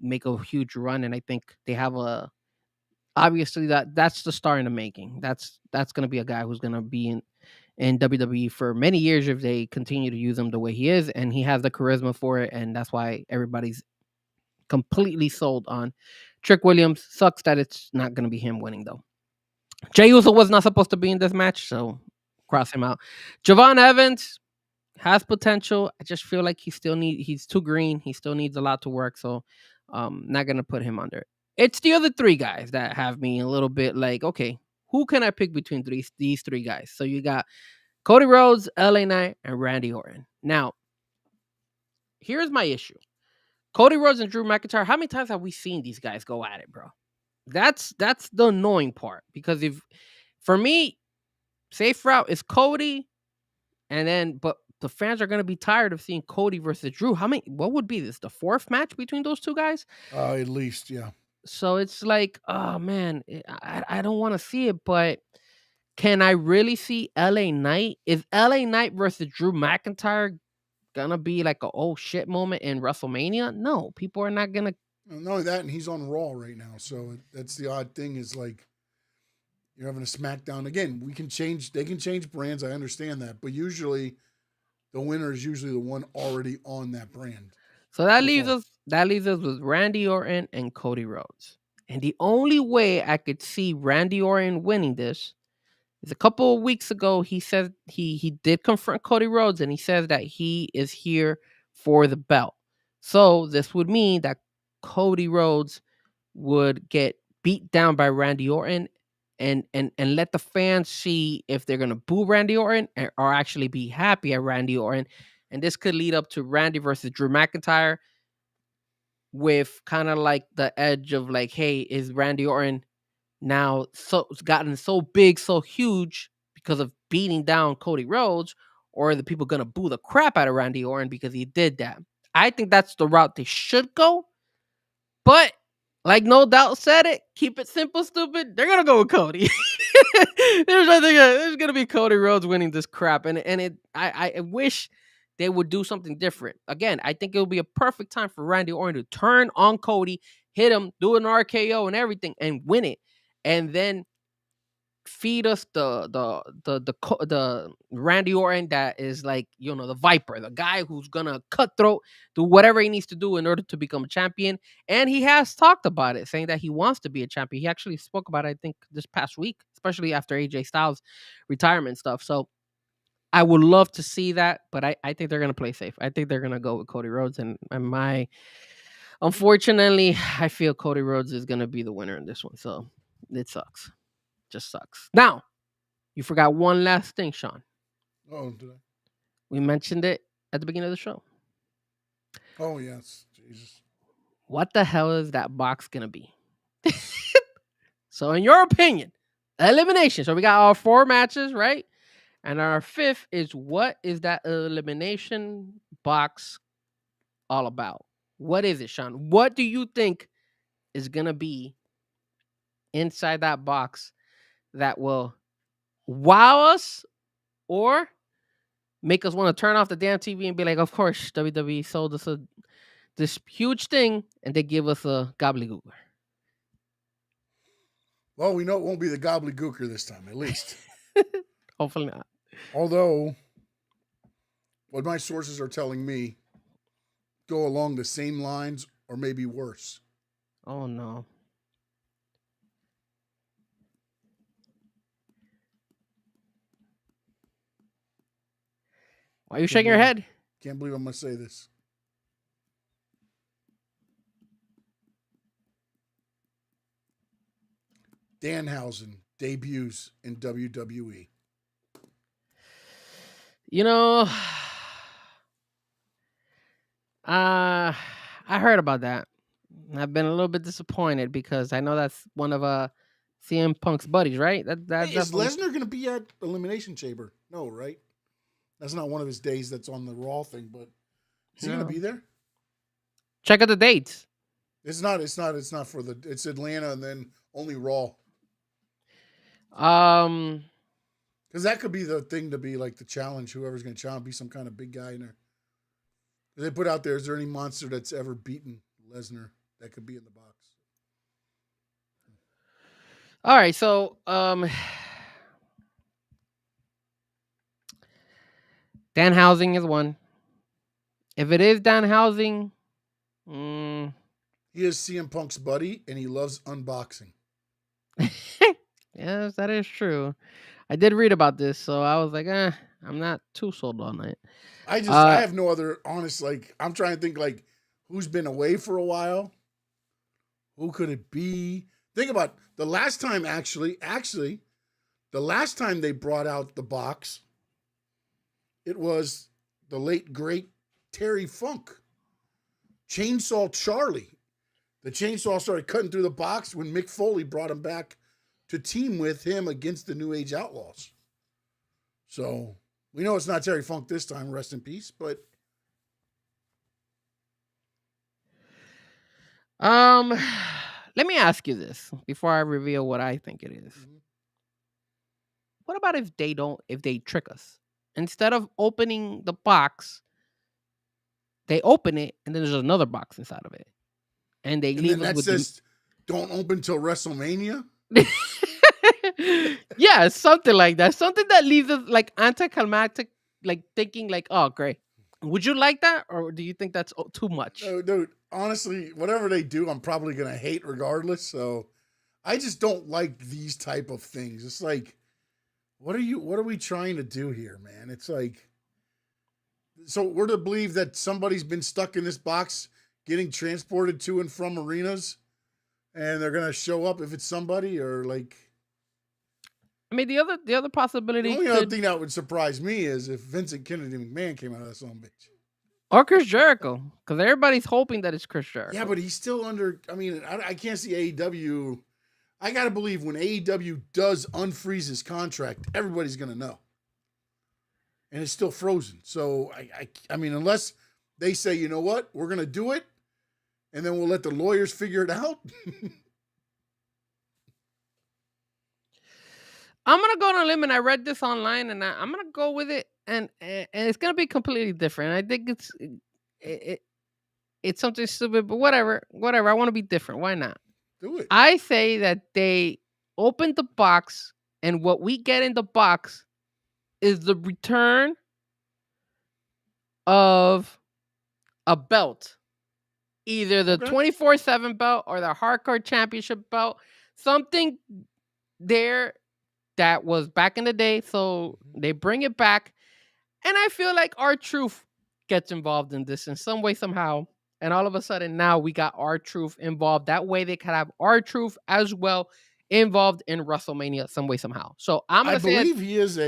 make a huge run. And I think they have obviously that's the star in the making. That's going to be a guy who's going to be in WWE for many years if they continue to use him the way he is, and he has the charisma for it, and that's why everybody's completely sold on Trick Williams. Sucks that it's not going to be him winning though. Jey Uso was not supposed to be in this match, so cross him out. Javon Evans has potential. I just feel like he's too green. He still needs a lot to work, so not going to put him under. It's the other 3 guys that have me a little bit like, okay, who can I pick between these 3 guys? So you got Cody Rhodes, LA Knight, and Randy Orton. Now, here's my issue. Cody Rhodes and Drew McIntyre, how many times have we seen these guys go at it, bro? That's the annoying part. Because for me, safe route is Cody, but the fans are going to be tired of seeing Cody versus Drew. What would be this? The 4th match between those 2 guys?
At least, yeah.
So it's like, oh man, I don't want to see it, but can I really see LA Knight? Is LA Knight versus Drew McIntyre gonna be like a oh shit moment in WrestleMania? No, people are not gonna.
Not only that, and he's on Raw right now, so that's the odd thing is like you're having a SmackDown again. They can change brands. I understand that, but usually the winner is usually the one already on that brand.
So that leaves us with Randy Orton and Cody Rhodes. And the only way I could see Randy Orton winning this is a couple of weeks ago. He said he did confront Cody Rhodes, and he says that he is here for the belt. So this would mean that Cody Rhodes would get beat down by Randy Orton, and let the fans see if they're gonna boo Randy Orton or actually be happy at Randy Orton. And this could lead up to Randy versus Drew McIntyre, with kind of like the edge of like, hey, is Randy Orton now it's gotten so big, so huge because of beating down Cody Rhodes, or are the people gonna boo the crap out of Randy Orton because he did that? I think that's the route they should go. But like No Doubt said it, keep it simple, stupid. They're gonna go with Cody. There's gonna be Cody Rhodes winning this crap, and I wish they would do something different. Again, I think it would be a perfect time for Randy Orton to turn on Cody, hit him, do an RKO and everything, and win it, and then feed us the Randy Orton that is like, the Viper, the guy who's gonna cutthroat, do whatever he needs to do in order to become a champion. And he has talked about it, saying that he wants to be a champion. He actually spoke about it, I think, this past week, especially after AJ Styles' retirement stuff. So I would love to see that, but I think they're gonna play safe. I think they're gonna go with Cody Rhodes, and unfortunately, I feel Cody Rhodes is gonna be the winner in this one. So it sucks. Just sucks. Now, you forgot one last thing, Sean.
Oh, did I?
We mentioned it at the beginning of the show.
Oh, yes. Jesus.
What the hell is that box going to be? So, in your opinion, elimination. So, we got our 4 matches, right? And our 5th is, what is that elimination box all about? What is it, Sean? What do you think is going to be inside that box that will wow us or make us want to turn off the damn TV and be like, of course, WWE sold us this huge thing, and they give us a gobbledygooker?
Well, we know it won't be the gobbledygooker this time, at least.
Hopefully not.
Although, what my sources are telling me go along the same lines or maybe worse.
Oh, no. Why are you shaking your head?
Can't believe I'm going to say this. Danhausen debuts in WWE.
I heard about that. I've been a little bit disappointed because I know that's one of CM Punk's buddies, right?
Hey, is Lesnar going to be at Elimination Chamber? No, right? That's not one of his days that's on the Raw thing, but is he going to be there?
Check out the dates.
It's not for it's Atlanta and then only Raw. Because that could be the thing to be like the challenge. Whoever's going to challenge, be some kind of big guy in there. They put out there, is there any monster that's ever beaten Lesnar that could be in the box?
All right, so Danhausen is one. If it is Danhausen,
he is CM Punk's buddy, and he loves unboxing.
Yes, that is true. I did read about this, so I was like, I'm not too sold on it.
I have no other honest, I'm trying to think, who's been away for a while? Who could it be? Think about the last time, actually, the last time they brought out the box, it was the late, great Terry Funk. Chainsaw Charlie. The chainsaw started cutting through the box when Mick Foley brought him back to team with him against the New Age Outlaws. So we know it's not Terry Funk this time, rest in peace, but
let me ask you this before I reveal what I think it is. Mm-hmm. What about if they trick us? Instead of opening the box, they open it and then there's another box inside of it. And they leave us with
says don't open till WrestleMania?
Yeah, something like that. Something that leaves us anticlimactic, thinking oh, great. Would you like that, or do you think that's too much?
No, dude, honestly, whatever they do, I'm probably gonna hate regardless. So I just don't like these type of things. It's what are we trying to do here, man? It's so we're to believe that somebody's been stuck in this box getting transported to and from arenas, and they're gonna show up if it's somebody or
I mean, the other possibility.
The only other thing that would surprise me is if Vincent Kennedy McMahon came out of that son of a bitch.
Or Chris Jericho, because everybody's hoping that it's Chris Jericho.
Yeah, but he's still under. I mean, I can't see AEW. I gotta believe when AEW does unfreeze his contract, everybody's gonna know, and it's still frozen. So I mean, unless they say, you know what, we're going to do it, and then we'll let the lawyers figure it out.
I'm gonna go on a limb, and I read this online, and I'm gonna go with it, and it's gonna be completely different. I think it, it's something stupid, but whatever, whatever. I want to be different. Why not?
Do it.
I say that they opened the box, and what we get in the box is the return of a belt, either the
Okay.
24/7 belt or the Hardcore Championship belt, something there that was back in the day. So they bring it back, and I feel like R-Truth gets involved in this in some way, somehow. And all of a sudden, now we got R-Truth involved. That way, they could have R-Truth as well involved in WrestleMania some way, somehow. So I'm
I
gonna say,
believe he is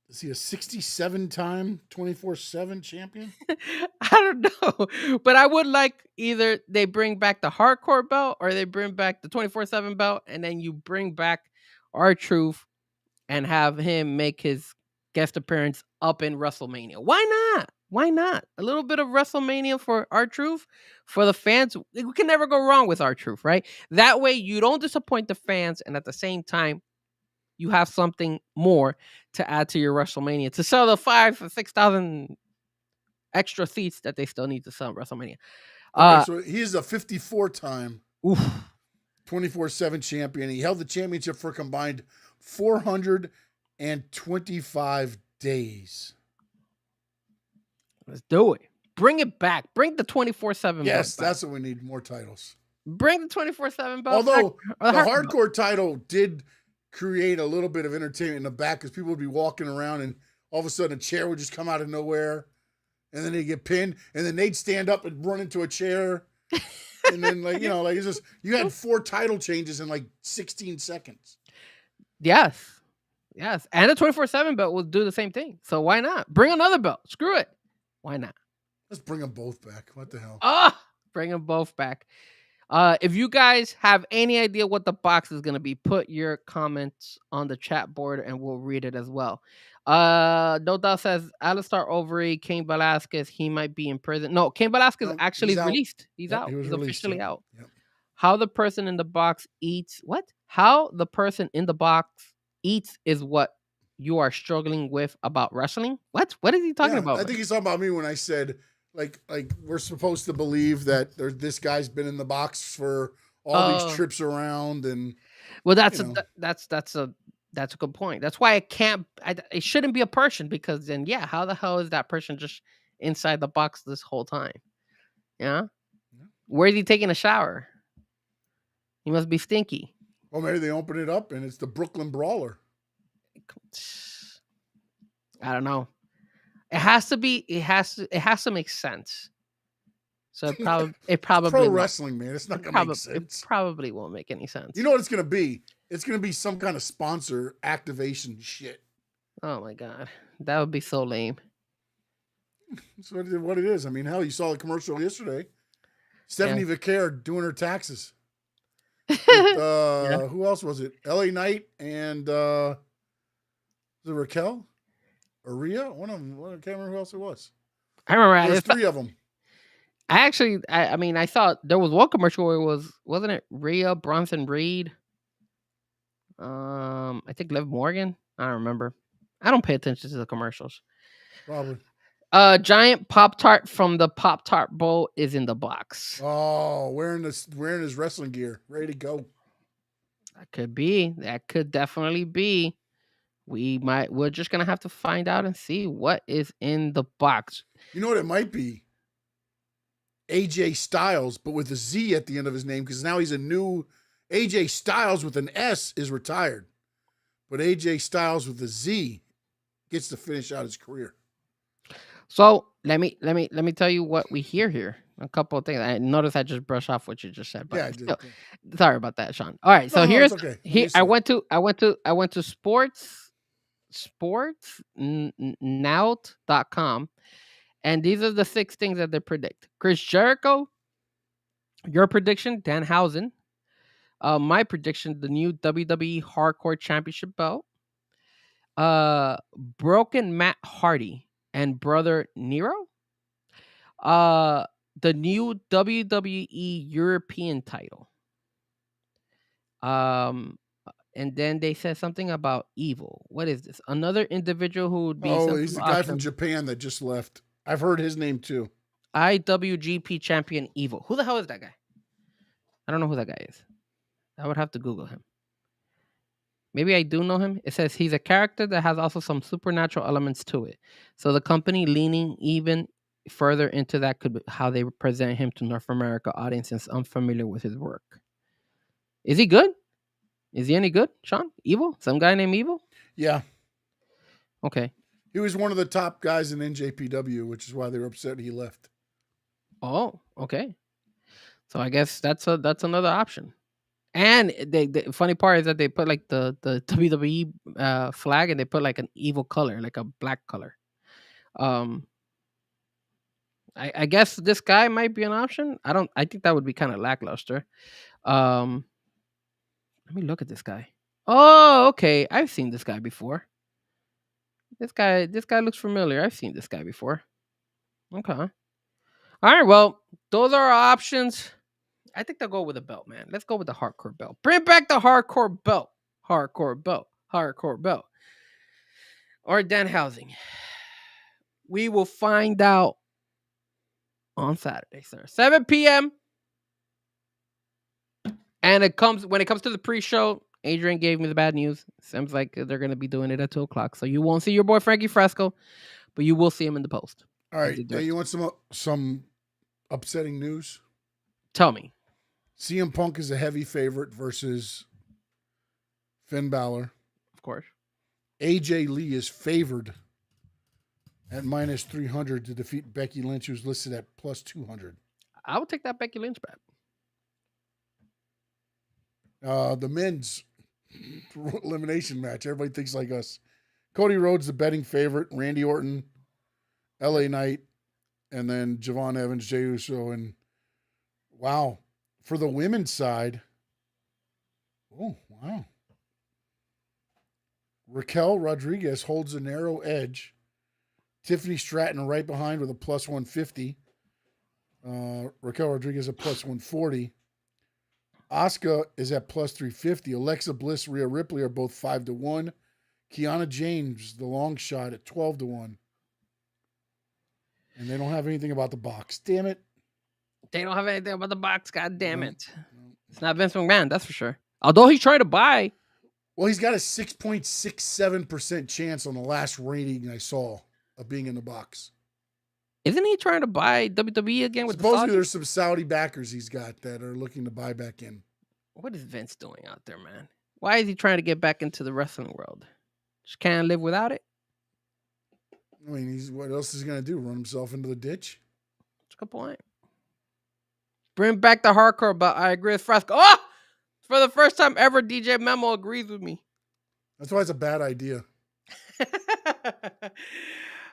is he a 67-time 24/7 champion?
I don't know, but I would like either they bring back the Hardcore belt or they bring back the 24/7 belt, and then you bring back R-Truth and have him make his guest appearance up in WrestleMania. Why not? Why not? A little bit of WrestleMania for R-Truth for the fans. We can never go wrong with R-Truth, right? That way you don't disappoint the fans, and at the same time, you have something more to add to your WrestleMania to sell the 5,000 or 6,000 extra seats that they still need to sell at WrestleMania.
Okay, so he's a 54-time
Oof.
24/7 champion. He held the championship for a combined 425 days.
Let's do it. Bring it back. Bring the 24/7
Yes,
belt back.
that's what we need, more titles.
Bring the 24/7 belt
Although
back.
the hardcore title did create a little bit of entertainment in the back because people would be walking around and all of a sudden a chair would just come out of nowhere and then they'd get pinned and then they'd stand up and run into a chair. And then it's just, you had 4 title changes in like 16 seconds.
Yes. Yes. And the 24/7 belt will do the same thing. So why not? Bring another belt. Screw it. Why not?
Let's bring them both back. What the hell?
Bring them both back. If you guys have any idea what the box is going to be, put your comments on the chat board and we'll read it as well. No Doubt says Alistar Overeem, Cain Velasquez, he might be in prison. No, Cain Velasquez
No,
actually
he's
is
out.
released. He's
Yep,
out.
he was
He's
released,
officially
yep.
out.
Yep.
How the person in the box eats what? How the person in the box eats is what you are struggling with about wrestling. What? What is he talking about?
I think he's talking about me when I said like we're supposed to believe that this guy's been in the box for all these trips around and
well, that's a good point. That's why it shouldn't be a person because then how the hell is that person just inside the box this whole time? Yeah. Where is he taking a shower? He must be stinky.
Well, maybe they open it up and it's the Brooklyn Brawler.
I don't know. It has to be. It has to make sense. So it probably
Pro
won't.
wrestling, man. It's not gonna make sense.
It probably won't make any sense.
You know what it's gonna be? It's gonna be some kind of sponsor activation shit.
Oh my god, that would be so lame.
That's what it is. I mean, hell, you saw the commercial yesterday. Stephanie Vicaire doing her taxes. With, who else was it? LA Knight and was it Raquel or Rhea? One of them. I can't remember who else it was.
I remember.
There's 3 of them.
I actually, I mean, I thought there was one commercial where it wasn't it Rhea, Bronson Reed? I think Liv Morgan. I don't remember. I don't pay attention to the commercials.
Probably.
Giant Pop-Tart from the Pop-Tart Bowl is in the box.
Oh, wearing his wrestling gear, ready to go.
That could be. That could definitely be. We're just gonna have to find out and see what is in the box.
You know what it might be? AJ Styles, but with a Z at the end of his name, because now he's a new AJ Styles with an S is retired. But AJ Styles with a Z gets to finish out his career.
So let me tell you what we hear here. A couple of things. I noticed I just brushed off what you just said. But
Yeah, I did.
Still, sorry about that, Sean. All right, so here's
okay.
here. I went to sportsnout.com, and these are the 6 things that they predict. Chris Jericho, your prediction, Danhausen. My prediction, the new WWE Hardcore Championship belt. Broken Matt Hardy. and Brother Nero. Uh, the new WWE European title. Um, and then they said something about Evil. What is this? Another individual who would be
Oh,
sent
he's
to
the guy
auction.
from Japan that just left. I've heard his name too.
IWGP champion Evil. Who the hell is that guy? I don't know who that guy is. I would have to Google him. Maybe I do know him. It says he's a character that has also some supernatural elements to it. So the company leaning even further into that could be how they present him to North America audiences unfamiliar with his work. Is he good? Is he any good, Sean? Evil? Some guy named Evil?
Yeah,
Okay.
he was one of the top guys in NJPW, which is why they were upset he left.
Oh, okay. So I guess that's another option. And the funny part is that they put like the WWE flag and they put like an evil color, like a black color. Um, I guess this guy might be an option. I think that would be kind of lackluster. Um, let me look at this guy. Oh, okay. I've seen this guy before. This guy looks familiar. I've seen this guy before. Okay. All right. Well, those are our options. I think they'll go with a belt, man. Let's go with the hardcore belt. Bring back the hardcore belt. Hardcore belt. Hardcore belt. Or Danhausen. We will find out on Saturday, sir. 7 p.m. And when it comes to the pre-show, Adrian gave me the bad news. Seems like they're gonna be doing it at 2:00. So you won't see your boy Frankie Fresco, but you will see him in the post.
All right, now you want some upsetting news?
Tell me.
CM Punk is a heavy favorite versus Finn Balor.
Of course.
AJ Lee is favored at -300 to defeat Becky Lynch, who's listed at +200.
I would take that Becky Lynch bet.
The men's elimination match. Everybody thinks like us. Cody Rhodes, the betting favorite. Randy Orton, LA Knight, and then Javon Evans, Jey Uso. And wow, for the women's side, oh, wow. Raquel Rodriguez holds a narrow edge. Tiffany Stratton right behind with a +150. Raquel Rodriguez at +140. Asuka is at +350. Alexa Bliss, Rhea Ripley are both 5-1. Kiana James, the long shot, at 12-1. And they don't have anything about the box. Damn it.
They don't have anything about the box. God damn
No,
it.
no.
It's not Vince McMahon, that's for sure. Although he's trying to buy.
Well, he's got a 6.67% chance on the last rating I saw of being in the box.
Isn't he trying to buy WWE again with
Supposedly
the
there's some Saudi backers he's got that are looking to buy back in.
What is Vince doing out there, man? Why is he trying to get back into the wrestling world? Just can't live without it?
I mean, what else is he going to do? Run himself into the ditch?
That's a good point. Bring back the hardcore, but I agree with Fresco. Oh! For the first time ever, DJ Memo agrees with me.
That's why it's a bad idea.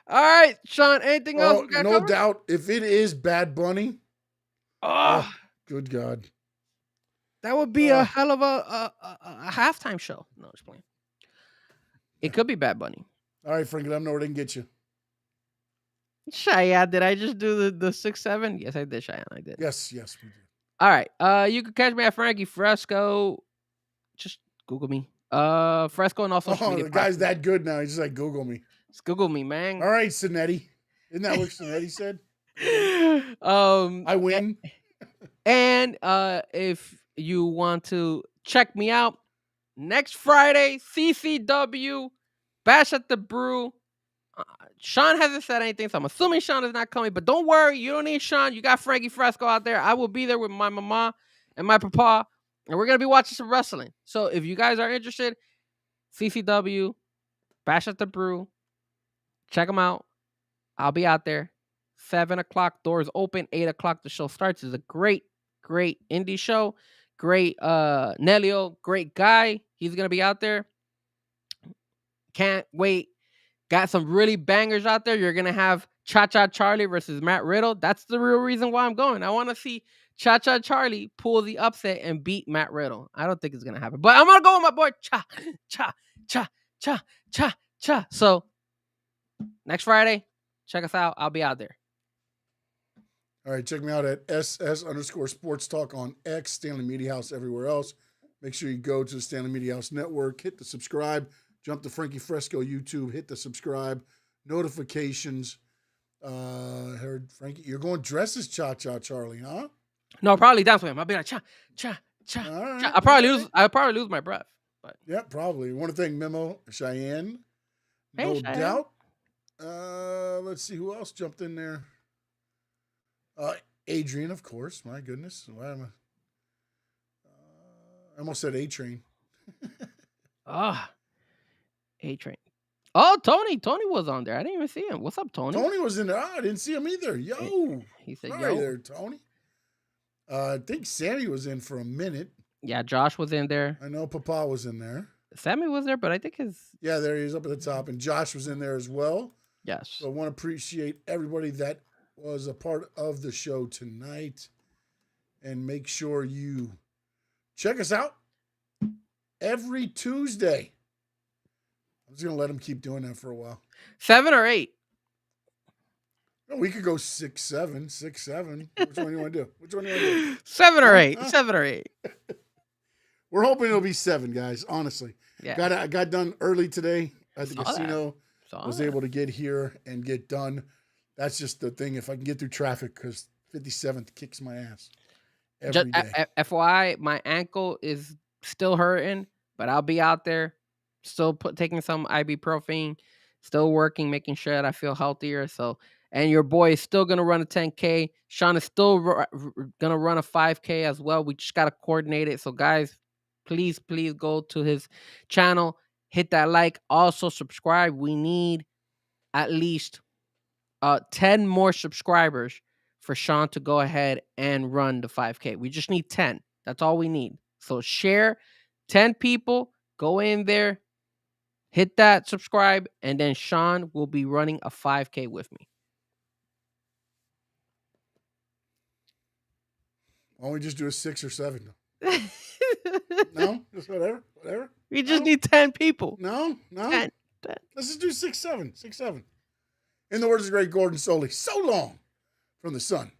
All right, Sean, anything else?
Oh, no doubt. If it is Bad Bunny,
Oh,
good God.
that would be a hell of a halftime show. No, just playing. It could be Bad Bunny.
All right, Frank, let them know where they can get you.
Cheyenne, did I just do the 6-7? Yes, I did, Cheyenne. I did.
Yes, we did.
All right. You can catch me at Frankie Fresco. Just Google me. Fresco and also.
Oh, the guy's that good now. He's just like, Google me.
Just Google me, man.
All right, Sinetti. Isn't that what Sinetti said? I win.
And if you want to check me out next Friday, CCW, Bash at the Brew. Sean hasn't said anything, so I'm assuming Sean is not coming. But don't worry, you don't need Sean. You got Frankie Fresco out there. I will be there with my mama and my papa, and we're gonna be watching some wrestling. So if you guys are interested, CCW, Bash at the Brew, check them out. I'll be out there. 7:00, doors open. 8:00, the show starts. It's a great indie show. Great Nelio, great guy. He's gonna be out there. Can't wait. Got some really bangers out there. You're gonna have Cha Cha Charlie versus Matt Riddle. That's the real reason why I'm going. I want to see Cha Cha Charlie pull the upset and beat Matt Riddle. I don't think it's gonna happen, but I'm gonna go with my boy Cha Cha Cha Cha Cha Cha. So next Friday, check us out. I'll be out there.
All right, check me out at SS_Sports Talk on X, Stanley Media House, everywhere else. Make sure you go to the Stanley Media House Network, hit the subscribe, jump to Frankie Fresco YouTube, hit the subscribe, notifications. Heard Frankie, you're going dresses cha-cha, Charlie, huh?
No, probably dance with him. I'll be like cha cha cha.
All right,
cha. I'll probably lose my breath. But
yeah, probably. Want to thank Memo, Cheyenne,
Hey,
no
Cheyenne.
doubt. Let's see who else jumped in there. Adrian, of course. My goodness, why am I almost said A-Train.
A-Train. Oh, Tony was on there. I didn't even see him. What's up, Tony?
Tony was in there. I didn't see him either. Yo,
He said,
sorry
"Yo."
there, Tony. I think Sammy was in for a minute.
Yeah, Josh was in there.
I know Papa was in there.
Sammy was there, but I think
Yeah, there he is up at the top. And Josh was in there as well.
yes.
So I want to appreciate everybody that was a part of the show tonight. And make sure you check us out every Tuesday. I'm just going to let him keep doing that for a while.
7 or 8.
We could go 6, 7, 6, 7. Which one do you want to do? Which one do you want to do?
7 or 8. 7 or 8.
We're hoping it'll be 7, guys. Honestly,
Yeah.
I got done early today at the
Saw that.
casino.
Saw
Was
that.
able to get here and get done. That's just the thing. If I can get through traffic, because 57th kicks my ass every day.
FYI, my ankle is still hurting, but I'll be out there, still taking some ibuprofen, still working, making sure that I feel healthier. So, and your boy is still gonna run a 10K. Sean is still gonna run a 5K as well. We just gotta coordinate it. So, guys, please go to his channel, hit that like, also subscribe. We need at least 10 more subscribers for Sean to go ahead and run the 5K. We just need 10. That's all we need. So share 10 people, go in there, hit that subscribe, and then Sean will be running a 5K with me.
Why don't we just do a 6 or 7? No? Just whatever? Whatever?
We just
No?
need 10 people.
No?
10.
Let's just do 6, 7. 6, 7. In the words of great Gordon Soley, so long from the sun.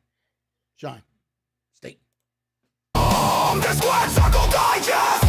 Shine. State.
The Squad Circle Digest!